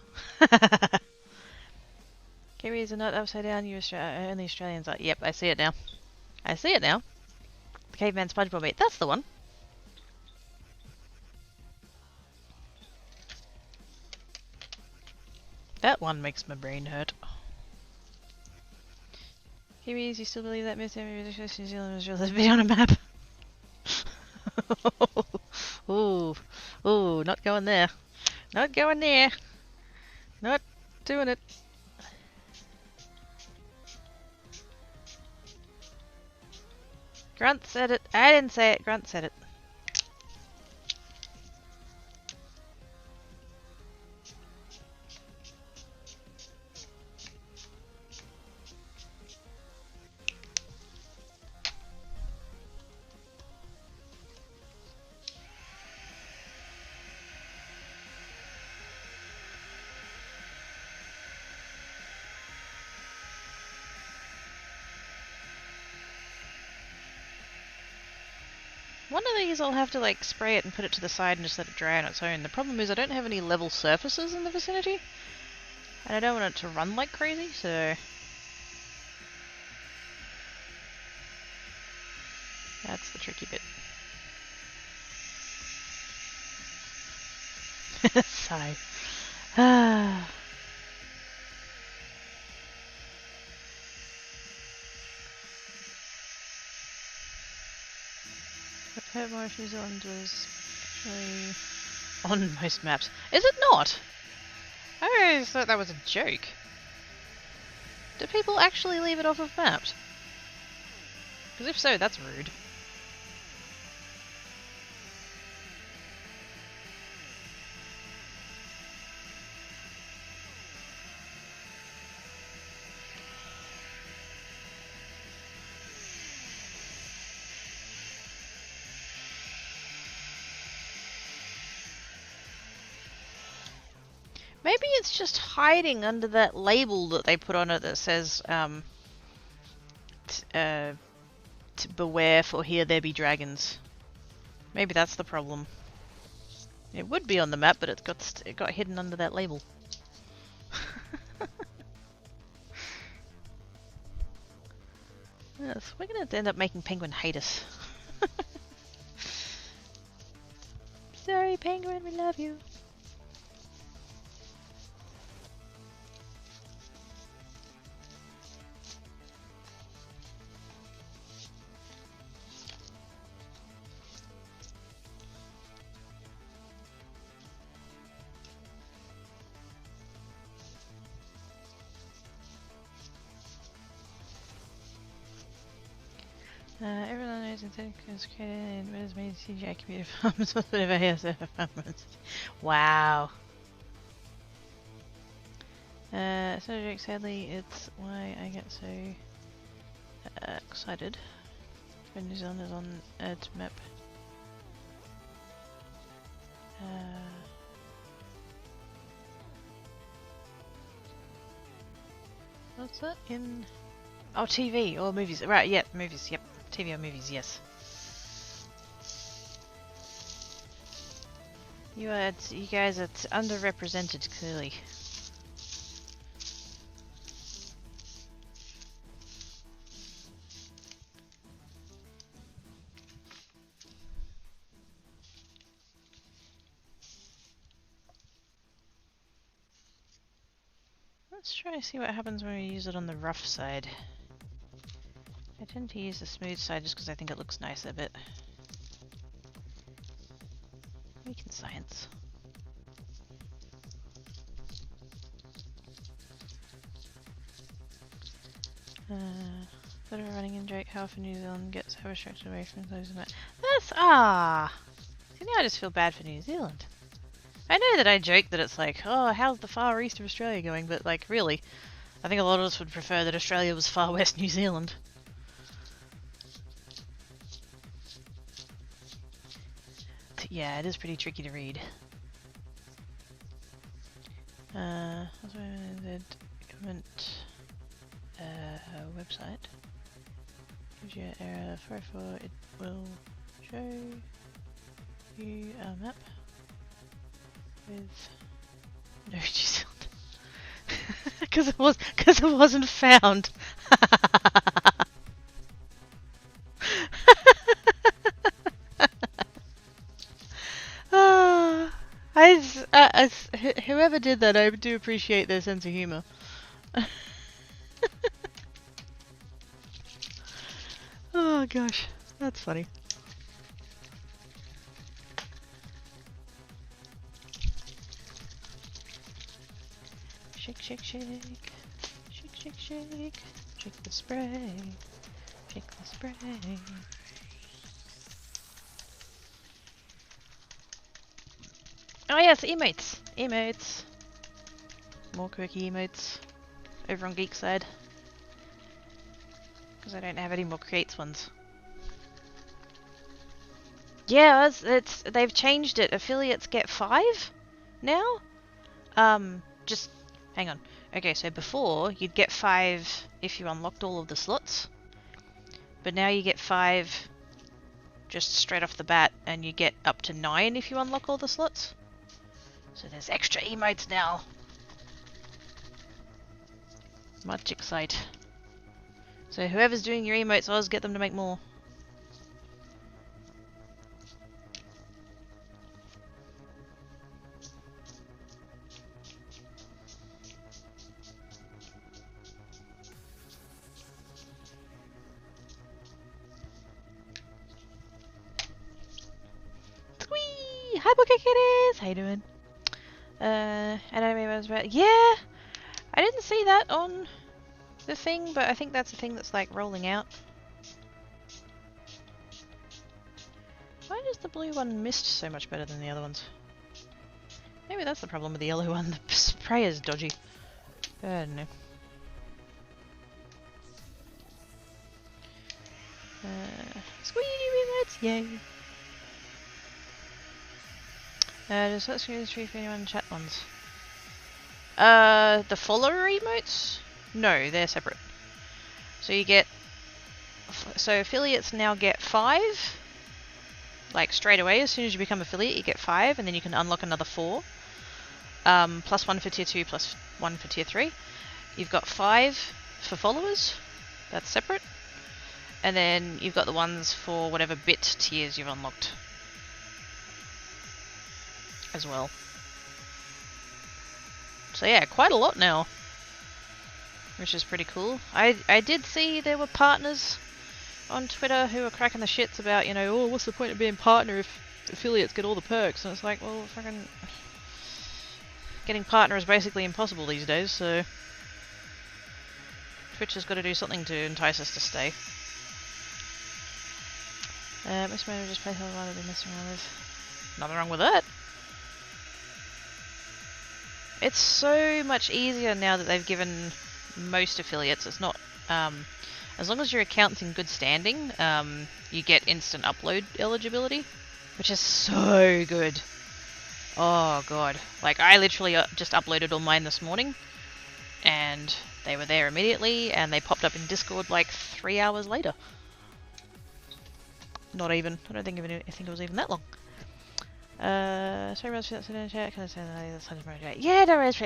Kiwis are not upside down, only Australians are. Yep, I see it now. I see it now. The caveman SpongeBob meat. That's the one. That one makes my brain hurt. Kiwis, you still believe that myth? New Zealand was really be on a map? Ooh, ooh, not going there. Not going there. Not doing it. Grunt said it. I didn't say it. Grunt said it. One of these I'll have to like spray it and put it to the side and just let it dry on its own. The problem is I don't have any level surfaces in the vicinity. And I don't want it to run like crazy, so... That's the tricky bit. Sigh. Ah. I've heard more if New Zealand was actually on most maps. Is it not? I always thought that was a joke. Do people actually leave it off of maps? Because if so, that's rude. Maybe it's just hiding under that label that they put on it that says, to beware for here there be dragons. Maybe that's the problem. It would be on the map, but it got hidden under that label. Yes, we're gonna end up making Penguin hate us. Sorry, Penguin, we love you. Everyone knows that was created and was made CGI computer farms with whatever has farmers. Wow. So Jake, sadly, it's why I get so excited when New Zealand is on its map. What's that in? Oh, TV or movies. Right, yeah, movies, yep. TV or movies, yes. You guys are underrepresented, clearly. Let's try and see what happens when we use it on the rough side. I tend to use the smooth side just because I think it looks nicer, but we weak in science. That are running in joke, how often New Zealand gets so restricted away from those in it. That's see now I just feel bad for New Zealand. I know that I joke that it's like, oh, how's the far east of Australia going? But like really, I think a lot of us would prefer that Australia was far west New Zealand. Yeah, it is pretty tricky to read. That's why the government website gives you an error 404. It will show you a map with no New Zealand because it wasn't found. Whoever did that, I do appreciate their sense of humor. Oh gosh, that's funny. Shake, shake, shake. Shake, shake, shake. Shake the spray. Shake the spray. Oh yes, emotes! Emotes. More quirky emotes. Over on Geek side. Because I don't have any more creates ones. Yeah, they've changed it. Affiliates get 5 now? Just hang on. Okay, so before you'd get 5 if you unlocked all of the slots. But now you get 5 just straight off the bat, and you get up to 9 if you unlock all the slots. So there's extra emotes now. Much excite. So whoever's doing your emotes, Oz, get them to make more. Squee! Hi, Booker Kitties! How you doing? I don't know what I was about. Yeah! I didn't see that on the thing, but I think that's the thing that's like rolling out. Why does the blue one mist so much better than the other ones? Maybe that's the problem with the yellow one. The spray is dodgy. I don't know. Squee remotes! Yay! Just let's go through for anyone chat ones. The follower emotes? No, they're separate. So you get... So affiliates now get 5. Like straight away, as soon as you become affiliate, you get 5, and then you can unlock another 4. Plus 1 for tier 2, plus 1 for tier 3. You've got 5 for followers. That's separate. And then you've got the ones for whatever bit tiers you've unlocked as well. So yeah, quite a lot now, which is pretty cool. I did see there were partners on Twitter who were cracking the shits about, you know, oh, what's the point of being partner if affiliates get all the perks? And it's like, well, fucking getting partner is basically impossible these days, so Twitch has got to do something to entice us to stay. Miss Manager just play how rather than messing around with. Nothing wrong with that. It's so much easier now that they've given most affiliates. It's not, as long as your account's in good standing, you get instant upload eligibility, which is so good. Oh god. Like, I literally just uploaded all mine this morning, and they were there immediately, and they popped up in Discord like 3 hours later. Not even. I don't think it was even that long. Sorry about that in chat. Can I say that? Yeah, no worries.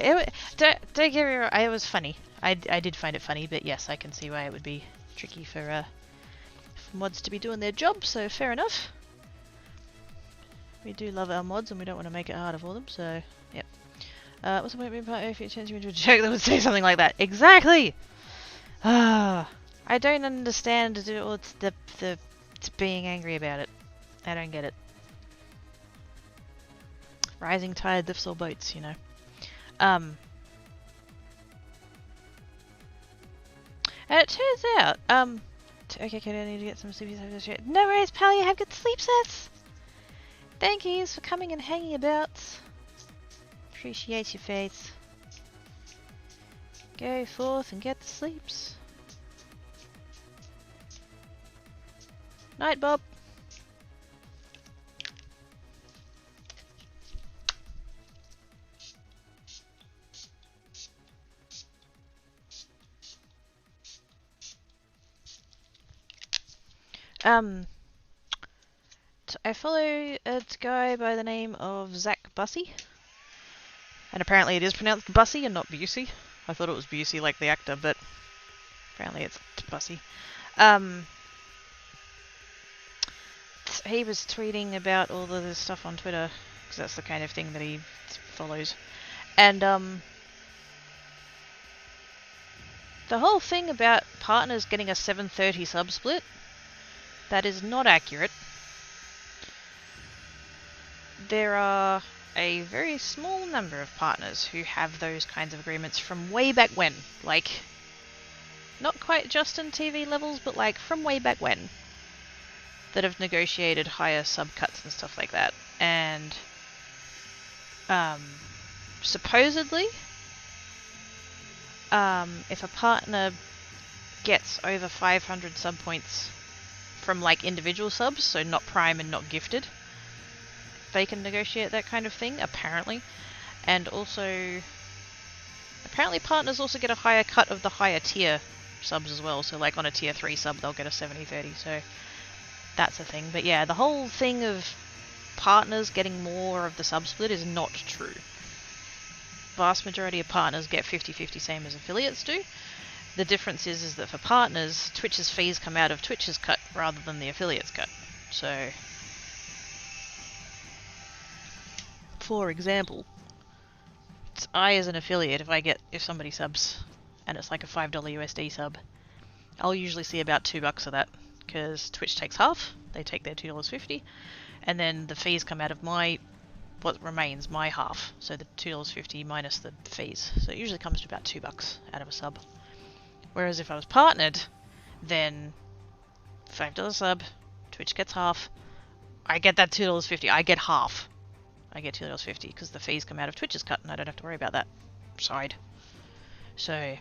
Don't get me wrong. It was funny. I did find it funny, but yes, I can see why it would be tricky for mods to be doing their job. So fair enough. We do love our mods, and we don't want to make it harder for them. So yep. What's the point of being part if it turns you into a joke that would say something like that? Exactly. I don't understand the being angry about it. I don't get it. Rising tide lifts all boats, you know. And it turns out, okay, I need to get some sleepy sets. No worries, pal, you have good sleep sets. Thank yous for coming and hanging about. Appreciate your face. Go forth and get the sleeps. Night, Bob. I follow a guy by the name of Zach Bussey. And apparently it is pronounced Bussey and not Busey. I thought it was Busey like the actor, but apparently it's Bussey. He was tweeting about all of this stuff on Twitter, because that's the kind of thing that he follows. And the whole thing about partners getting a 7/30 sub split, that is not accurate. There are a very small number of partners who have those kinds of agreements from way back when. Like, not quite Justin TV levels, but like from way back when. That have negotiated higher sub cuts and stuff like that. And supposedly, if a partner gets over 500 sub points from like individual subs, so not prime and not gifted, they can negotiate that kind of thing, apparently. And also, apparently partners also get a higher cut of the higher tier subs as well. So like on a tier 3 sub, they'll get a 70/30. So that's a thing. But yeah, the whole thing of partners getting more of the sub split is not true. Vast majority of partners get 50/50, same as affiliates do. The difference is that for partners, Twitch's fees come out of Twitch's cut rather than the affiliate's cut. So, for example, I as an affiliate, if somebody subs and it's like a $5 USD sub, I'll usually see about $2 of that, because Twitch takes half, they take their $2.50, and then the fees come out of what remains, my half, so the $2.50 minus the fees. So it usually comes to about $2 out of a sub. Whereas if I was partnered, then $5 sub, Twitch gets half, I get that $2.50, I get half. I get $2.50 because the fees come out of Twitch's cut and I don't have to worry about that side. So,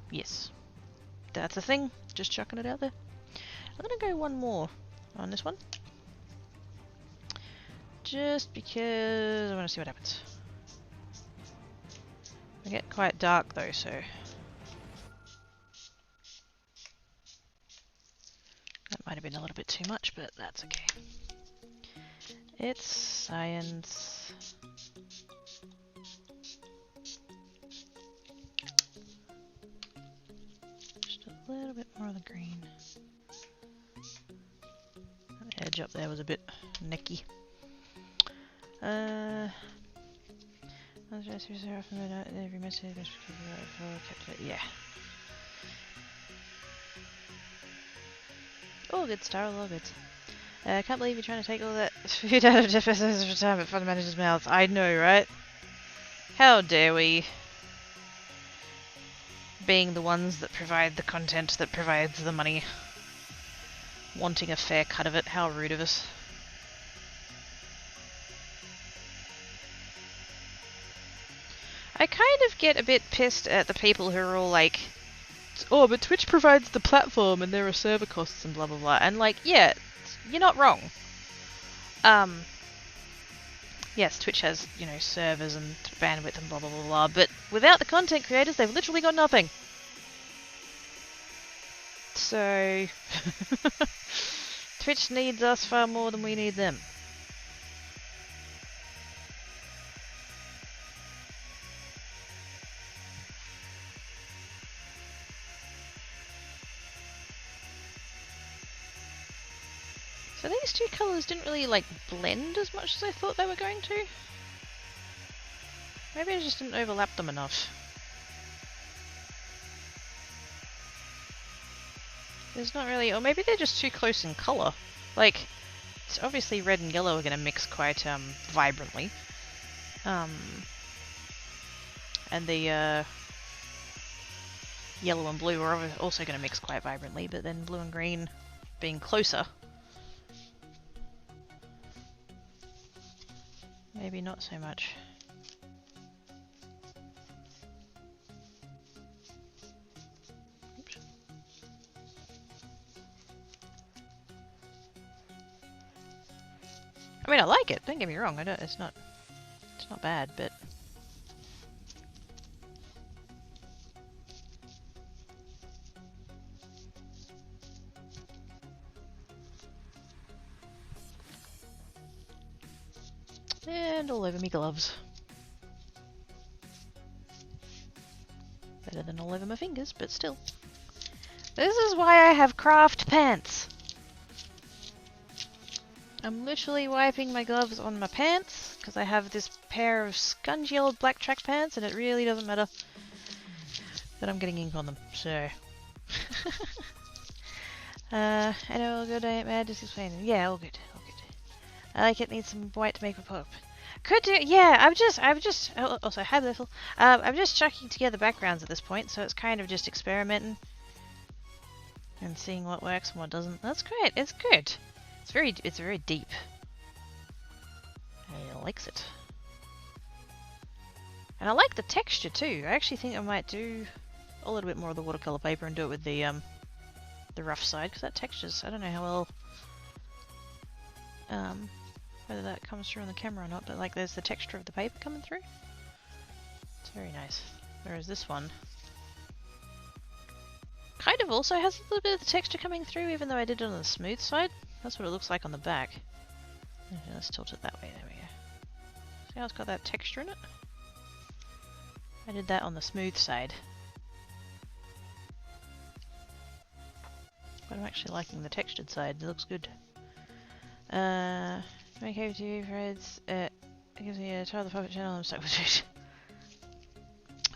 yes. That's a thing. Just chucking it out there. I'm going to go one more on this one. Just because I want to see what happens. I get quite dark though, so that might have been a little bit too much, but that's okay. It's science. Just a little bit more of the green. The edge up there was a bit necky. Yeah. Oh, good star, all good. I can't believe you're trying to take all that food out of Jeff Bezos' retirement fund manager's mouth. I know, right? How dare we? Being the ones that provide the content that provides the money. Wanting a fair cut of it. How rude of us. I kind of get a bit pissed at the people who are all like, oh, but Twitch provides the platform and there are server costs and blah blah blah. And like, yeah, you're not wrong. Yes, Twitch has, you know, servers and bandwidth and blah blah blah blah, but without the content creators, they've literally got nothing. So, Twitch needs us far more than we need them. So these two colours didn't really, like, blend as much as I thought they were going to. Maybe I just didn't overlap them enough. There's not really... Or maybe they're just too close in colour. Like, So obviously red and yellow are going to mix quite vibrantly. And the yellow and blue are also going to mix quite vibrantly, but then blue and green being closer, maybe not so much. Oops. I mean, I like it, don't get me wrong, it's not bad, but and all over me gloves. Better than all over my fingers, but still. This is why I have craft pants. I'm literally wiping my gloves on my pants because I have this pair of scungy old black track pants and it really doesn't matter that I'm getting ink on them, so. I know all good, I ain't mad, just explaining. Yeah, all good, all good. I like it, needs some white to make it pop. Could do, yeah, I'm just, also, hi Little. I'm just chucking together backgrounds at this point, so it's kind of just experimenting. And seeing what works and what doesn't. That's great, it's good. It's very deep. I likes it. And I like the texture too. I actually think I might do a little bit more of the watercolor paper and do it with the rough side, because that textures, I don't know how well, whether that comes through on the camera or not, but like there's the texture of the paper coming through. It's very nice. Whereas this one kind of also has a little bit of the texture coming through, even though I did it on the smooth side. That's what it looks like on the back. Okay, let's tilt it that way, there we go. See how it's got that texture in it? I did that on the smooth side. But I'm actually liking the textured side, it looks good. Make over to you, Freds. It gives me a try the puppet channel, I'm stuck with it.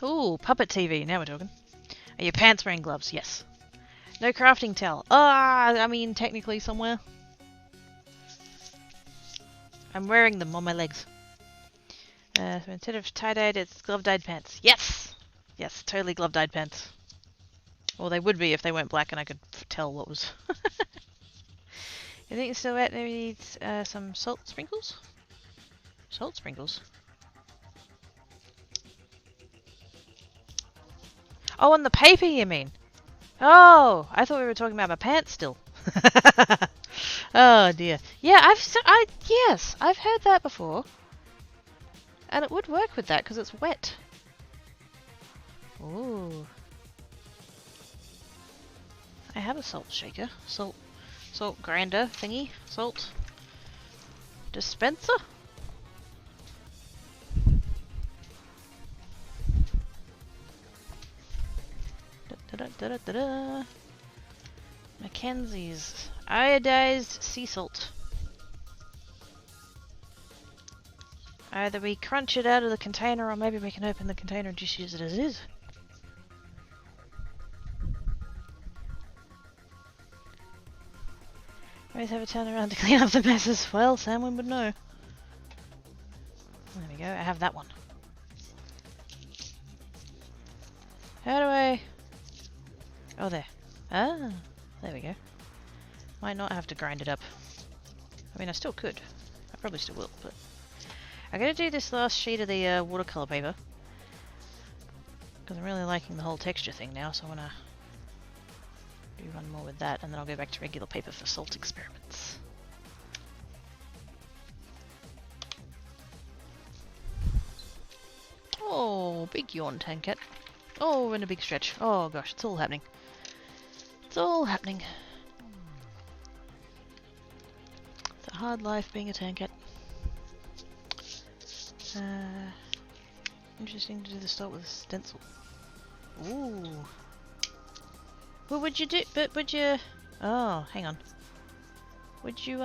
Ooh, puppet TV, now we're talking. Are your pants wearing gloves? Yes. No crafting towel. I mean, technically somewhere. I'm wearing them on my legs. So instead of tie-dyed, it's glove-dyed pants. Yes! Yes, totally glove-dyed pants. Well, they would be if they weren't black and I could tell what was. You think it's still wet? Maybe needs some salt sprinkles? Salt sprinkles? Oh, on the paper you mean? Oh, I thought we were talking about my pants still. Oh dear. Yeah, yes, I've heard that before. And it would work with that because it's wet. Ooh. I have a salt shaker. Salt grinder thingy. Salt dispenser? Da-da-da-da-da-da. Mackenzie's iodized sea salt. Either we crunch it out of the container or maybe we can open the container and just use it as is. Always have a turnaround to clean up the messes. Well, Samwin would know. There we go, I have that one. How do I... Oh, there. Ah, there we go. Might not have to grind it up. I mean, I still could. I probably still will, but... I'm gonna do this last sheet of the watercolor paper. Because I'm really liking the whole texture thing now, so I wanna do one more with that, and then I'll go back to regular paper for salt experiments. Oh, big yawn, Tankat. Oh, and a big stretch. Oh gosh, it's all happening. It's all happening. It's a hard life being a Tankat. Interesting to do the start with a stencil. Ooh. Well, would you do? But would you? Oh, hang on. Would you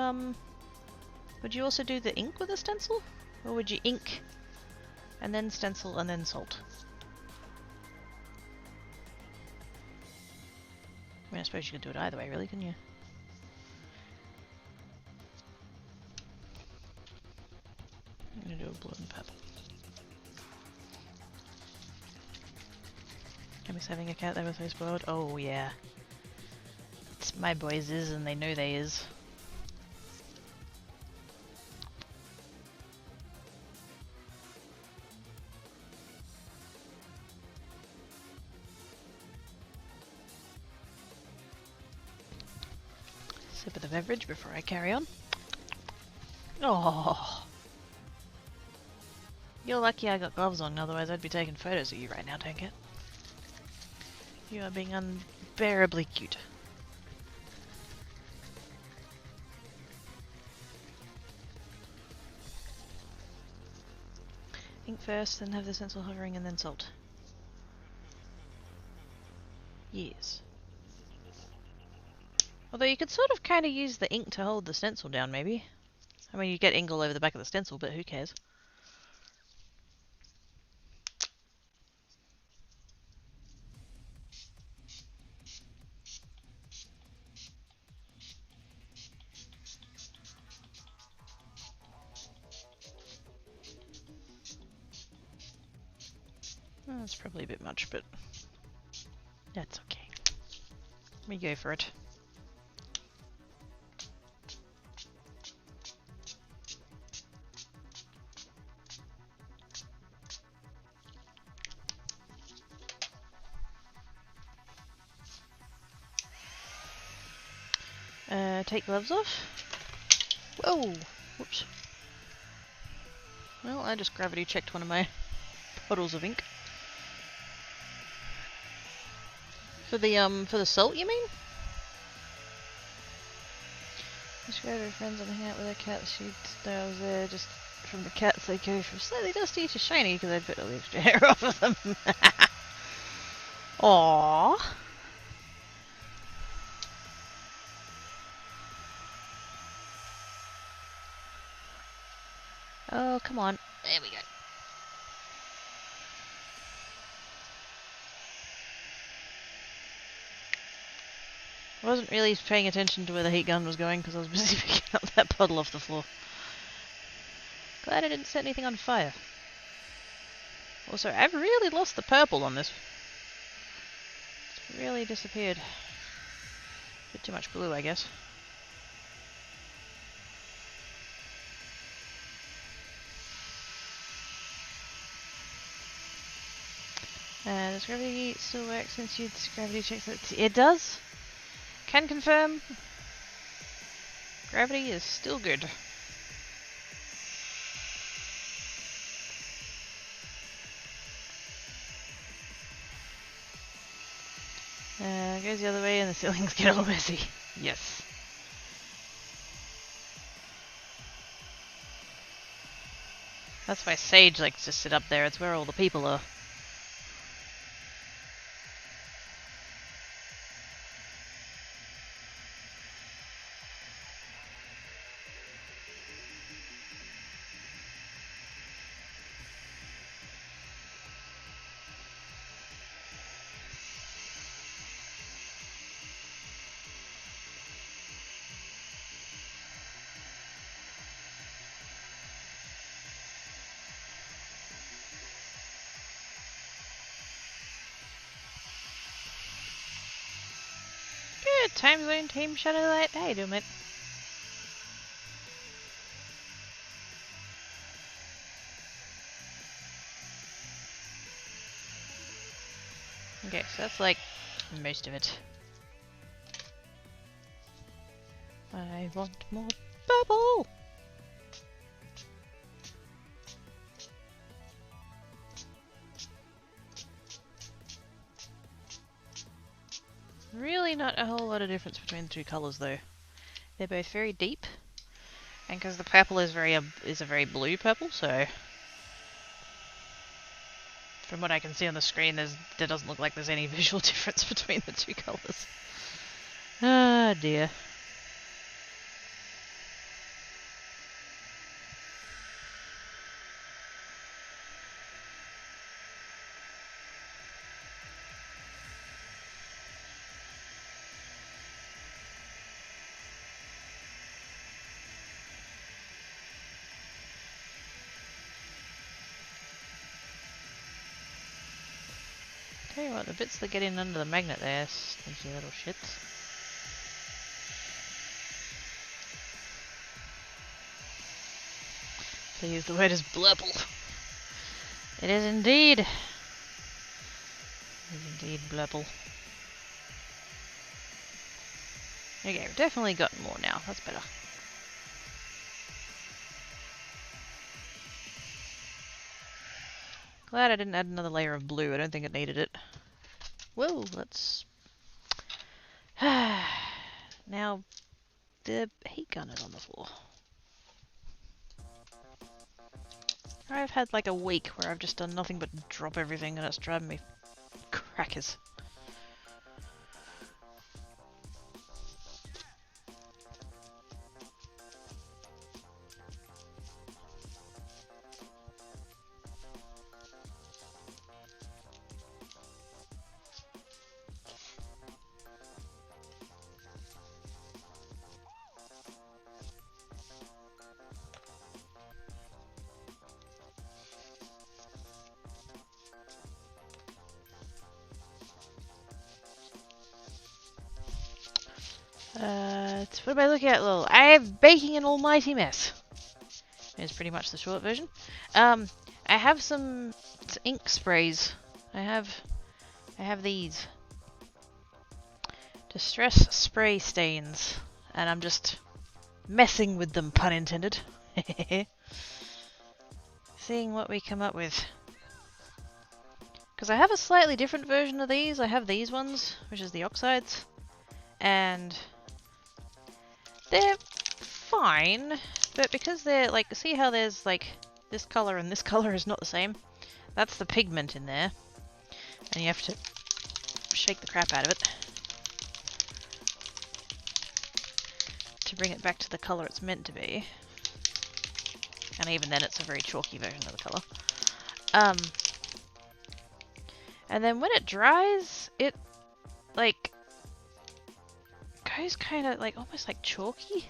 also do the ink with a stencil, or would you ink and then stencil and then salt? I mean, I suppose you could do it either way, really, couldn't you? gonna do a blue and purple. Emmy's having a cat there with face board. Oh yeah. It's my boys is and they know they is. Sip of the beverage before I carry on. Oh, you're lucky I got gloves on, otherwise I'd be taking photos of you right now, don't it? You are being unbearably cute. Ink first, then have the stencil hovering, and then salt. Yes. Although you could sort of kind of use the ink to hold the stencil down, maybe. I mean, you get ink all over the back of the stencil, but who cares? Well, that's probably a bit much, but that's okay. We go for it. Take gloves off. Whoa! Whoops. Well, I just gravity checked one of my bottles of ink. For the salt, you mean? Describe her friends and hang out with her cats. She was there just from the cats. They go from slightly dusty to shiny because they put all the extra hair off of them. Aww. Oh, come on. There we go. I wasn't really paying attention to where the heat gun was going because I was busy picking up that puddle off the floor. Glad I didn't set anything on fire. Also, I've really lost the purple on this. It's really disappeared. Bit too much blue, I guess. Does gravity still work since you gravity checks it? It does. Can confirm. Gravity is still good. Goes the other way and the ceilings get all messy. Yes. That's why Sage likes to sit up there. It's where all the people are. Good. Time Zone Team Shadowlight. How you doing, mate? Okay, so that's like most of it. I want more bubble! Really not a whole lot of difference between the two colours though. They're both very deep, and because the purple is a very blue purple, so from what I can see on the screen, there doesn't look like there's any visual difference between the two colours. Ah dear. Tell you what, the bits that get in under the magnet there, stinky little shits. To use the word as blurple. It is indeed. It is indeed blurple. Okay, we've definitely gotten more now. That's better. Glad I didn't add another layer of blue. I don't think it needed it. Whoa, let's... Now, the heat gun is on the floor. I've had like a week where I've just done nothing but drop everything and it's driving me crackers. What am I looking at, Lil? I am baking an almighty mess. Is pretty much the short version. I have some ink sprays. I have these distress spray stains, and I'm just messing with them, pun intended. Seeing what we come up with. Because I have a slightly different version of these. I have these ones, which is the oxides, and they're fine, but because they're like, see how there's like this color and this color is not the same? That's the pigment in there, and you have to shake the crap out of it to bring it back to the color it's meant to be. And even then it's a very chalky version of the color. And then when it dries, it like goes kind of like almost like chalky,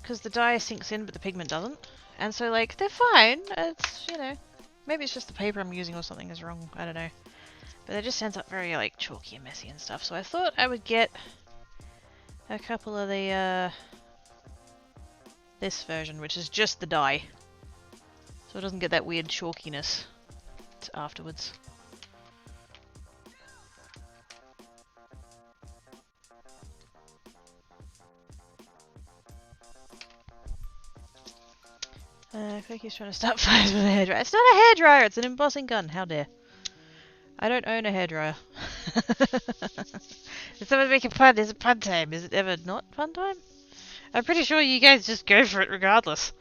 because the dye sinks in but the pigment doesn't, and so like they're fine. It's, you know, maybe it's just the paper I'm using or something is wrong, I don't know, but it just ends up very like chalky and messy and stuff. So I thought I would get a couple of the this version, which is just the dye, so it doesn't get that weird chalkiness afterwards. Cookie's trying to start fires with a hairdryer. It's not a hairdryer, it's an embossing gun. How dare. I don't own a hairdryer. Did someone make a pun? Is it pun time? Is it ever not pun time? I'm pretty sure you guys just go for it regardless.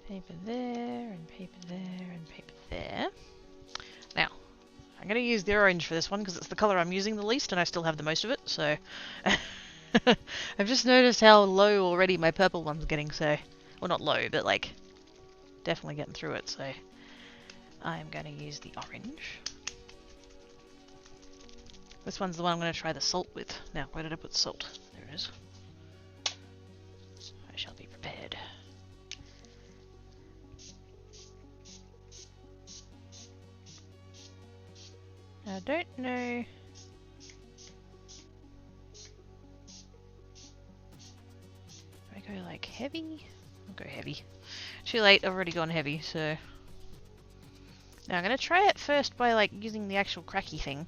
Paper there, and paper there, and paper there. Now, I'm going to use the orange for this one because it's the colour I'm using the least and I still have the most of it, so... I've just noticed how low already my purple one's getting, so... Well, not low, but like... Definitely getting through it, so... I'm going to use the orange. This one's the one I'm going to try the salt with. Now, where did I put salt? There it is. I shall be prepared. I don't know. Do I go like heavy? I'll go heavy. Too late, I've already gone heavy, so... Now I'm gonna try it first by like using the actual cracky thing.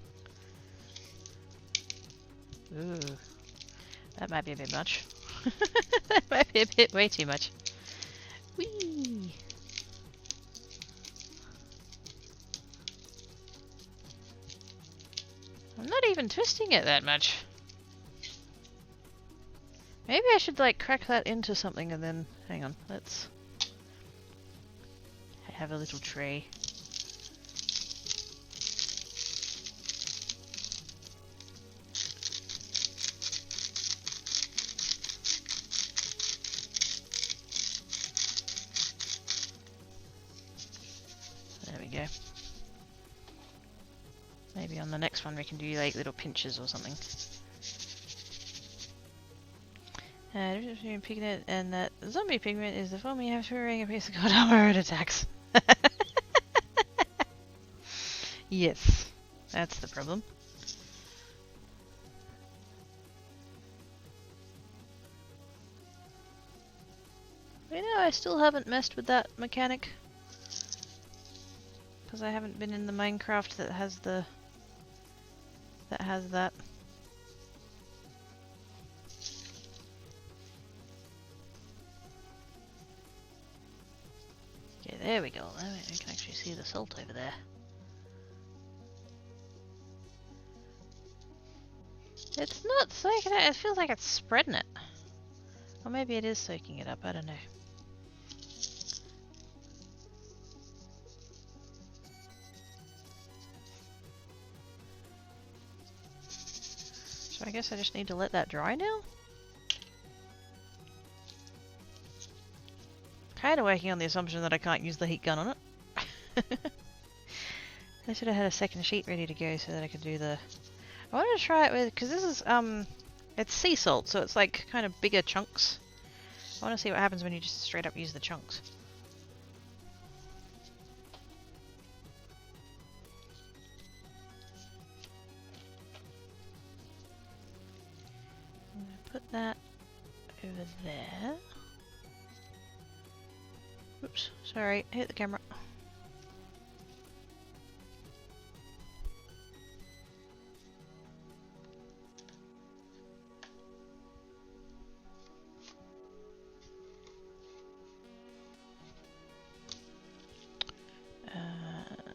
Ooh. That might be a bit much. That might be a bit way too much. Whee! I'm not even twisting it that much. Maybe I should like crack that into something and then... Hang on, let's... I have a little tray. There we go. Maybe on the next one we can do like little pinches or something. The difference between pigment and that zombie pigment is the foam you have to wearing a piece of god armor and attacks. Yes, that's the problem. You know, I still haven't messed with that mechanic. Because I haven't been in the Minecraft that has the... that. Okay, there we go. I can actually see the salt over there. It's not soaking it, it feels like it's spreading it. Or maybe it is soaking it up, I don't know. So I guess I just need to let that dry now? Kinda working on the assumption that I can't use the heat gun on it. I should have had a second sheet ready to go so that I could do the... I want to try it with... because this is, it's sea salt, so it's like kind of bigger chunks. I want to see what happens when you just straight up use the chunks. I'm going to put that over there. Oops, sorry, hit the camera.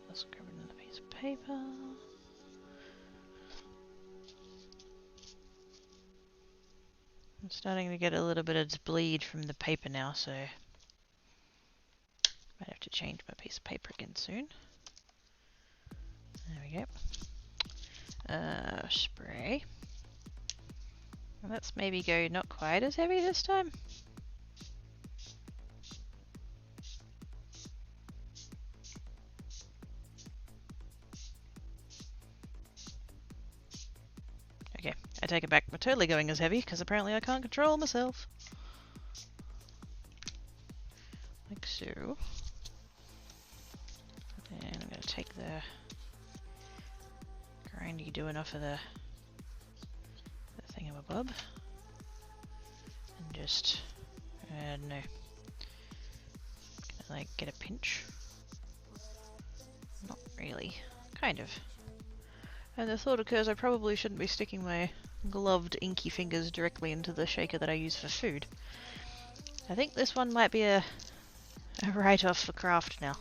Let's grab another piece of paper. I'm starting to get a little bit of bleed from the paper now, so might have to change my piece of paper again soon. There we go. Spray. And let's maybe go not quite as heavy this time. Okay, I take it back. We're totally going as heavy because apparently I can't control myself. Like so. And I'm going to take the grindy doing off of the thingamabob. And just, I don't know, like get a pinch. Not really. Kind of. And the thought occurs I probably shouldn't be sticking my gloved inky fingers directly into the shaker that I use for food. I think this one might be a write-off for craft now.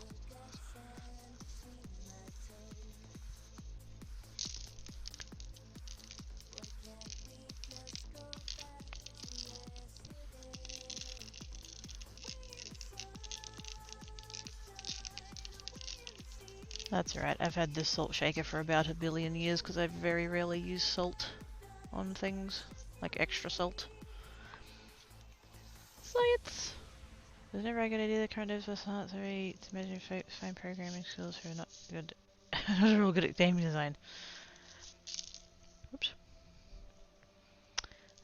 That's alright, I've had this salt shaker for about 1 billion years because I very rarely use salt on things, like extra salt. Science! There's never a good idea that current devs must not to measure fine programming skills who are not good not real good at game design. Oops.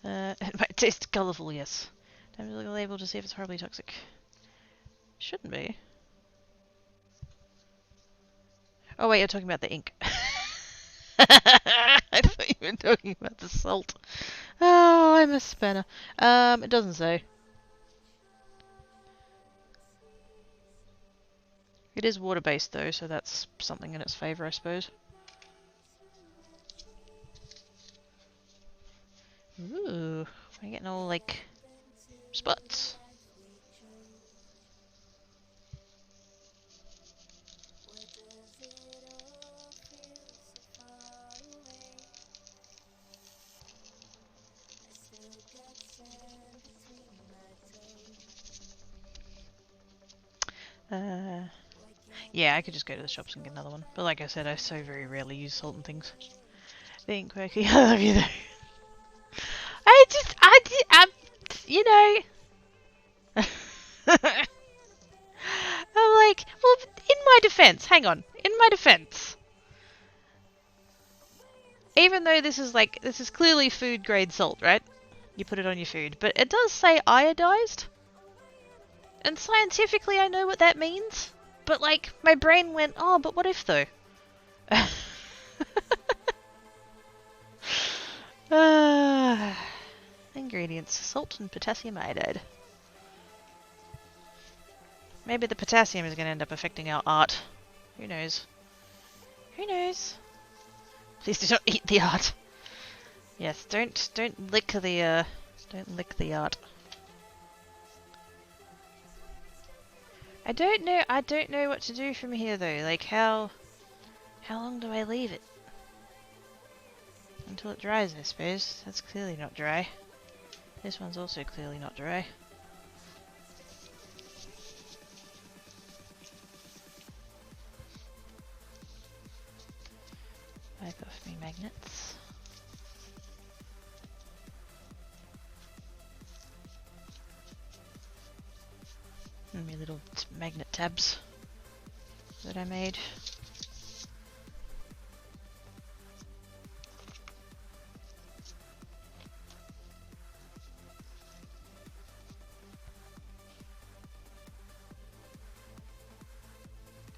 It might taste colourful, yes. Time to look at the label to see if it's horribly toxic. Shouldn't be. Oh wait, you're talking about the ink. I thought you were talking about the salt. Oh, I'm a spanner. It doesn't say. It is water-based though, so that's something in its favour, I suppose. Ooh, I'm getting all like spots. Yeah, I could just go to the shops and get another one. But like I said, I so very rarely use salt and things. Being quirky, I love you though. You know. I'm like, well, in my defense, hang on. In my defense, Even though this is clearly food grade salt, right? You put it on your food, but it does say iodized. And scientifically I know what that means, but like my brain went, oh, but what if though? Ingredients: salt and potassium iodide. Maybe the potassium is going to end up affecting our art. Who knows? Who knows? Please do not eat the art. Yes, don't lick the art. I don't know what to do from here though. Like how long do I leave it? Until it dries, I suppose. That's clearly not dry. This one's also clearly not dry. Wipe off me magnets. And my little magnet tabs that I made.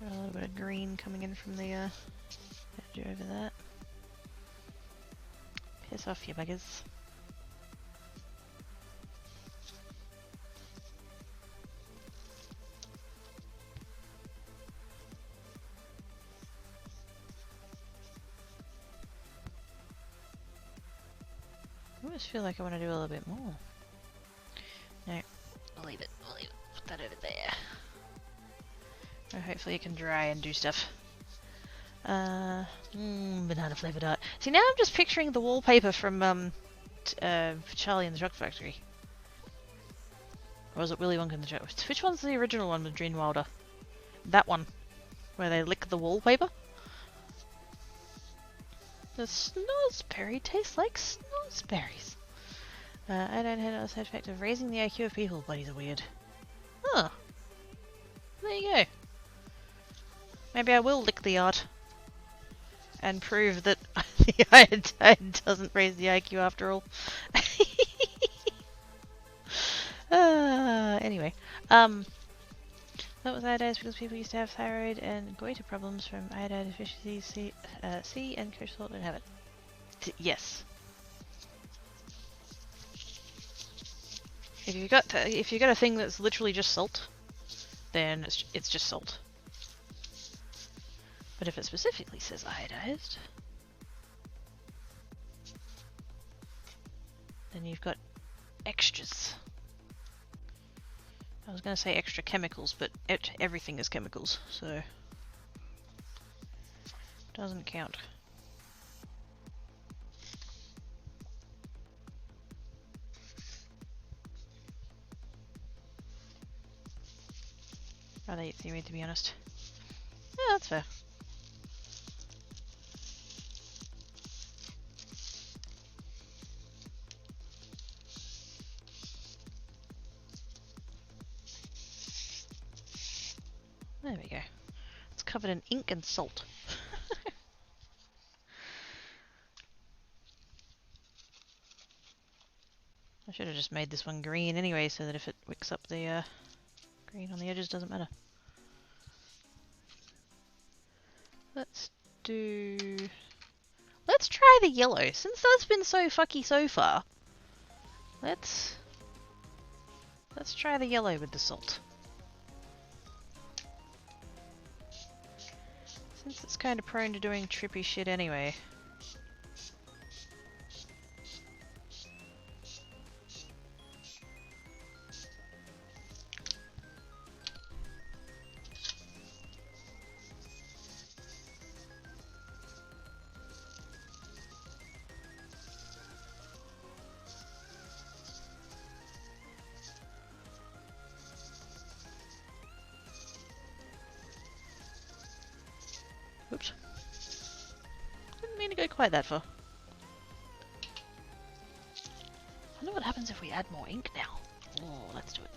Got a little bit of green coming in from the edge over that. Piss off, you buggers. I almost feel like I want to do a little bit more. No, I'll leave it. Put that over there. Or hopefully it can dry and do stuff. Banana flavored art. See, now I'm just picturing the wallpaper from Charlie and the Chocolate Factory. Or was it Willy Wonka and the Chocolate? Which one's the original one with Gene Wilder? That one, where they lick the wallpaper. The snozberry tastes like snozberries. I don't have a side effect of raising the IQ of people. Buddies are weird. Huh. There you go. Maybe I will lick the art. And prove that the iodine doesn't raise the IQ after all. Anyway. That was iodized because people used to have thyroid and goiter problems from iodine deficiency. C and kosher salt don't have it. Yes. If you got a thing that's literally just salt, then it's just salt. But if it specifically says iodized, then you've got extras. I was going to say extra chemicals, but everything is chemicals, so doesn't count. Rather eat theory, to be honest. Yeah, that's fair. There we go. It's covered in ink and salt. I should have just made this one green anyway, so that if it wicks up the green on the edges, doesn't matter. Let's try the yellow. Since that's been so fucky so far, let's try the yellow with the salt. Since it's kind of prone to doing trippy shit anyway. Oops. Didn't mean to go quite that far. I wonder what happens if we add more ink now. Oh, let's do it.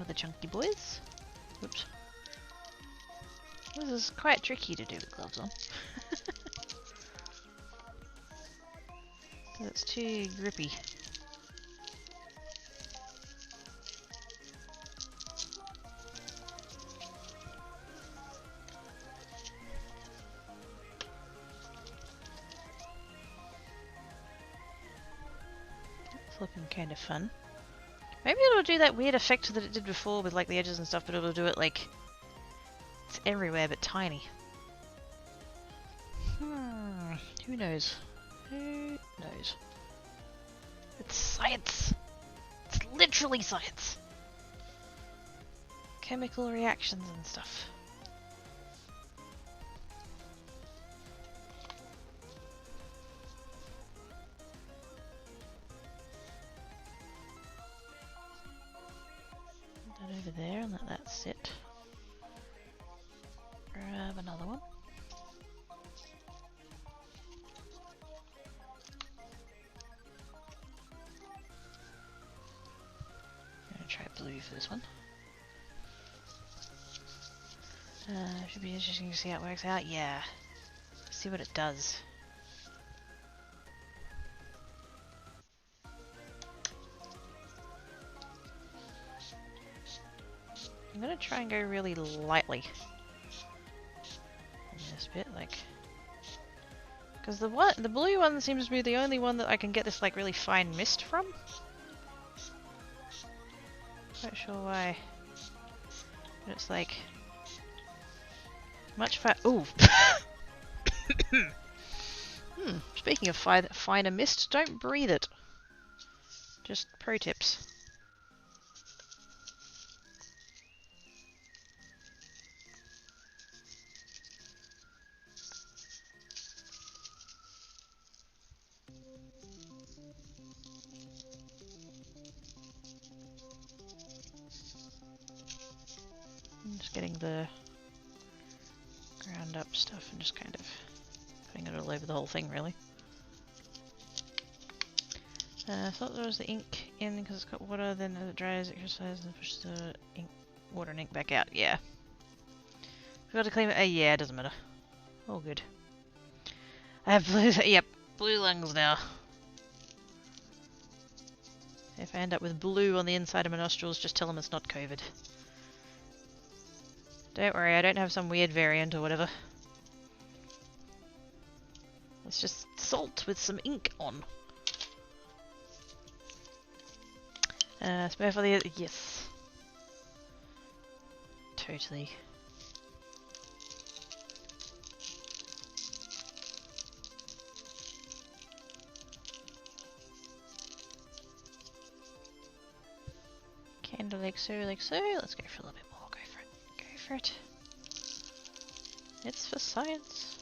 with the chunky boys. Oops. This is quite tricky to do with gloves on. It's too grippy. It's looking kind of fun. Maybe it'll do that weird effect that it did before with like the edges and stuff, but it'll do it like it's everywhere but tiny. Who knows? Who knows? It's science! It's literally science! Chemical reactions and stuff. Put that over there and let that sit. Grab another one. Try blue for this one. Should be interesting to see how it works out. Yeah. See what it does. I'm gonna try and go really lightly in this bit, like, because the blue one seems to be the only one that I can get this like really fine mist from. Not sure why, but it's like much fat. Ooh. Speaking of finer mist, don't breathe it. Just pro tips. I'm just getting the ground up stuff and just kind of putting it all over the whole thing, really. I thought there was the ink in because it's got water, then as it dries, it crystallizes and pushes the water and ink back out. Yeah. Forgot to clean it. Yeah, it doesn't matter. All good. I have blue. Yep, blue lungs now. If I end up with blue on the inside of my nostrils, just tell them it's not COVID. Don't worry, I don't have some weird variant or whatever. It's just salt with some ink on. Spare for the... yes. Totally. Candle like so, like so. Let's go for a little bit more. Go for it. Go for it. It's for science.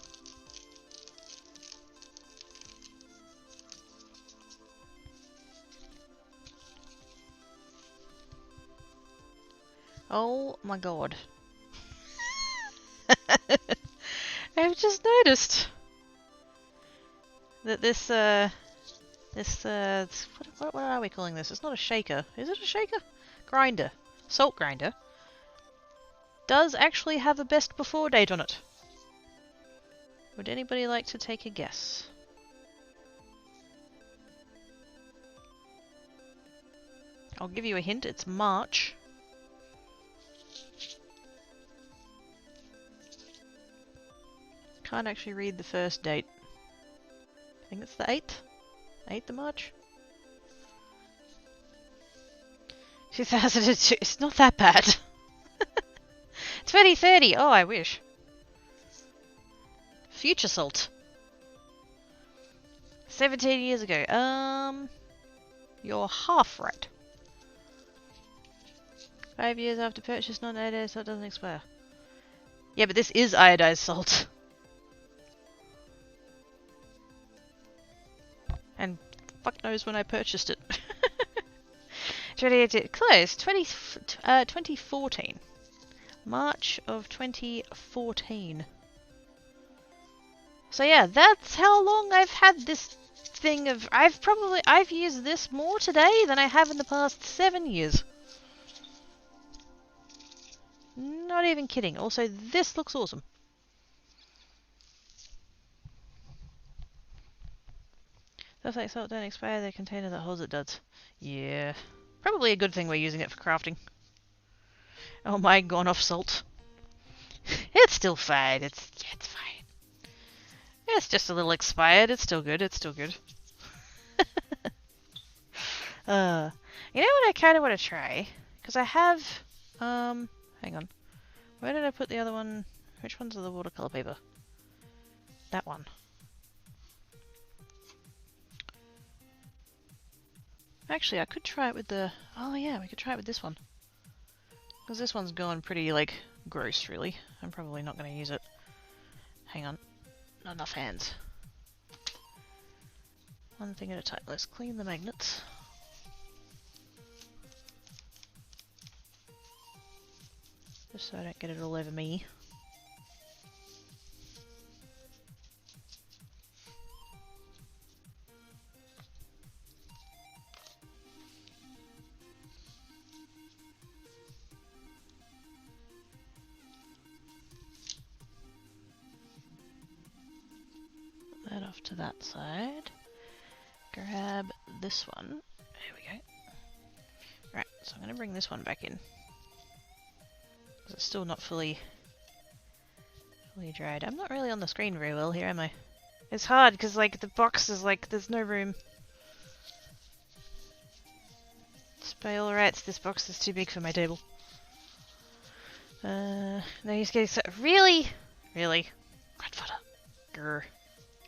Oh my god. I've just noticed that this, what are we calling this? It's not a shaker. Is it a shaker? Grinder. Salt grinder. Does actually have a best before date on it. Would anybody like to take a guess? I'll give you a hint. It's March. Can't actually read the first date. I think it's the 8th? 8th of March? 2002. It's not that bad. 2030. Oh, I wish. Future salt. 17 years ago. You're half right. 5 years after purchase, non-iodized, so it doesn't expire. Yeah, but this is iodized salt. And fuck knows when I purchased it. 2018. Close. 2014. March of 2014. So yeah, that's how long I've had this thing of... I've used this more today than I have in the past 7 years. Not even kidding. Also, this looks awesome. Just like salt don't expire, the container that holds it does. Yeah. Probably a good thing we're using it for crafting. Oh my, gone off salt. It's still fine. It's fine. It's just a little expired. It's still good. It's still good. You know what I kind of want to try? Because I have, hang on. Where did I put the other one? Which one's the watercolor paper? That one. Actually, I could try it with the... Oh yeah, we could try it with this one. Because this one's gone pretty, like, gross, really. I'm probably not going to use it. Hang on. Not enough hands. One thing at a time. Let's clean the magnets. Just so I don't get it all over me. Put that off to that side. Grab this one. There we go. Right, so I'm going to bring this one back in. Because it's still not fully dried. I'm not really on the screen very well here, am I? It's hard because, like, the box is like, there's no room. By all rights, this box is too big for my table. No, he's getting so... Really? Really? Grandfather. Grr.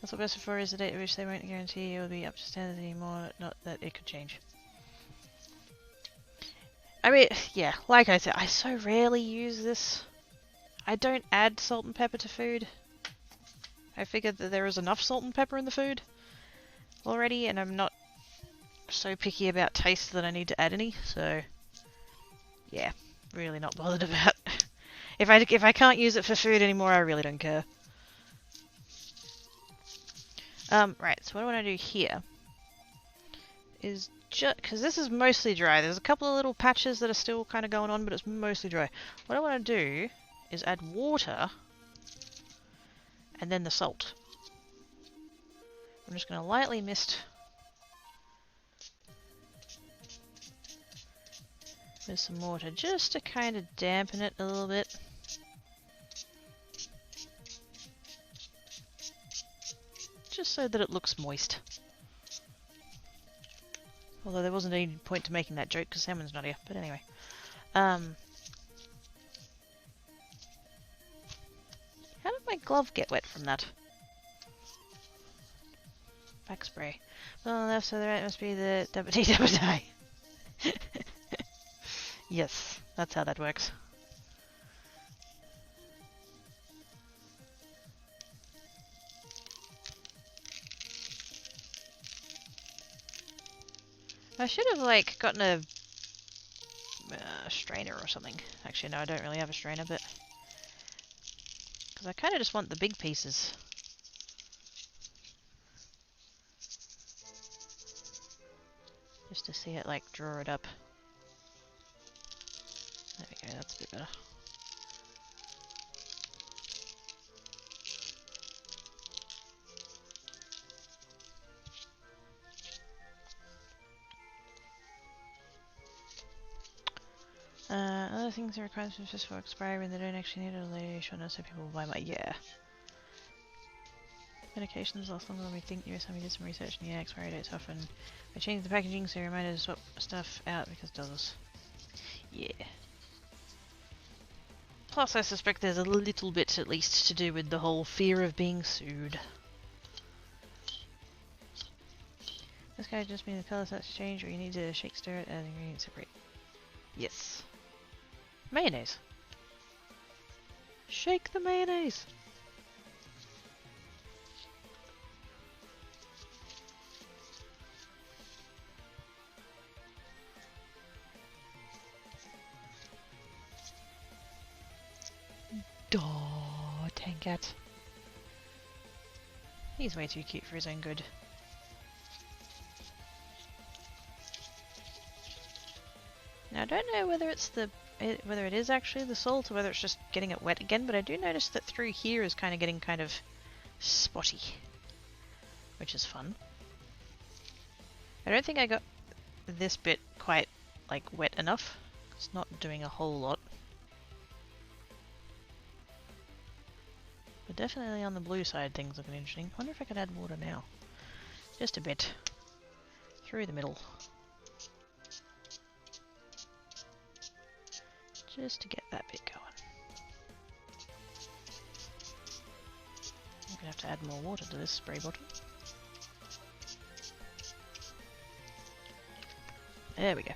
That's what best before is the date at which they won't guarantee it will be up to standard anymore, not that it could change. I mean, yeah, like I said, I so rarely use this. I don't add salt and pepper to food. I figured that there is enough salt and pepper in the food already, and I'm not so picky about taste that I need to add any, so yeah, really not bothered about. If I can't use it for food anymore, I really don't care. Right, so what I want to do here is just, because this is mostly dry, there's a couple of little patches that are still kind of going on, but it's mostly dry. What I want to do is add water and then the salt. I'm just going to lightly mist with some water just to kind of dampen it a little bit. Just so that it looks moist. Although there wasn't any point to making that joke because Salmon's not here, but anyway. How did my glove get wet from that? Back spray. On the left side of the right must be the dabba-dee-dabba-die. Yes, that's how that works. I should have, like, gotten a strainer or something. Actually, no, I don't really have a strainer, but... Because I kind of just want the big pieces. Just to see it, like, draw it up. There we go, that's a bit better. Other things are requirements just for expiry when they don't actually need it, or they should know so people will buy my... Yeah. Medications last longer than we think. US Army did some research and yeah, expiry dates often. I changed the packaging so reminded to swap stuff out because it does. Yeah. Plus I suspect there's a little bit at least to do with the whole fear of being sued. This guy just means the colour starts to change or you need to shake stir it and ingredients separate. Yes. Mayonnaise. Shake the mayonnaise. Oh, Tankat. He's way too cute for his own good. Now I don't know whether it's the whether it is actually the salt or whether it's just getting it wet again, but I do notice that through here is kind of getting kind of spotty, which is fun. I don't think I got this bit quite like wet enough. It's not doing a whole lot. But definitely on the blue side things looking interesting. I wonder if I could add water now. Just a bit. Through the middle. Just to get that bit going. I'm gonna have to add more water to this spray bottle. There we go.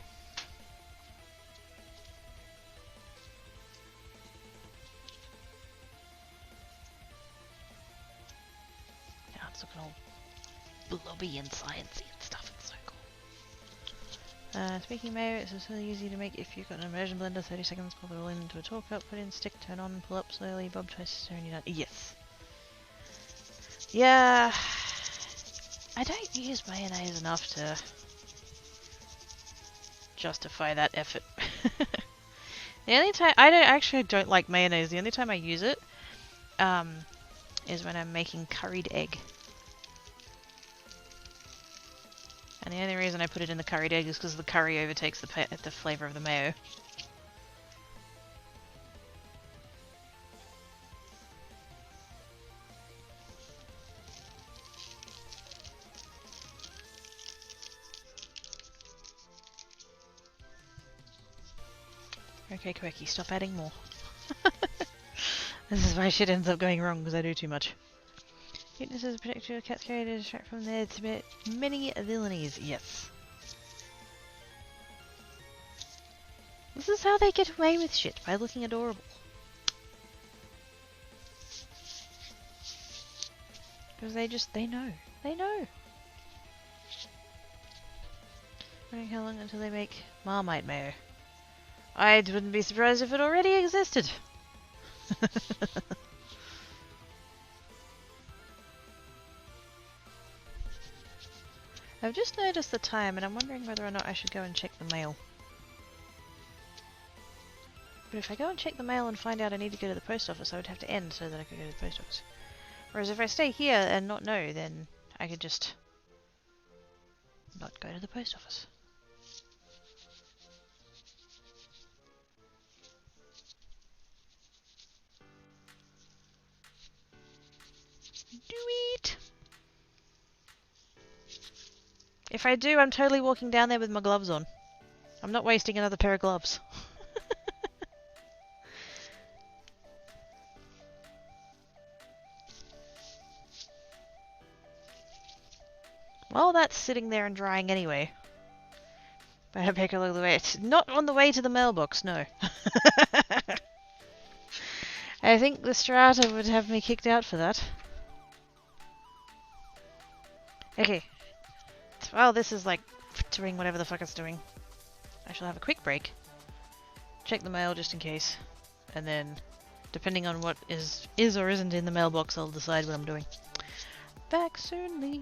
Now it's looking all blobby and sciencey and stuff. It's so cool. Speaking of mayo, it's really easy to make if you've got an immersion blender. 30 seconds, pop it all into a torque cup, put in, stick, turn on, pull up slowly, bob twist, turn it on. Yes. Yeah. I don't use mayonnaise enough to justify that effort. The only time I don't like mayonnaise. The only time I use it is when I'm making curried egg. And the only reason I put it in the curried egg is because the curry overtakes the flavour of the mayo. Okay, Quirky, stop adding more. This is why shit ends up going wrong, because I do too much. Cuteness is a protector, cat's carried to distract from their many villainies. Yes. This is how they get away with shit, by looking adorable. Because they know. They know. Wondering how long until they make Marmite mayo. I wouldn't be surprised if it already existed. I've just noticed the time and I'm wondering whether or not I should go and check the mail. But if I go and check the mail and find out I need to go to the post office, I would have to end so that I could go to the post office. Whereas if I stay here and not know, then I could just not go to the post office. Do it! If I do, I'm totally walking down there with my gloves on. I'm not wasting another pair of gloves. Well, that's sitting there and drying anyway. But I better look the way. It's not on the way to the mailbox, no. I think the strata would have me kicked out for that. Okay. Well, this is like doing whatever the fuck it's doing. I shall have a quick break. Check the mail just in case. And then, depending on what is or isn't in the mailbox, I'll decide what I'm doing. Back soonly.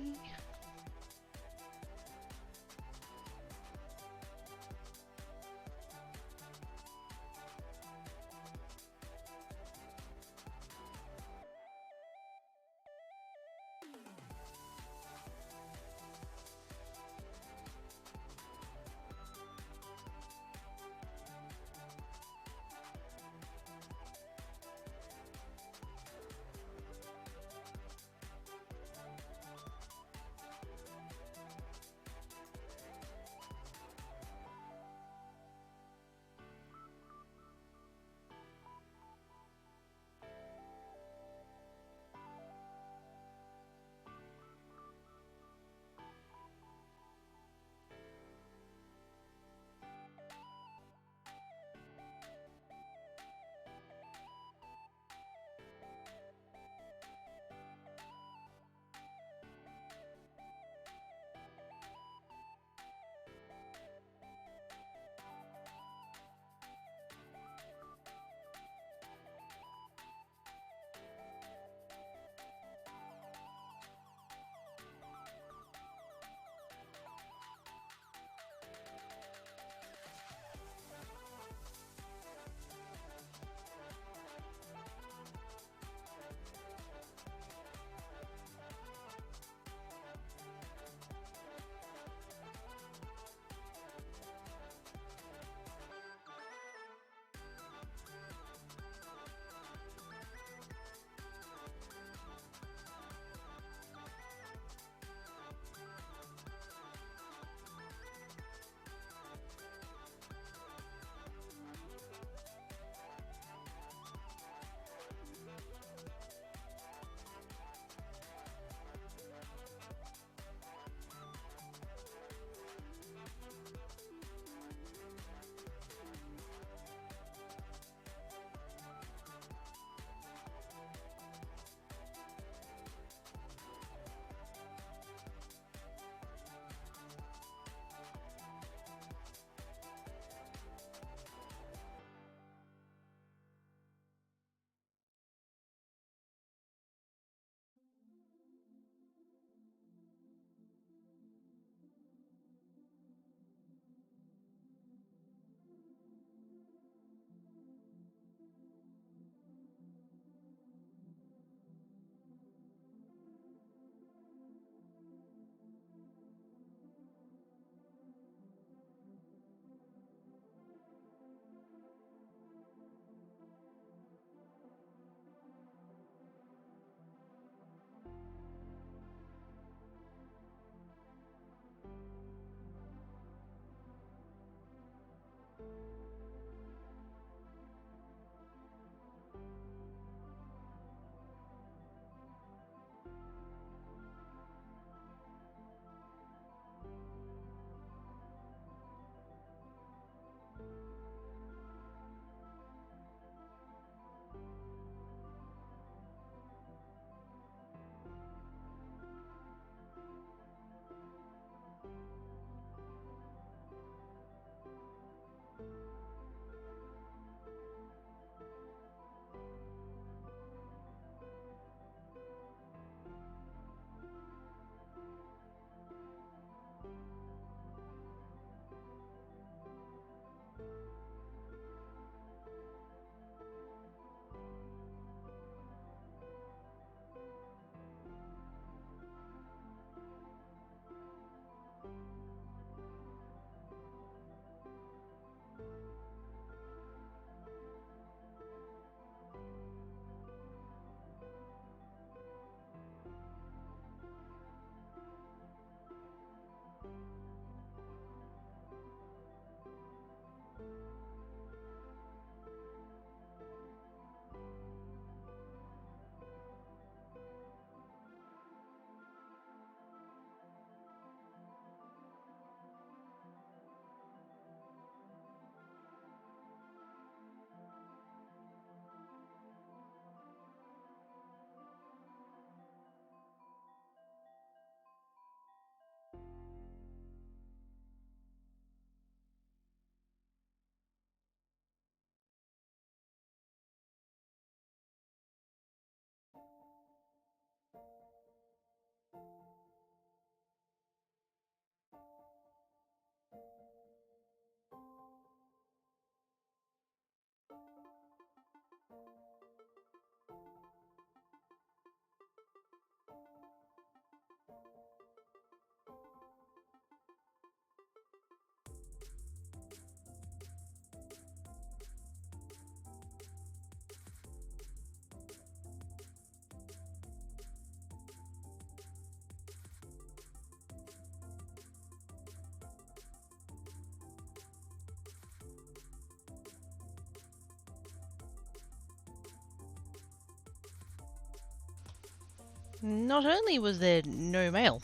not only was there no mail,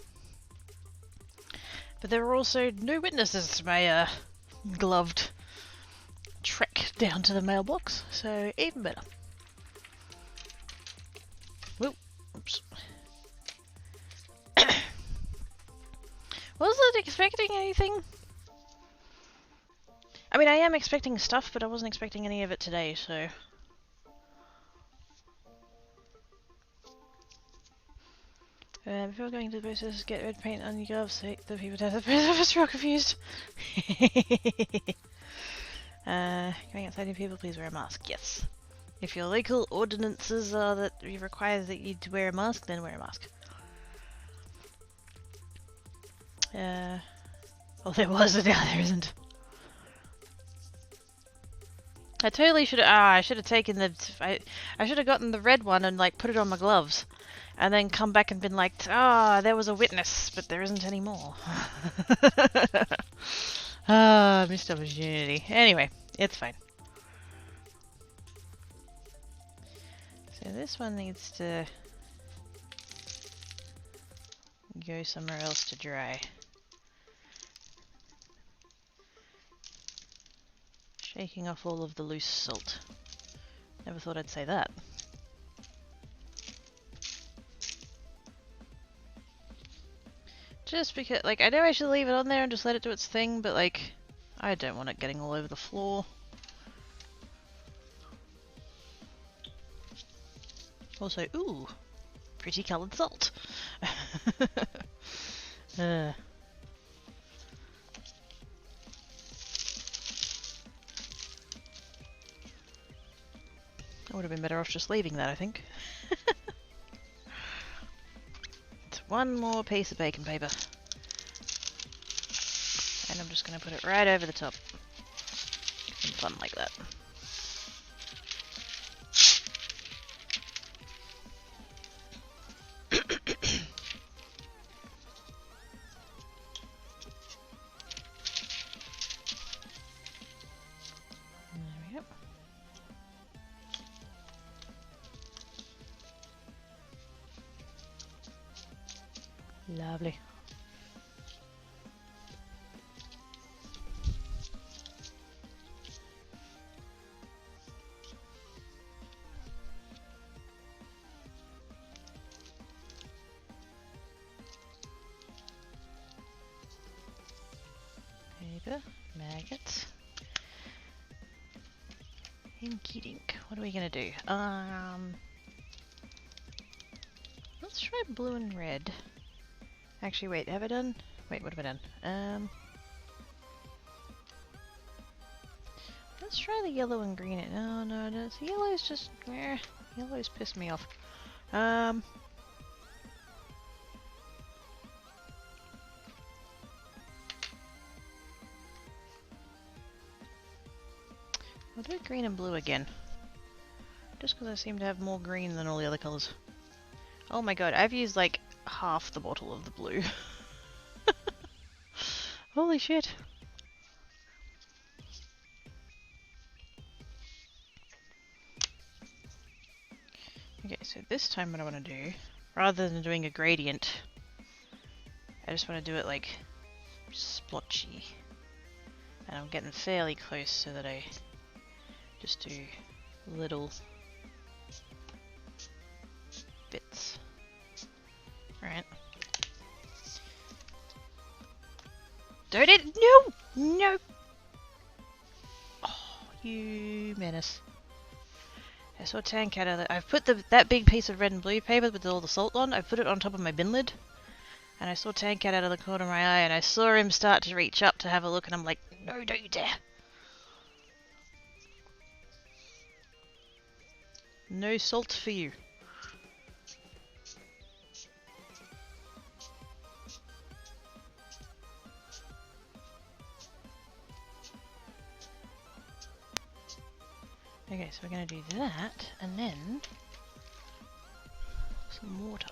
but there were also no witnesses to my gloved trek down to the mailbox, so even better. Whoop. Oops. Wasn't expecting anything. I mean, I am expecting stuff, but I wasn't expecting any of it today, so... before going to the post office, get red paint on your gloves so the people down the post office are all confused. Going outside new people, please wear a mask. Yes. If your local ordinances are that require that you to wear a mask, then wear a mask. Oh, there was, but now there isn't. I totally should have. I should have taken the. I should have gotten the red one and like put it on my gloves, and then come back and been like, there was a witness, but there isn't anymore. Missed opportunity. Anyway, it's fine. So this one needs to go somewhere else to dry. Shaking off all of the loose salt. Never thought I'd say that. Just because, like, I know I should leave it on there and just let it do its thing, but, like, I don't want it getting all over the floor. Also, ooh, pretty coloured salt. I would have been better off just leaving that, I think. It's one more piece of baking paper. And I'm just going to put it right over the top. Some fun like that. There we go. Lovely. Paper, maggots. Inky dink. What are we gonna do? Let's try blue and red. Actually, wait, have I done? Wait, what have I done? Let's try the yellow and green. No, yellow's just... yellow's pissed me off. I'll do green and blue again. Just because I seem to have more green than all the other colours. Oh my god, I've used like half the bottle of the blue. Holy shit. Okay, so this time what I want to do, rather than doing a gradient, I just want to do it like splotchy. And I'm getting fairly close so that I just do little bits. Alright. Don't it? No! No! Oh, you menace. I saw Tancat out there. I've put that big piece of red and blue paper with all the salt on, I've put it on top of my bin lid. And I saw Tancat out of the corner of my eye and I saw him start to reach up to have a look and I'm like, no, don't you dare. No salt for you. Okay, so we're going to do that, and then some water.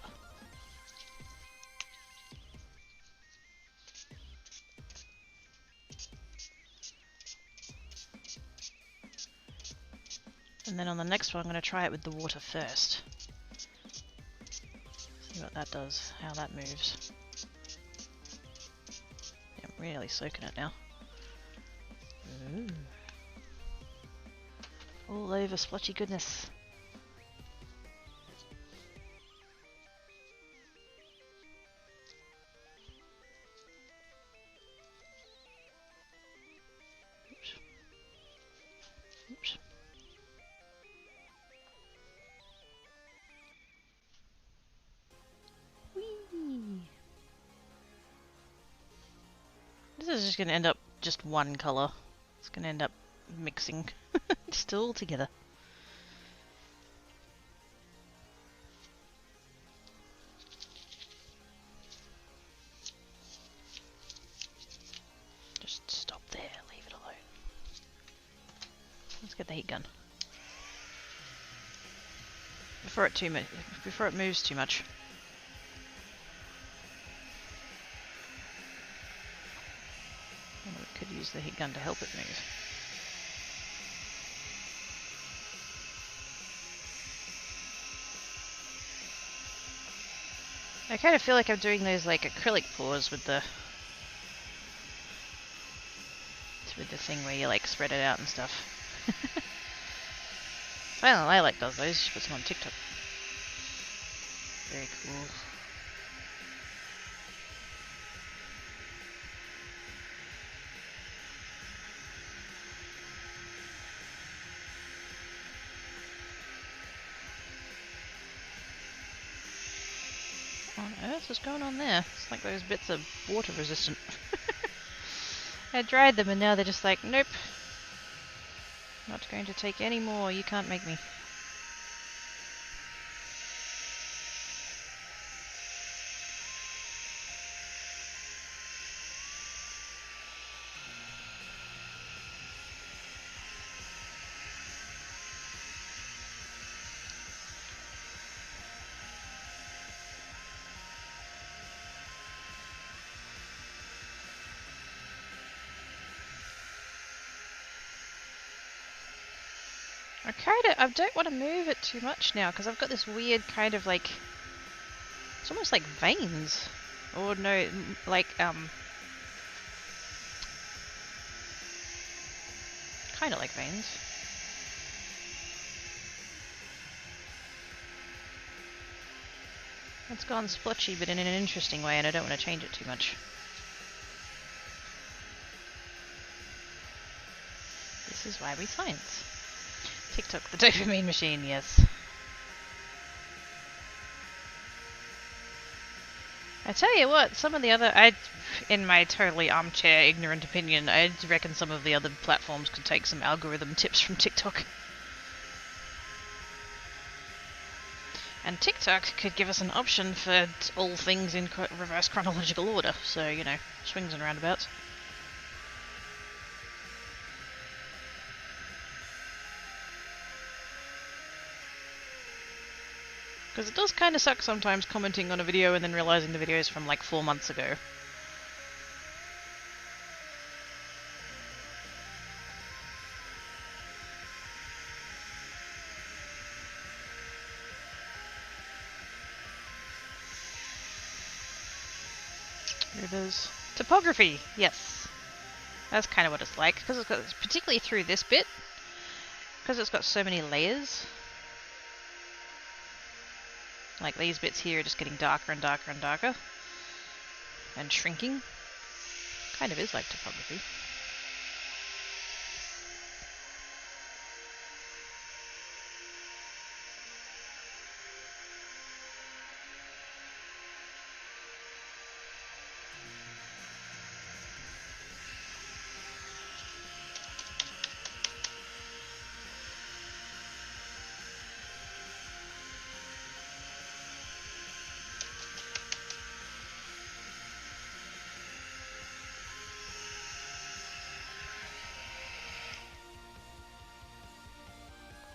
And then on the next one I'm going to try it with the water first. See what that does, how that moves. Yeah, I'm really soaking it now. Ooh. All over splotchy goodness. Oops. Oops. Whee! This is just going to end up just one colour. It's going to end up mixing just all together. Just stop there, leave it alone. Let's get the heat gun. Before it moves too much. Well, we could use the heat gun to help it move. I kind of feel like I'm doing those like acrylic pours with the thing where you like spread it out and stuff. Silent Lilac does those. She puts them on TikTok. Very cool. What on earth is going on there? It's like those bits are water resistant. I dried them and now they're just like, nope. Not going to take any more, you can't make me. I don't want to move it too much now because I've got this weird kind of like, it's almost like veins. Or no, like, kind of like veins. It's gone splotchy but in an interesting way and I don't want to change it too much. This is why we science. TikTok, the dopamine machine, yes. I tell you what, some of the other, in my totally armchair ignorant opinion, I reckon some of the other platforms could take some algorithm tips from TikTok. And TikTok could give us an option for all things in reverse chronological order, so, you know, swings and roundabouts. Because it does kind of suck sometimes commenting on a video and then realizing the video is from like 4 months ago. Rivers. Topography, yes. That's kind of what it's like, because it's got, particularly through this bit, because it's got so many layers. Like these bits here are just getting darker and darker and darker. And shrinking. Kind of is like topography.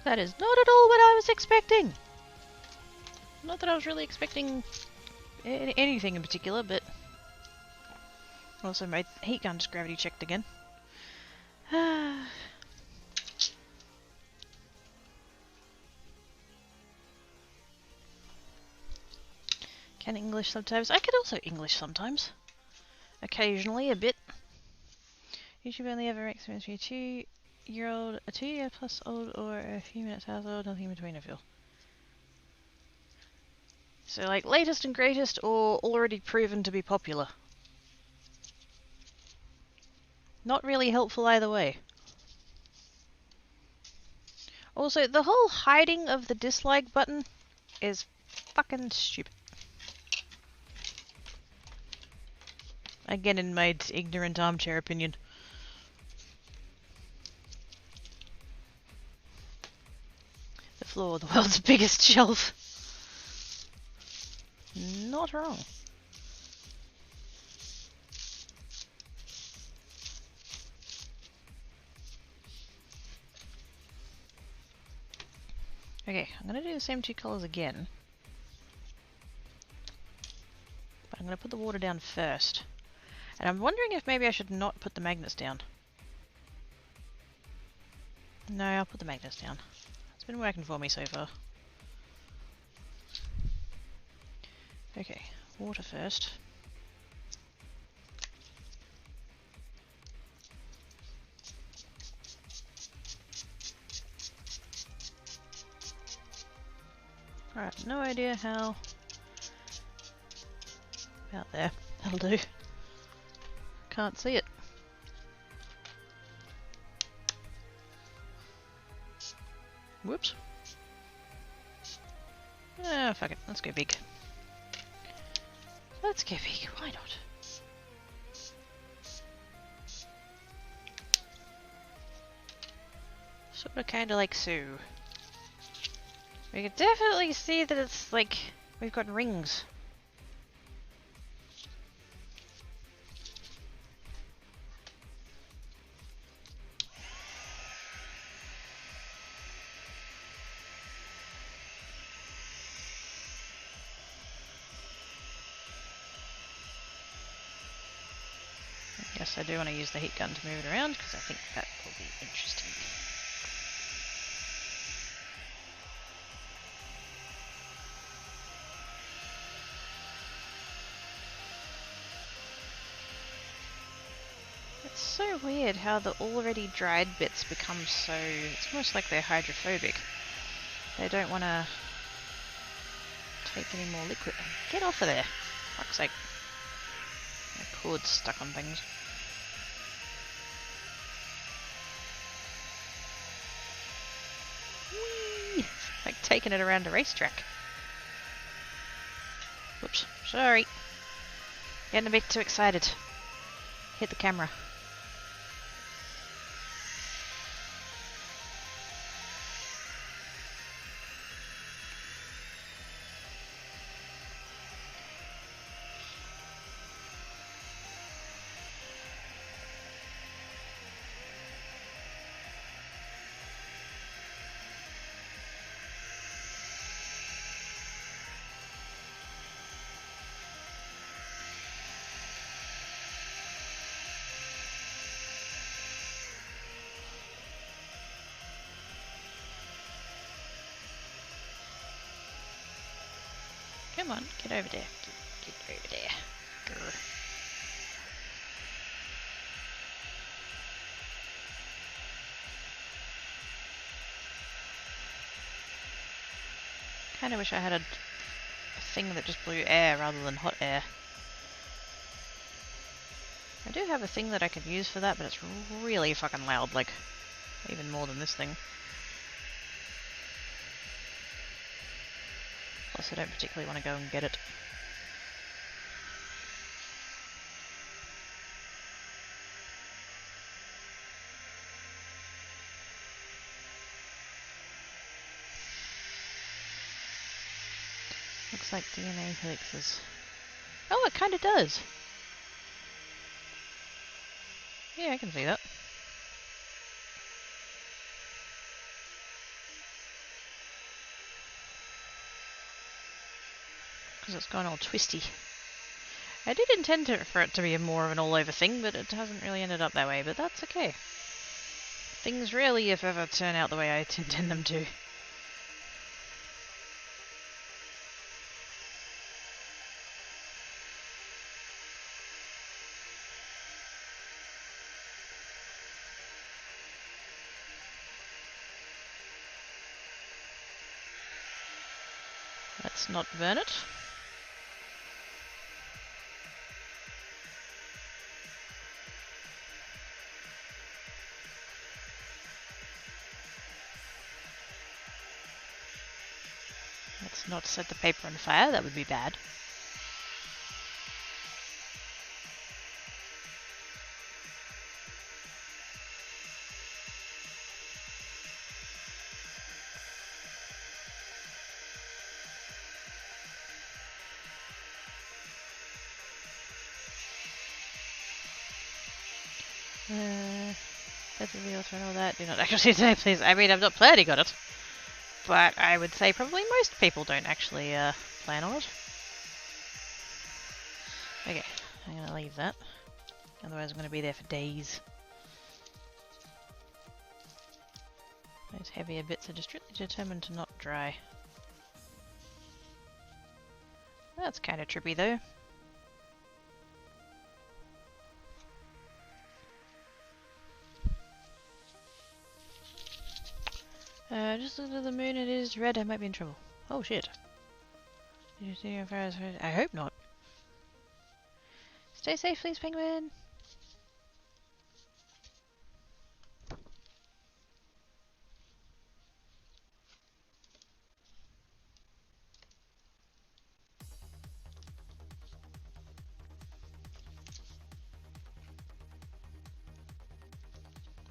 That is not at all what I was expecting. Not that I was really expecting anything in particular, but also my heat gun just gravity checked again. can English sometimes. I can also English sometimes. Occasionally, a bit. YouTube only ever recommends for a 2-year-old, a 2-year plus old, or a few minutes household, nothing in between, I feel. So, like, latest and greatest, or already proven to be popular. Not really helpful either way. Also, the whole hiding of the dislike button is fucking stupid. Again, in my ignorant armchair opinion. The floor, the world's biggest shelf. Not wrong. Okay, I'm gonna do the same 2 colours again. But I'm gonna put the water down first. And I'm wondering if maybe I should not put the magnets down. No, I'll put the magnets down. It's been working for me so far. Okay, water first. Alright, no idea how. About there. That'll do. Can't see it. Whoops. Ah, fuck it. Let's go big. Let's go big. Why not? Sorta kinda like so. We can definitely see that it's like we've got rings. Yes, I do want to use the heat gun to move it around because I think that will be interesting. It's so weird how the already dried bits become so... It's almost like they're hydrophobic. They don't want to take any more liquid. Get off of there! Fuck's sake. My cord's stuck on things. Whee! Like taking it around a racetrack. Whoops. Sorry. Getting a bit too excited. Hit the camera. Come on, get over there. Get over there. Grr. Kinda wish I had a thing that just blew air rather than hot air. I do have a thing that I could use for that, but it's really fucking loud, like, even more than this thing. Plus I don't particularly want to go and get it. Looks like DNA helixes. Oh, it kind of does! Yeah, I can see that. Because it's gone all twisty. I did intend for it to be more of an all-over thing, but it hasn't really ended up that way, but that's okay. Things rarely, if ever, turn out the way I intend them to. Let's not burn it. Let's not set the paper on fire, that would be bad. That's a real turn all that. Do not actually say, please. I mean, I'm not planning on it. But I would say probably most people don't actually plan on it. Okay, I'm going to leave that. Otherwise I'm going to be there for days. Those heavier bits are just really determined to not dry. That's kind of trippy though. Just look at the moon, it is red, I might be in trouble. Oh shit. Did you see your fire? I hope not. Stay safe please, penguin!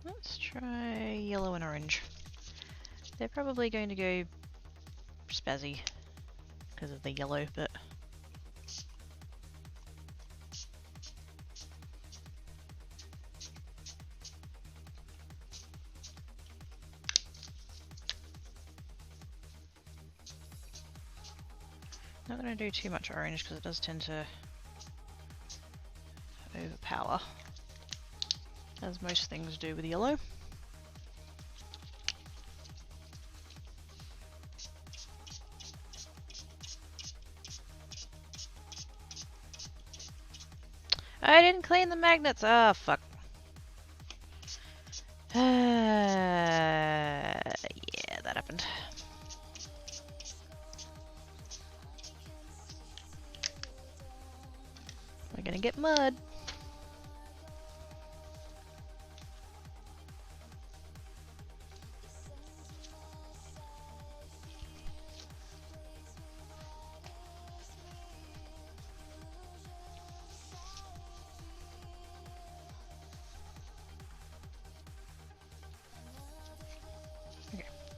Let's try yellow and orange. They're probably going to go spazzy because of the yellow, but not going to do too much orange because it does tend to overpower, as most things do with yellow. I didn't clean the magnets! Ah, fuck. Yeah, that happened. We're gonna get mud.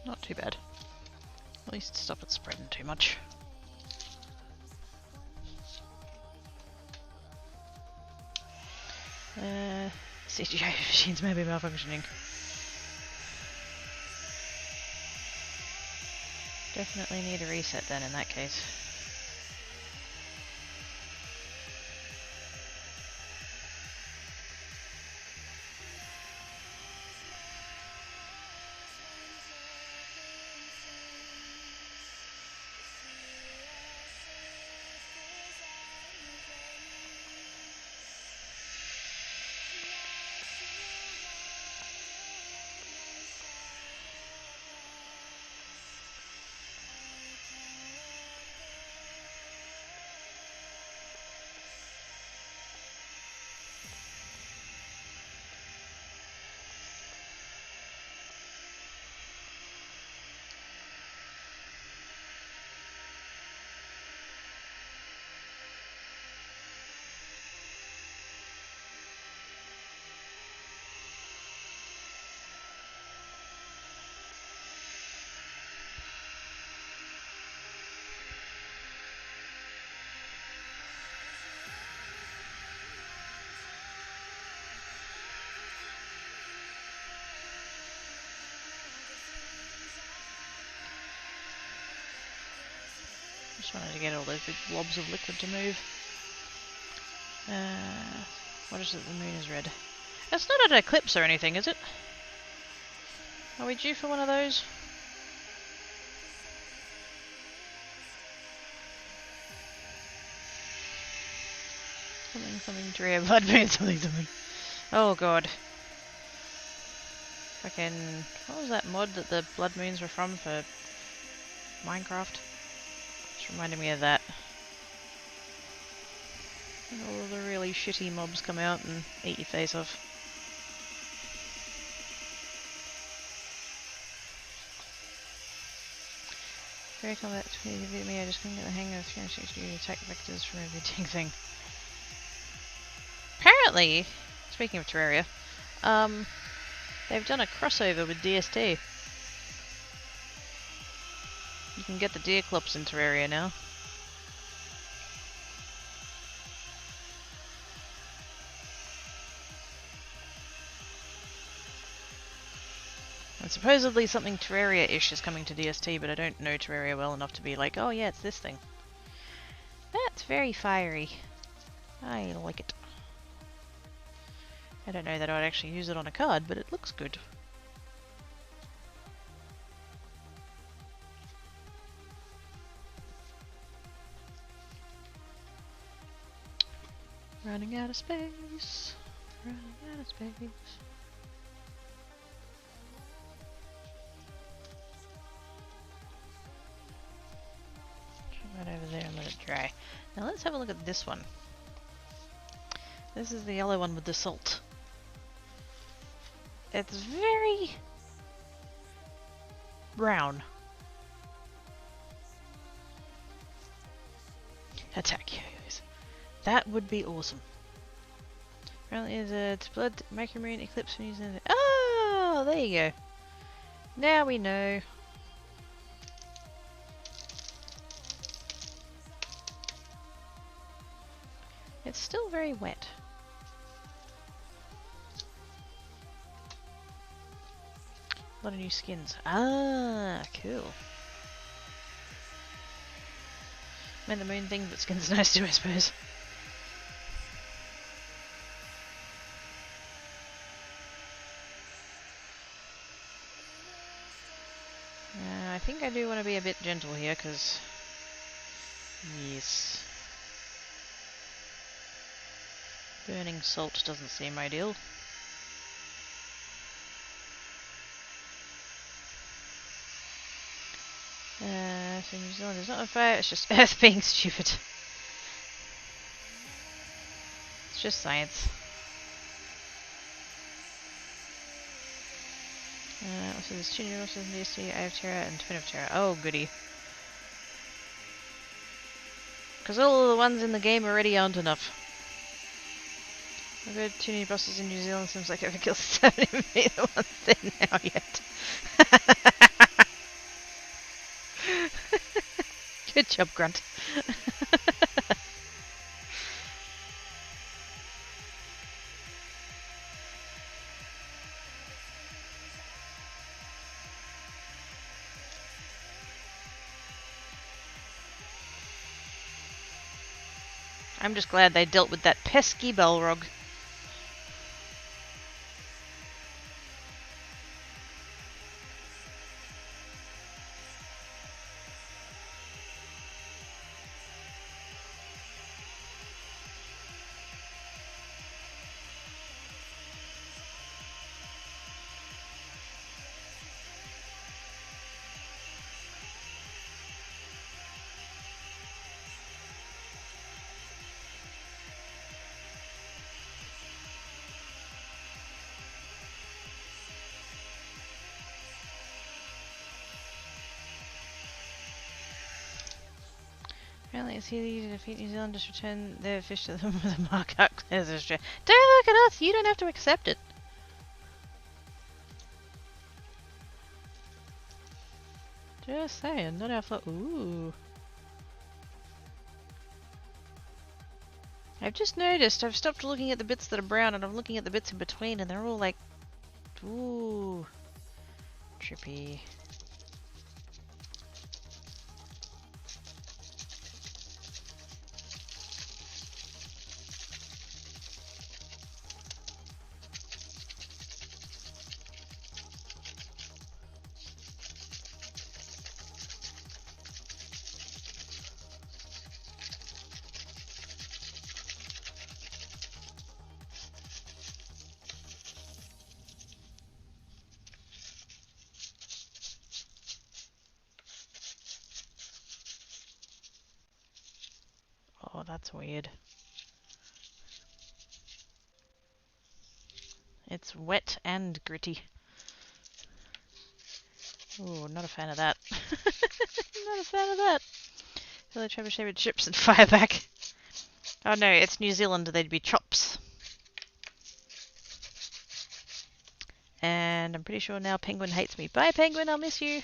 Not too bad. At least stop it spreading too much. CGI machines may be malfunctioning. Definitely need a reset then in that case. Just wanted to get all those big blobs of liquid to move. What is it? The moon is red. It's not an eclipse or anything, is it? Are we due for one of those? Something to rear blood moon, something. Oh god. Fucking, what was that mod that the blood moons were from for Minecraft? Just Just reminded me of that. And all of the really shitty mobs come out and eat your face off. Very combat to beat me, I just couldn't get the hang of 360 attack vectors from every dang thing. Apparently, speaking of Terraria, they've done a crossover with DST. You can get the deer clops in Terraria now. And supposedly something Terraria-ish is coming to DST, but I don't know Terraria well enough to be like, oh yeah, it's this thing. That's very fiery. I like it. I don't know that I'd actually use it on a card, but it looks good. Running out of space. Running out of space. Right over there and let it dry. Now let's have a look at this one. This is the yellow one with the salt. It's very brown. Attack yo-yos. That would be awesome. Apparently it's blood micromarine eclipse from using it. Oh, there you go. Now we know. It's still very wet. A lot of new skins. Ah, cool. I mean, the moon thing, but skins nice too, I suppose. I think I do want to be a bit gentle here, because... Yes. Burning salt doesn't seem ideal. So New Zealand is not on fire, it's just Earth being stupid. It's just science. Also there's 2 new Rosses in DST, Eye of Terror and Twin of Terror. Oh goody. Because all of the ones in the game already aren't enough. I've heard 2 new bosses in New Zealand, seems like overkill since I haven't even made the ones there now yet. Good job, Grunt. I'm just glad they dealt with that pesky Balrog. Apparently it's easy to defeat New Zealand, just return their fish to them with a markup. Don't look at us, you don't have to accept it. Just saying, not our fault. Ooh. I've just noticed, I've stopped looking at the bits that are brown and I'm looking at the bits in between and they're all like, ooh, trippy. Oh, that's weird. It's wet and gritty. Ooh, not a fan of that. Not a fan of that. Fill the trebuchet with chips and fire back. Oh no, it's New Zealand, they'd be chops. And I'm pretty sure now Penguin hates me. Bye Penguin, I'll miss you.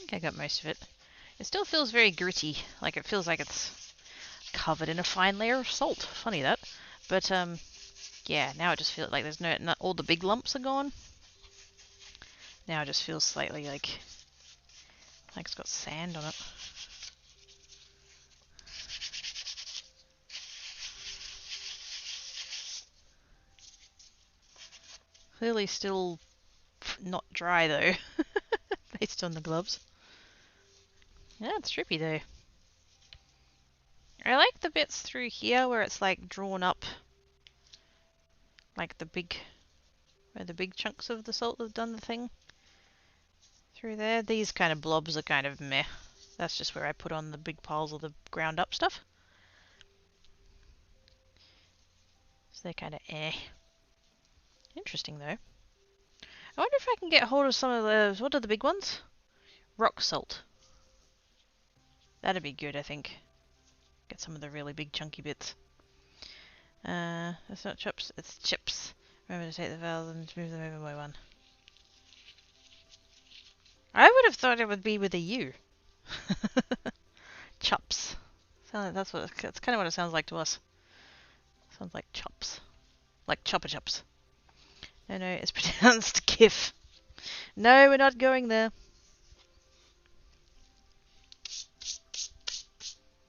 I think I got most of it. It still feels very gritty, like it feels like it's covered in a fine layer of salt. Funny that. But yeah, now it just feels like there's not all the big lumps are gone. Now it just feels slightly like it's got sand on it. Clearly still not dry though, based on the gloves. Yeah, it's trippy though. I like the bits through here where it's like drawn up, like where the big chunks of the salt have done the thing. Through there, these kind of blobs are kind of meh. That's just where I put on the big piles of the ground up stuff. So they're kind of eh. Interesting though. I wonder if I can get hold of some of those. What are the big ones? Rock salt. That'd be good, I think. Get some of the really big chunky bits. It's not chips, it's chips. Remember to take the valves and move them over by one. I would have thought it would be with a U. Chops. That's kind of what it sounds like to us. Sounds like chops. Like chopper chops. No, it's pronounced kif. No, we're not going there.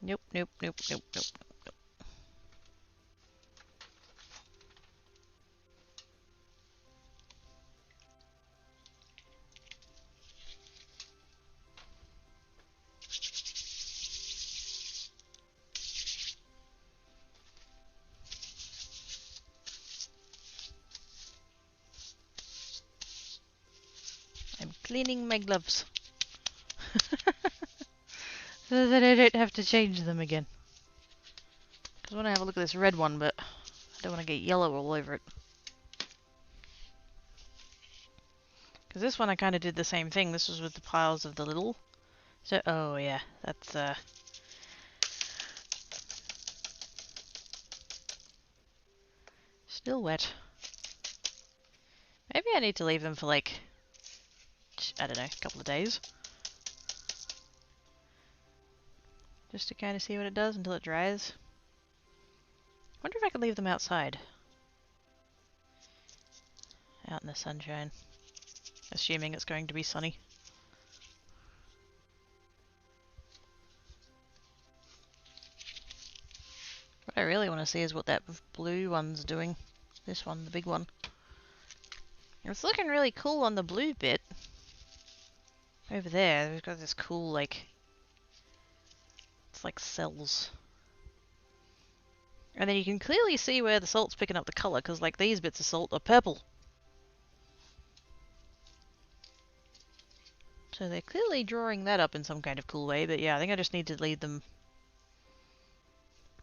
Nope. I'm cleaning my gloves. So that I don't have to change them again. Because I want to have a look at this red one, but I don't want to get yellow all over it. Because this one I kind of did the same thing. This was with the piles of the little. So, oh yeah, that's still wet. Maybe I need to leave them for like, I don't know, a couple of days. Just to kind of see what it does until it dries. Wonder if I could leave them outside. Out in the sunshine. Assuming it's going to be sunny. What I really want to see is what that blue one's doing. This one, the big one. It's looking really cool on the blue bit. Over there, we've got this cool, like... It's like cells. And then you can clearly see where the salt's picking up the colour, because like these bits of salt are purple. So they're clearly drawing that up in some kind of cool way, but yeah, I think I just need to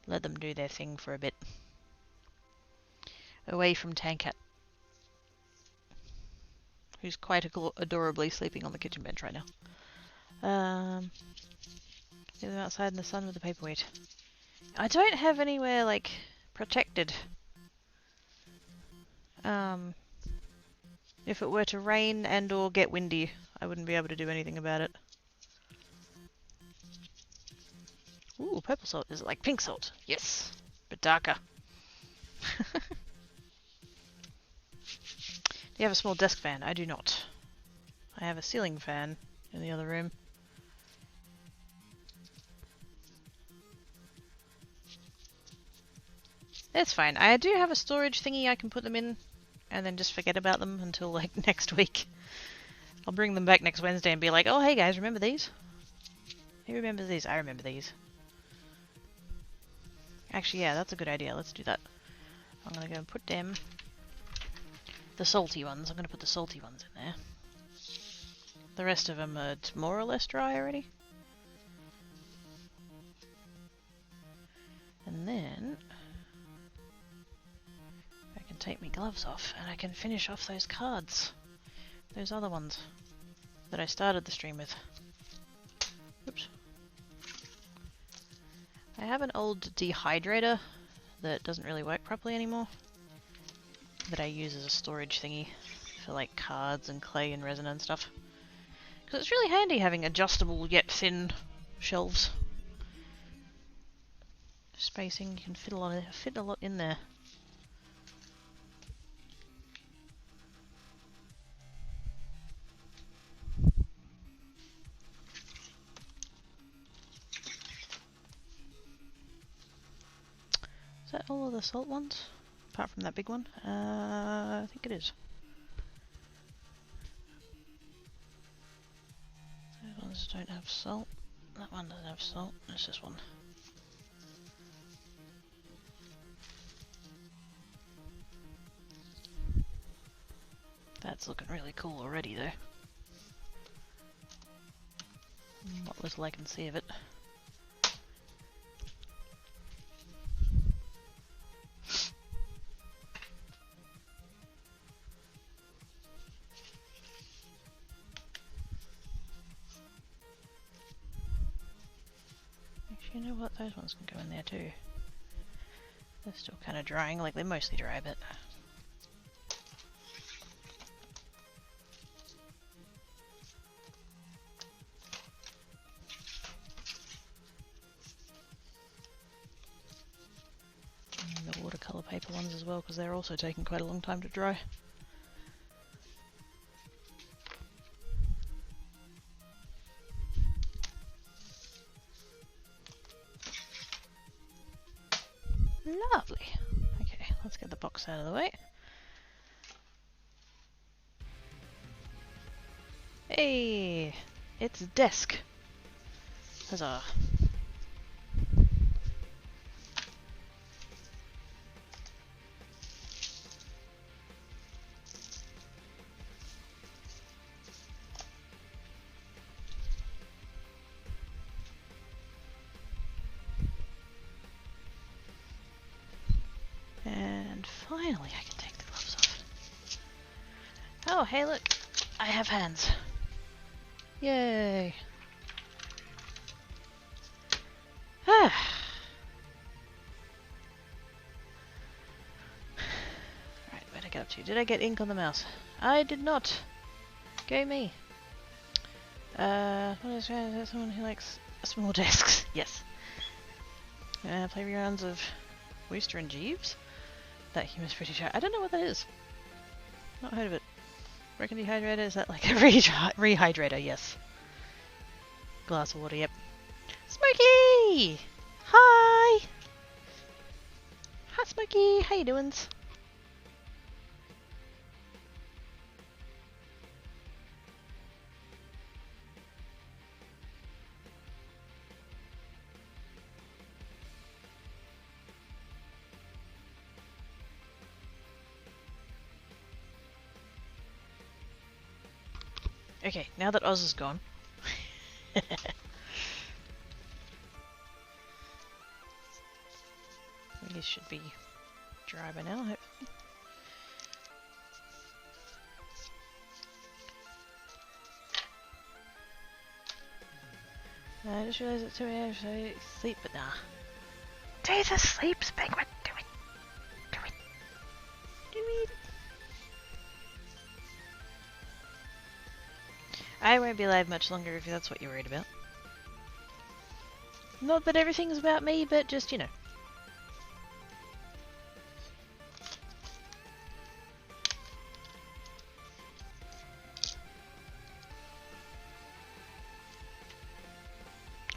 let them do their thing for a bit. Away from Tankat, who's quite adorably sleeping on the kitchen bench right now. Get them outside in the sun with the paperweight. I don't have anywhere, like, protected. If it were to rain and or get windy, I wouldn't be able to do anything about it. Ooh, purple salt. Is it like pink salt? Yes! But darker. Do you have a small desk fan? I do not. I have a ceiling fan in the other room. It's fine. I do have a storage thingy I can put them in and then just forget about them until like next week. I'll bring them back next Wednesday and be like, oh, hey guys, remember these? Who remembers these? I remember these. Actually, yeah, that's a good idea. Let's do that. I'm gonna go and put them... the salty ones. I'm gonna put the salty ones in there. The rest of them are more or less dry already. And then... I can take my gloves off and I can finish off those cards. Those other ones that I started the stream with. Oops. I have an old dehydrator that doesn't really work properly anymore, that I use as a storage thingy for like cards and clay and resin and stuff. Because it's really handy having adjustable yet thin shelves. Spacing, you can fit a lot in there. Is that all of the salt ones? Apart from that big one? I think it is. Those ones don't have salt. That one doesn't have salt. It's this one. That's looking really cool already though. What little I can see of it. You know what, those ones can go in there too. They're still kind of drying, like they're mostly dry, but... And the watercolour paper ones as well, because they're also taking quite a long time to dry. Lovely. Okay, let's get the box out of the way. Hey, it's a desk. Huzzah. And finally I can take the gloves off. Oh, hey look, I have hands. Yay. Ah. Right, where'd I get up to? Did I get ink on the mouse? I did not. Go me. What is someone who likes small desks? Yes. Play rounds of Wooster and Jeeves? That human's pretty shy. I don't know what that is. Not heard of it. Reckon dehydrator, is that like a rehydrator? Yes. Glass of water, yep. Smokey! Hi! Hi Smokey, how you doings? Okay, now that Oz is gone. These should be dry by now, hopefully. I just realised it's 2 AM, so sleep, but nah. Do the sleeps, penguin! Do it! Do it! Do it! I won't be alive much longer if that's what you're worried about. Not that everything's about me, but just, you know.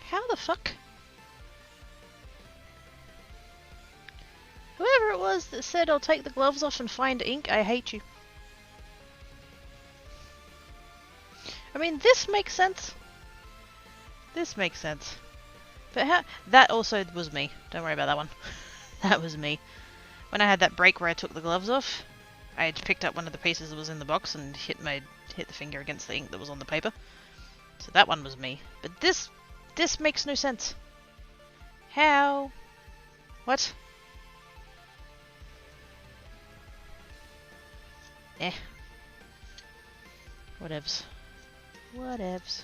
How the fuck? Whoever it was that said I'll take the gloves off and find ink, I hate you. mean, this makes sense. This makes sense. But how... That also was me. Don't worry about that one. That was me. When I had that break where I took the gloves off, I had picked up one of the pieces that was in the box and hit the finger against the ink that was on the paper. So that one was me. But this makes no sense. How? What? Eh. Whatevs. Whatevs.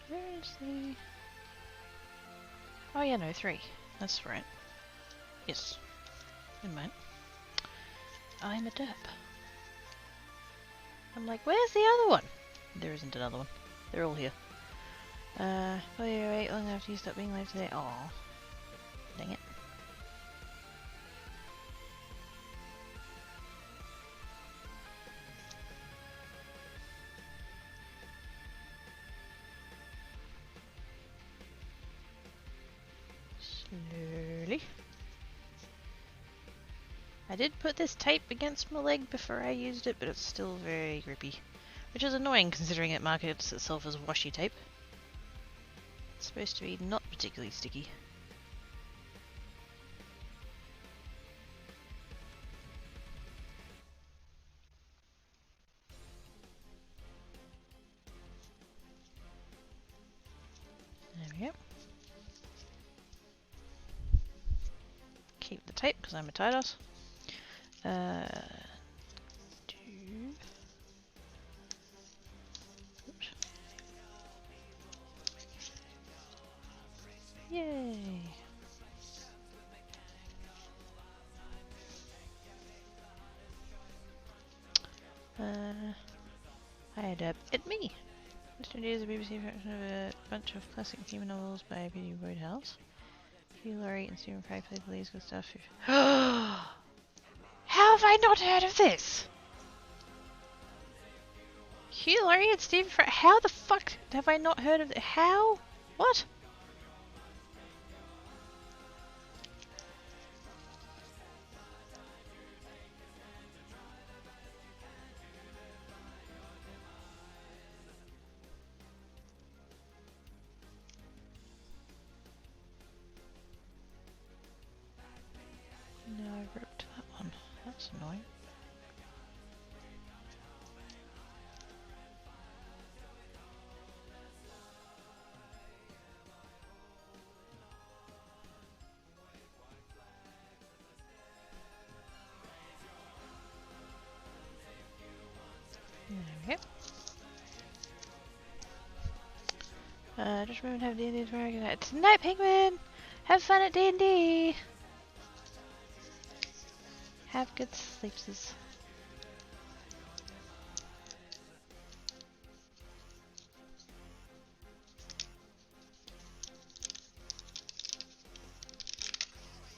Where is the... Oh yeah, no, 3. That's right. Yes. Never mind. I'm a derp. I'm like, where's the other one? There isn't another one. They're all here. Well, you're right long after you stop being live today. Aw. Dang it. Slowly. I did put this tape against my leg before I used it, but it's still very grippy. Which is annoying considering it markets itself as washi tape. It's supposed to be not particularly sticky. There we go. Keep the tape because I'm a tight ass. Oops. Yay! Hi, Deb. It's me! This video is a BBC version of a bunch of classic human novels by P.D. Wodehouse. Hugh Laurie and Stephen Fry played the leads. Good stuff. How have I not heard of this? Hugh Laurie and Stephen Fry. How the fuck have I not heard of it? How? What? No, I ripped that one. That's annoying. There we go. Just remember to have D&D tomorrow. Good night. Tonight, Penguin! Have fun at D&D! Have good sleeps.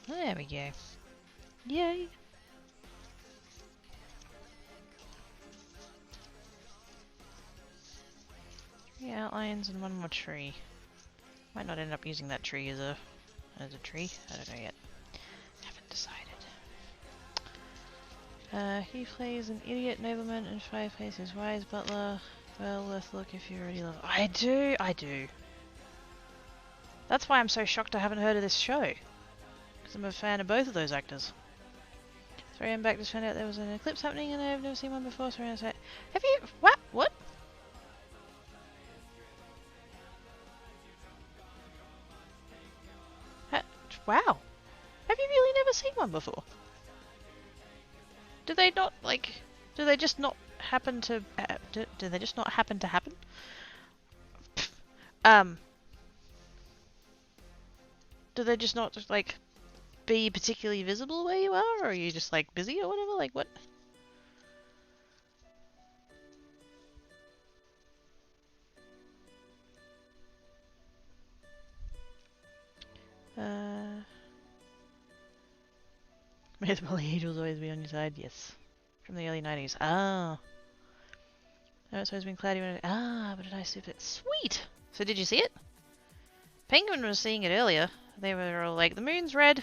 There we go. Yay! 3 outlines and 1 more tree. Might not end up using that tree as a tree. I don't know yet. Haven't decided. He plays an idiot nobleman and Five plays his wise butler. Well worth a look if you already love. I do. That's why I'm so shocked I haven't heard of this show. Because I'm a fan of both of those actors. 3 AM back, just found out there was an eclipse happening and I've never seen one before, so I said, have you? What? What? Wow. Have you really never seen one before? Do they not, like... Do they just not happen to... do they just not happen to happen? Do they just not, just, like, be particularly visible where you are? Or are you just, like, busy or whatever? Like, what? May the Molly Angels always be on your side? Yes. From the early 90s. Ah. No, it's always been cloudy when but did I super it? Sweet! So did you see it? Penguin was seeing it earlier. They were all like, the moon's red.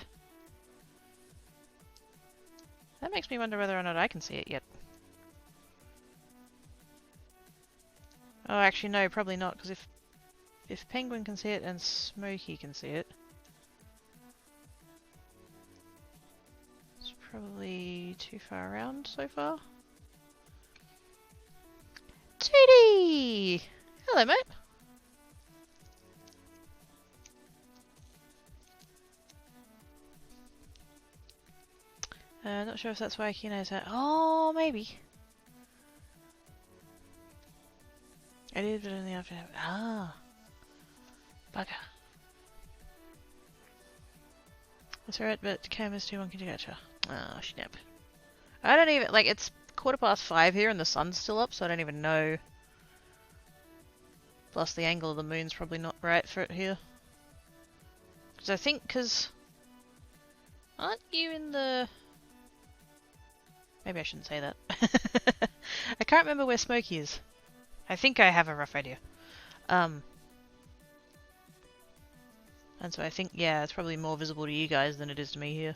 That makes me wonder whether or not I can see it yet. Oh, actually no, probably not, because if Penguin can see it and Smokey can see it, it's probably too far around so far. 2D! Hello, mate. Not sure if that's why Kino's at. Oh, maybe. It is, but in the afternoon. Ah. Bugger. That's alright, but the camera's too wonky to catch her. Oh, snap. I don't even, like, it's 5:15 here and the sun's still up, so I don't even know. Plus the angle of the moon's probably not right for it here. Because I think, aren't you in the... Maybe I shouldn't say that. I can't remember where Smokey is. I think I have a rough idea. And so I think, yeah, it's probably more visible to you guys than it is to me here.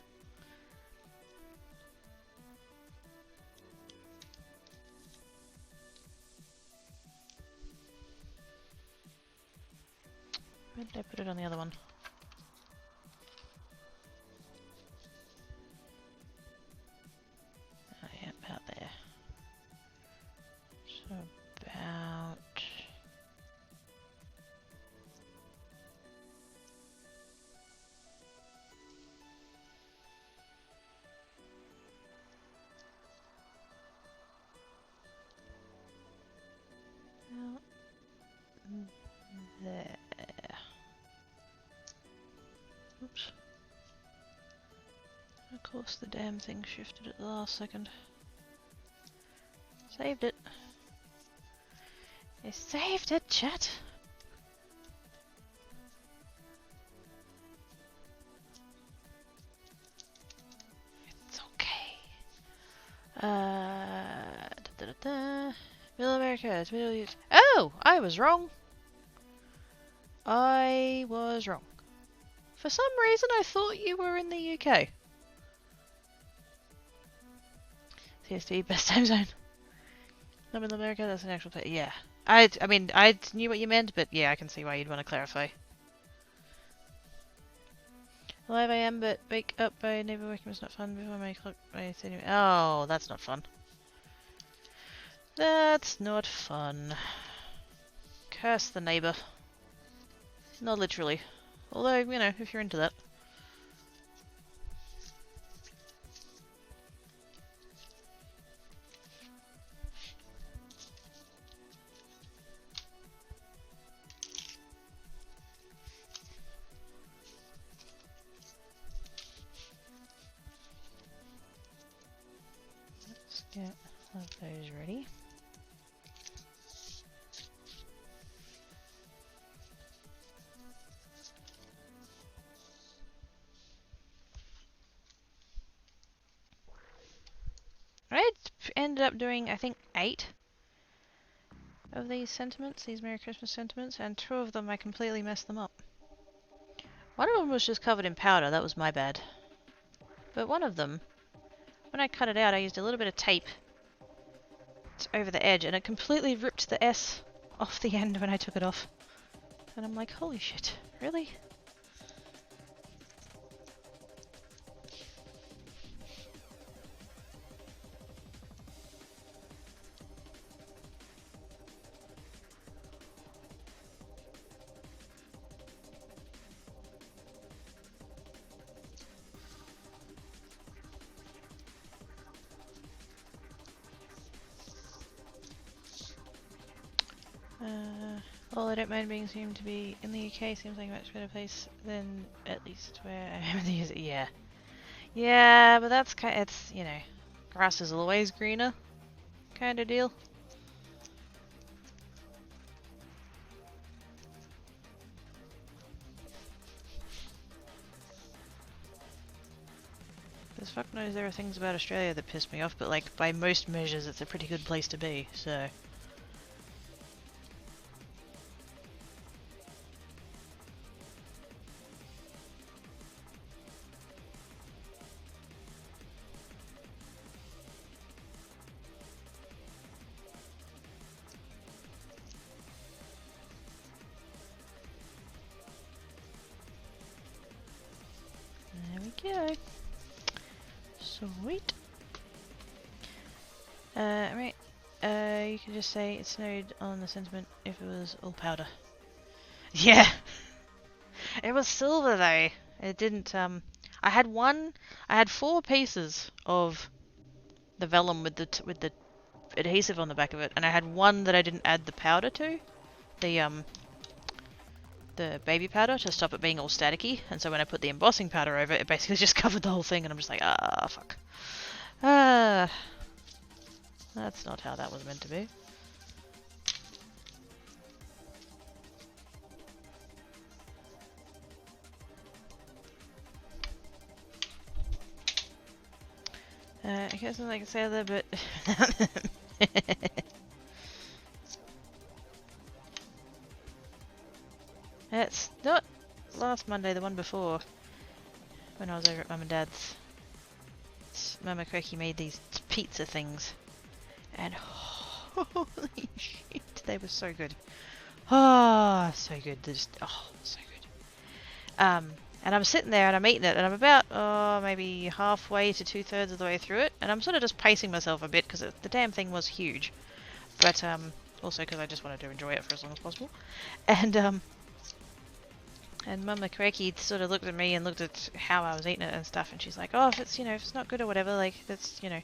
Where did I put it on the other one? Oh yeah, about there. So about... there. Oops. Of course the damn thing shifted at the last second. Saved it. I saved it, chat! It's okay. Middle America, it's Middle East. Oh! I was wrong! I was wrong. For some reason I thought you were in the UK. CST, best time zone. No, Middle America, that's an actual place. Yeah. I mean, I knew what you meant, but yeah, I can see why you'd want to clarify. Live I am, but wake up by neighbor waking was not fun before my clock. Oh, that's not fun. That's not fun. Curse the neighbor. Not literally. Although, you know, if you're into that. Let's get one of those ready. I ended up doing, I think, 8 of these sentiments, these Merry Christmas sentiments, and 2 of them I completely messed them up. One of them was just covered in powder, that was my bad. But one of them, when I cut it out, I used a little bit of tape over the edge, and it completely ripped the S off the end when I took it off. And I'm like, holy shit, really? Well, I don't mind being assumed to be in the UK, seems like a much better place than at least where I am in the UK. Yeah. Yeah, but that's kind of, it's, you know, grass is always greener kind of deal. Because fuck knows there are things about Australia that piss me off, but like, by most measures it's a pretty good place to be, so... Sweet. Right. You can just say it snowed on the sentiment if it was all powder. Yeah! It was silver though. It didn't, I had 4 pieces of the vellum with the adhesive on the back of it, and I had one that I didn't add the powder to. The baby powder to stop it being all staticky, and so when I put the embossing powder over it, it basically just covered the whole thing, and I'm just like, ah, fuck. That's not how that was meant to be. I guess I can say that, but it's not last Monday, the one before, when I was over at Mum and Dad's. Mama Croaky made these pizza things, and holy shit, they were so good. Oh, so good. They're just, oh, so good. And I'm sitting there and I'm eating it, and I'm about, maybe halfway to 2/3 of the way through it, and I'm sort of just pacing myself a bit because the damn thing was huge. But, also because I just wanted to enjoy it for as long as possible. And Mama Cracky sort of looked at me and looked at how I was eating it and stuff, and she's like, oh, if it's, if it's not good or whatever, like, that's, you don't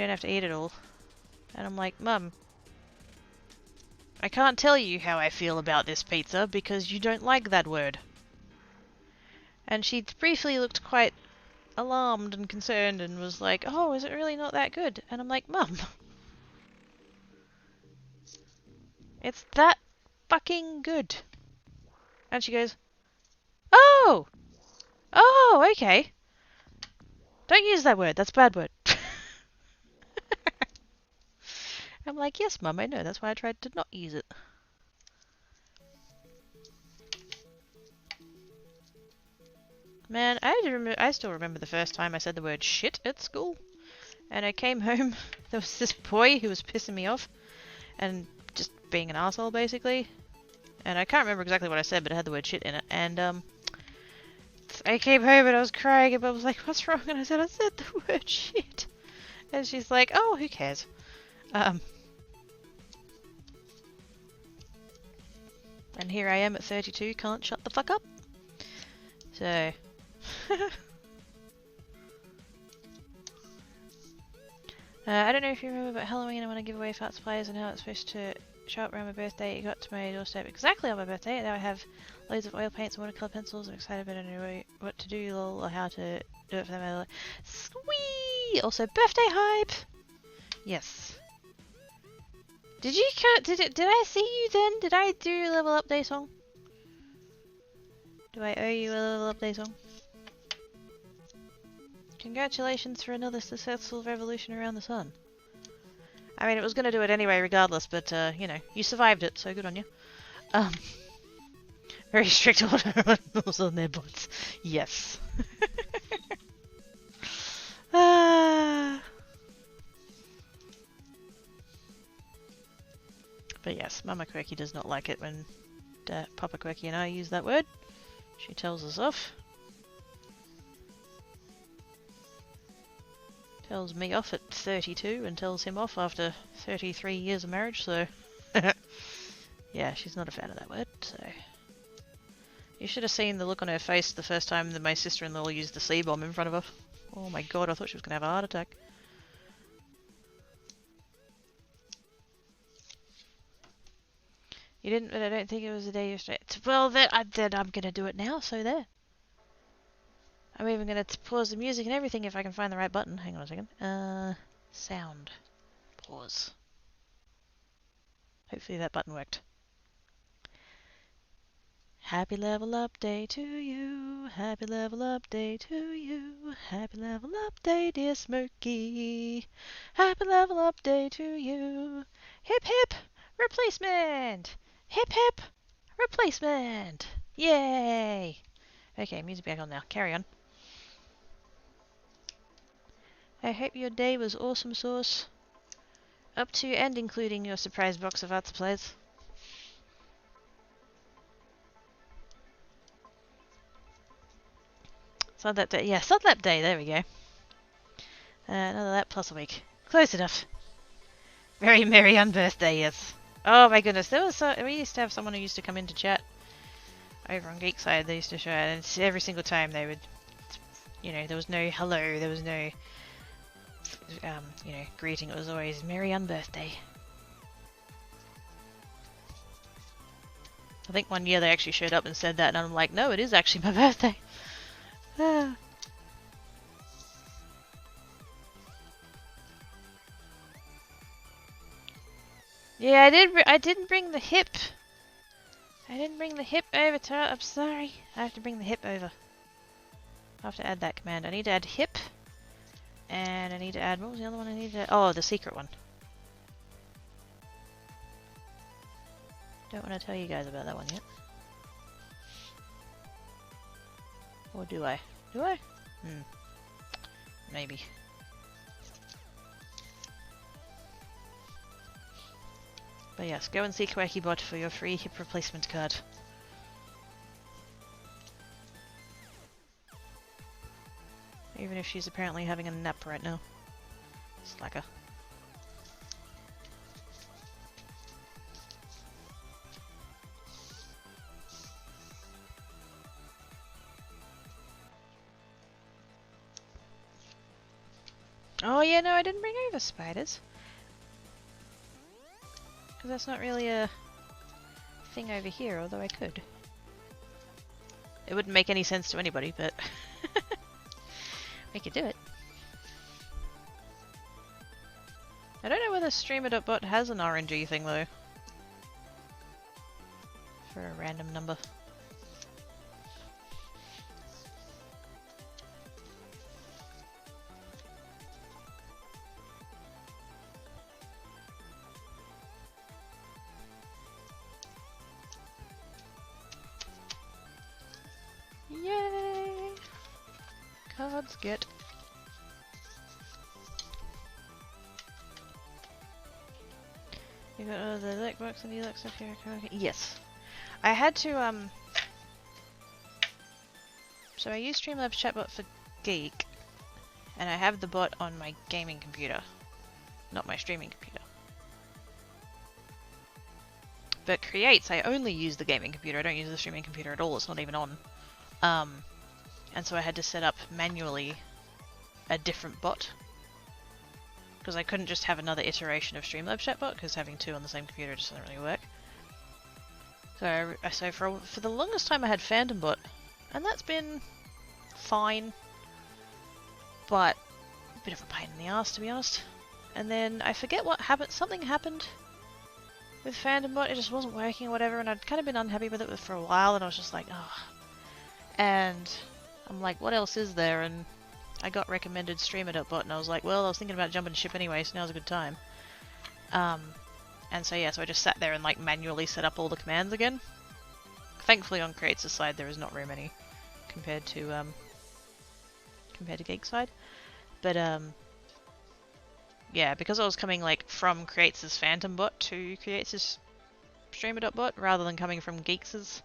have to eat it all. And I'm like, Mum, I can't tell you how I feel about this pizza because you don't like that word. And she briefly looked quite alarmed and concerned and was like, oh, is it really not that good? And I'm like, Mum, it's that fucking good. And she goes, oh! Oh, okay. Don't use that word, that's a bad word. I'm like, yes, Mum, I know, that's why I tried to not use it. Man, I still remember the first time I said the word shit at school. And I came home, there was this boy who was pissing me off. And just being an asshole, basically. And I can't remember exactly what I said, but it had the word shit in it. And, I came home and I was crying, and Mum was like, what's wrong? And I said the word shit. And she's like, oh, who cares? And here I am at 32, can't shut the fuck up. So... I don't know if you remember about Halloween, I want to give away fat supplies and how it's supposed to show up around my birthday. It got to my doorstep exactly on my birthday. Now I have loads of oil paints and watercolor pencils. I'm excited, but I don't know what to do, lol, or how to do it for them. Sweet! Also, birthday hype! Yes. Did I see you then? Did I do a level update song? Do I owe you a level update song? Congratulations for another successful revolution around the sun. I mean, it was going to do it anyway regardless, but, you survived it, so good on you. Very strict order rules on their bots. Yes. But yes, Mama Quirky does not like it when Papa Quirky and I use that word. She tells us off. Tells me off at 32 and tells him off after 33 years of marriage, so... yeah, she's not a fan of that word, so... You should have seen the look on her face the first time that my sister-in-law used the C-bomb in front of her. Oh my god, I thought she was going to have a heart attack. You didn't, but I don't think it was a day you're straight. Well, then I'm going to do it now, so there. I'm even going to pause the music and everything if I can find the right button. Hang on a second. Sound. Pause. Hopefully that button worked. Happy level up day to you. Happy level up day to you. Happy level up day, dear Smokey. Happy level up day to you. Hip hip replacement. Hip hip replacement. Yay. Okay, music back on now. Carry on. I hope your day was awesome sauce. Up to and including your surprise box of art supplies. Sunlap day. Yeah, Sunlap day. There we go. Another that plus a week. Close enough. Very merry on birthday, yes. Oh my goodness, we used to have someone who used to come in to chat over on Geekside. They used to show it, and every single time they would, there was no hello, there was no, greeting. It was always merry on birthday. I think one year they actually showed up and said that, and I'm like, no, it is actually my birthday. Ah. Yeah, I didn't bring the hip. I didn't bring the hip over to I'm sorry. I have to bring the hip over. I have to add that command. I need to add hip. And I need to add, what was the other one I needed to add? Oh, the secret one. Don't want to tell you guys about that one yet. Or do I? Do I? Maybe. But yes, go and see QuirkyBot for your free hip replacement card. Even if she's apparently having a nap right now. Slacker. Oh yeah, no, I didn't bring over spiders. Because that's not really a thing over here, although I could. It wouldn't make any sense to anybody, but we could do it. I don't know whether streamer.bot has an RNG thing though. For a random number. Yay! Cards get. You got the elect box and the elect stuff here. Okay. Yes. I had to, so I use Streamlabs chatbot for Geek, and I have the bot on my gaming computer, not my streaming computer. But Creates, I only use the gaming computer, I don't use the streaming computer at all, it's not even on. And so I had to set up manually a different bot. Because I couldn't just have another iteration of Streamlabs chatbot, because having two on the same computer just doesn't really work. So for the longest time I had PhantomBot, and that's been fine, but a bit of a pain in the ass to be honest. And then I forget what happened, something happened with PhantomBot, it just wasn't working or whatever, and I'd kind of been unhappy with it for a while, and I was just like, oh. And I'm like, what else is there? And I got recommended Streamer.bot, and I was like, well, I was thinking about jumping ship anyway, so now's a good time. And so yeah, so I just sat there and like manually set up all the commands again. Thankfully on Creates' side there is not very many compared to Geek side. But yeah, because I was coming like from Creates' PhantomBot to Creates' Streamer.bot rather than coming from Geeks'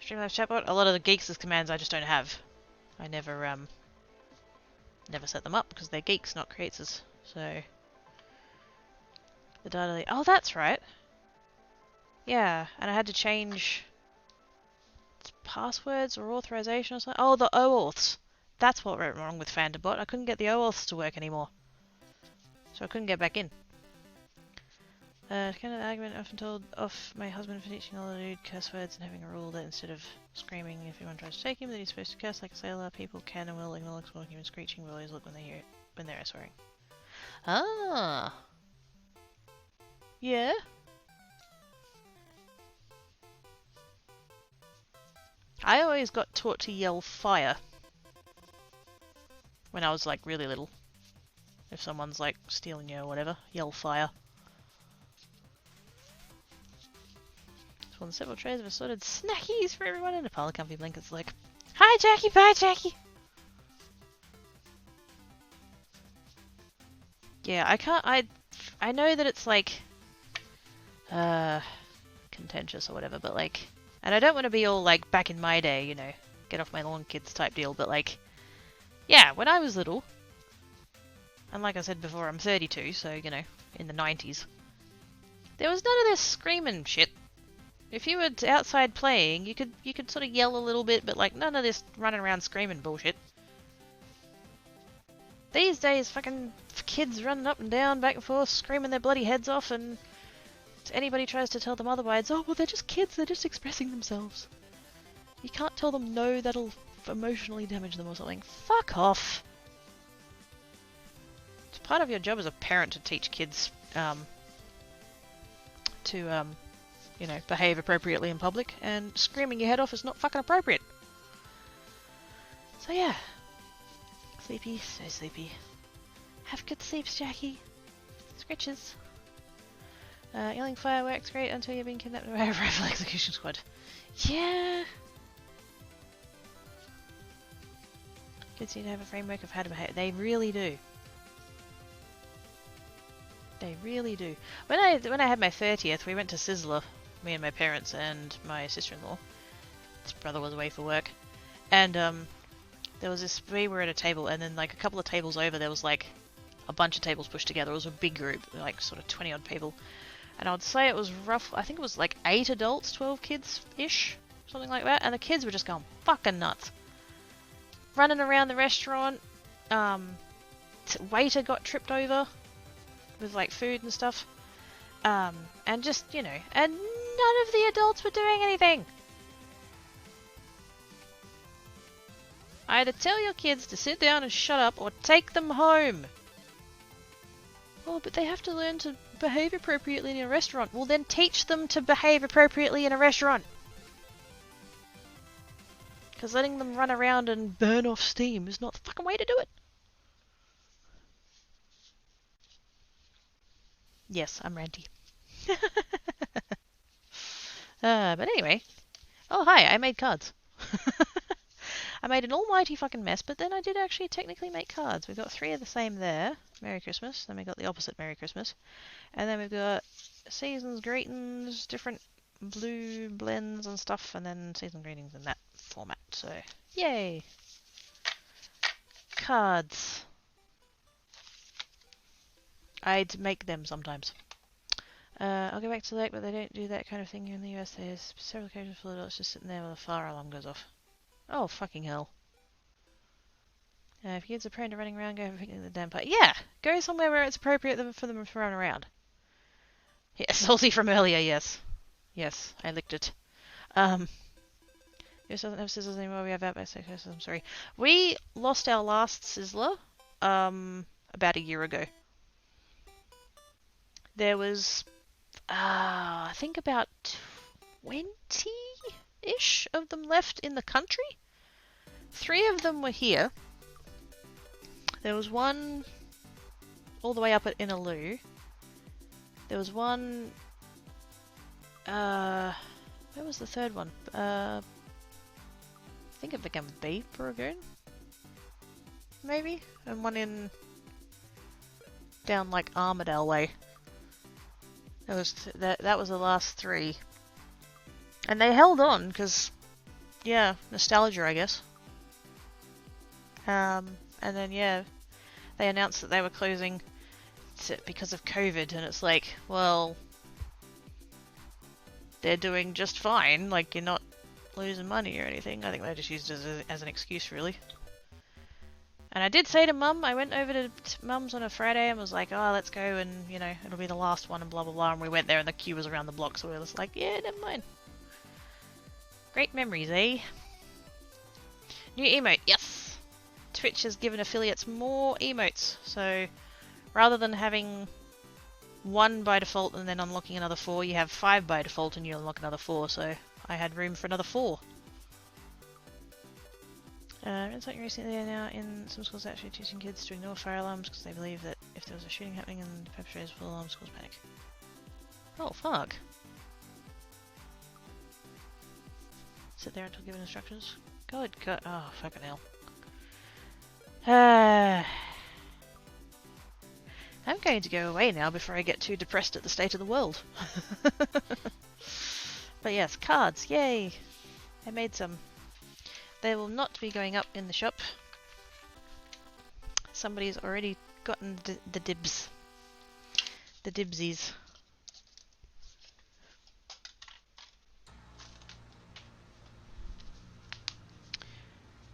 Streamlabs chatbot, a lot of the Geeks' commands I just don't have. I never set them up because they're Geeks, not Creates'. So the data. Oh, that's right. Yeah, and I had to change passwords or authorization or something. Oh, the OAuths. That's what went wrong with PhantomBot. I couldn't get the OAuths to work anymore, so I couldn't get back in. Kind of argument often told off my husband for teaching all the dude curse words and having a rule that instead of screaming if anyone tries to take him that he's supposed to curse like a sailor. People can and will ignore smoking and screeching, but always look when they hear it, when they're swearing. Ah. Yeah. I always got taught to yell fire when I was like really little. If someone's like stealing you or whatever, yell fire. One several trays of assorted snackies for everyone in a pile of comfy blankets like, hi Jackie, bye Jackie! Yeah, I know that it's like, contentious or whatever, but like, and I don't want to be all like, back in my day, you know, get off my lawn kids type deal, but like, yeah, when I was little, And like I said before, I'm 32, so, you know, in the 90s. There was none of this screaming shit. If you were outside playing, you could sort of yell a little bit, but like none of this running around screaming bullshit. These days, fucking kids running up and down, back and forth, screaming their bloody heads off, and anybody tries to tell them otherwise, oh, well, they're just kids, they're just expressing themselves. You can't tell them no, that'll emotionally damage them or something. Fuck off! It's part of your job as a parent to teach kids, you know, behave appropriately in public, and screaming your head off is not fucking appropriate. So yeah. Sleepy, so sleepy. Have good sleeps, Jackie. Scritches. Yelling fireworks, great until you're being kidnapped by a rifle execution squad. Yeah. Kids need to have a framework of how to behave. They really do. They really do. When I had my 30th, we went to Sizzler, me and my parents and my sister-in-law. His brother was away for work, and there was this. We were at a table, and then like a couple of tables over, there was like a bunch of tables pushed together. It was a big group, like sort of 20 odd people, and I would say it was rough. I think it was like 8 adults, 12 kids ish, something like that. And the kids were just going fucking nuts, running around the restaurant. Waiter got tripped over with like food and stuff, and just, you know, and none of the adults were doing anything. Either tell your kids to sit down and shut up, or take them home. Oh, but they have to learn to behave appropriately in a restaurant. Well, then teach them to behave appropriately in a restaurant. Because letting them run around and burn off steam is not the fucking way to do it. Yes, I'm ranty. But anyway. Oh, hi, I made cards. I made an almighty fucking mess, but then I did actually technically make cards. We've got 3 of the same there. Merry Christmas. Then we got the opposite Merry Christmas. And then we've got seasons, greetings, different blue blends and stuff, and then season greetings in that format. So, yay! Cards. I'd make them sometimes. I'll go back to the lake, but they don't do that kind of thing here in the US. There's several occasions for adults just sitting there while the fire alarm goes off. Oh, fucking hell. If kids are prone to running around, go have a picnic at the damn park. Yeah! Go somewhere where it's appropriate for them to run around. Yeah, salty from earlier, yes. Yes, I licked it. This doesn't have sizzles anymore, we have Outback Steakhouse, I'm sorry. We lost our last sizzler, about a year ago. There was, I think about 20-ish of them left in the country. 3 of them were here. There was one all the way up at Inaloo. There was one, where was the 3rd one? I think it began with B, Burgoon? Maybe? And one in, down like Armadale way. That was the last 3. And they held on, because, yeah, nostalgia, I guess. And then, yeah, they announced that they were closing because of COVID, and it's like, well, they're doing just fine, like, you're not losing money or anything. I think they just used it as an excuse, really. And I did say to Mum, I went over to Mum's on a Friday and was like, oh, let's go, and, you know, it'll be the last one and blah blah blah, and we went there and the queue was around the block, so we were just like, yeah, never mind. Great memories, eh? New emote, yes! Twitch has given affiliates more emotes, so rather than having 1 by default and then unlocking another 4, you have 5 by default and you unlock another 4, so I had room for another 4. It's like recently they're now in some schools actually teaching kids to ignore fire alarms because they believe that if there was a shooting happening and the perpetrators will alarm schools panic. Oh, fuck. Sit there until given instructions. Good, good. Oh, fucking hell. I'm going to go away now before I get too depressed at the state of the world. But yes, cards, yay! I made some. They will not be going up in the shop. Somebody's already gotten the dibs. The dibsies.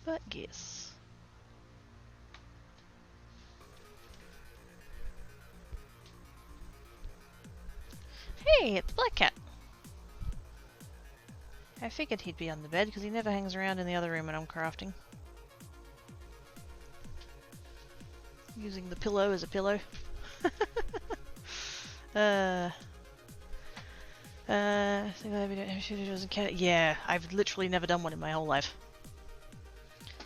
But yes. Hey, it's Black Cat. I figured he'd be on the bed because he never hangs around in the other room when I'm crafting. Using the pillow as a pillow. So glad we don't have shooters and cat. Yeah, I've literally never done one in my whole life.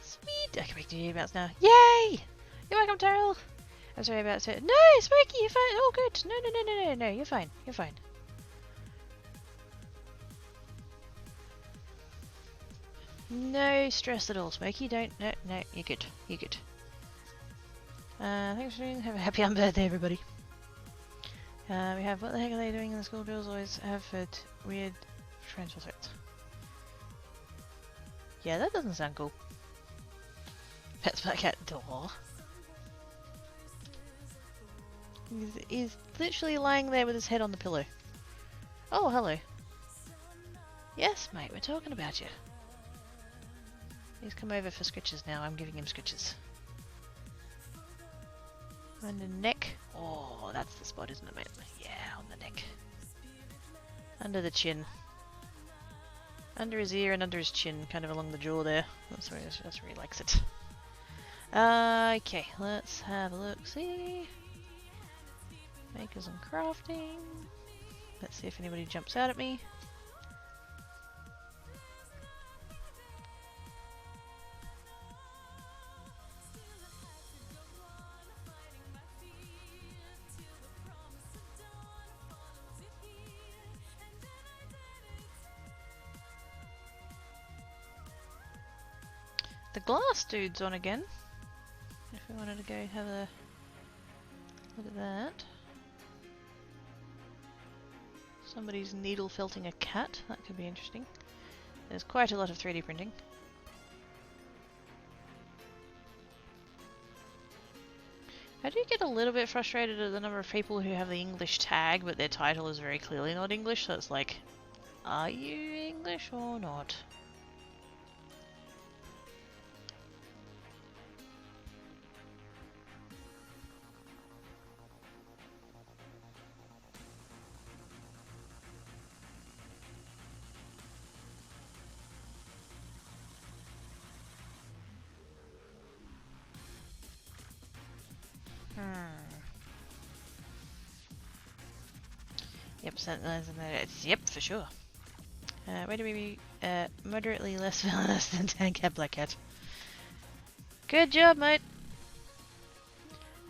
Sweet! I can make new amounts now. Yay! You're welcome, Terrell! I'm sorry about it. No, Smokey, you're fine. Oh, good. No, you're fine. You're fine. No stress at all, Smokey. Don't. No, you're good. You're good. Thanks for doing. Have a happy birthday, everybody. We have, what the heck are they doing in the school drills? Always have weird transfer threats. Yeah, that doesn't sound cool. Pets Black Cat door. He's literally lying there with his head on the pillow. Oh, hello. Yes, mate, we're talking about you. He's come over for scritches now. I'm giving him scritches. On the neck. Oh, that's the spot, isn't it, mate? Yeah, on the neck. Under the chin. Under his ear and under his chin, kind of along the jaw there. That's where he likes it. Okay, let's have a look. See? Makers and crafting. Let's see if anybody jumps out at me. The glass dude's on again. If we wanted to go have a look at that. Somebody's needle felting a cat. That could be interesting. There's quite a lot of 3D printing. I do get a little bit frustrated at the number of people who have the English tag, but their title is very clearly not English, so it's like, are you English or not? Yep, sentinels in there. It's yep for sure. Where do we be? Moderately less villainous than Tank Cat Black Cat. Good job, mate.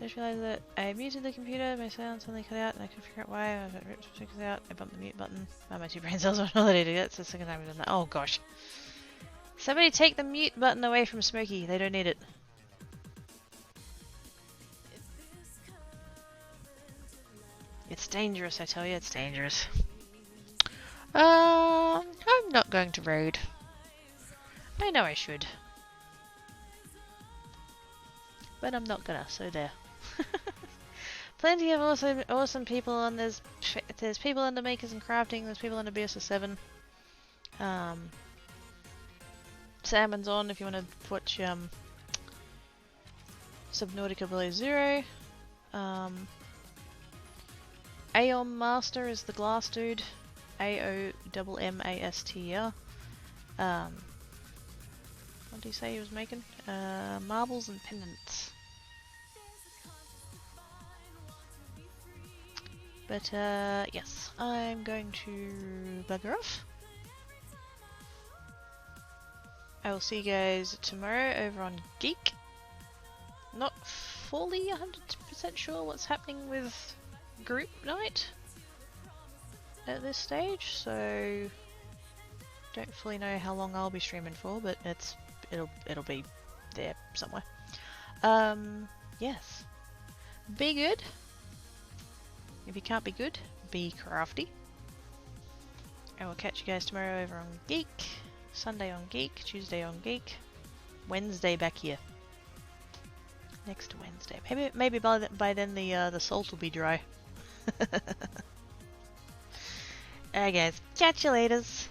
I just realized that I muted the computer. My sound suddenly cut out, and I couldn't figure out why. I ripped the speakers out. I bumped the mute button. Oh, my two brain cells are not ready to do that. It's the second time I've done that. Oh gosh. Somebody take the mute button away from Smokey. They don't need it. It's dangerous, I tell you, it's dangerous. I'm not going to raid. I know I should. But I'm not gonna, so there. Plenty of awesome people on there's people under Makers and Crafting, there's people under BSS7. Salmon's on if you want to watch Subnautica Below Zero. Aeon Master is the glass dude. AOMMASTER. What did he say he was making? Marbles and pendants. But yes, I'm going to bugger off. I will see you guys tomorrow over on Geek. Not fully 100% sure what's happening with group night at this stage, so don't fully know how long I'll be streaming for, but it'll be there somewhere. Yes. Be good. If you can't be good, be crafty. I will catch you guys tomorrow over on Geek, Sunday on Geek, Tuesday on Geek, Wednesday back here. Next Wednesday. Maybe by then the salt will be dry. Alright guys, catch you laters.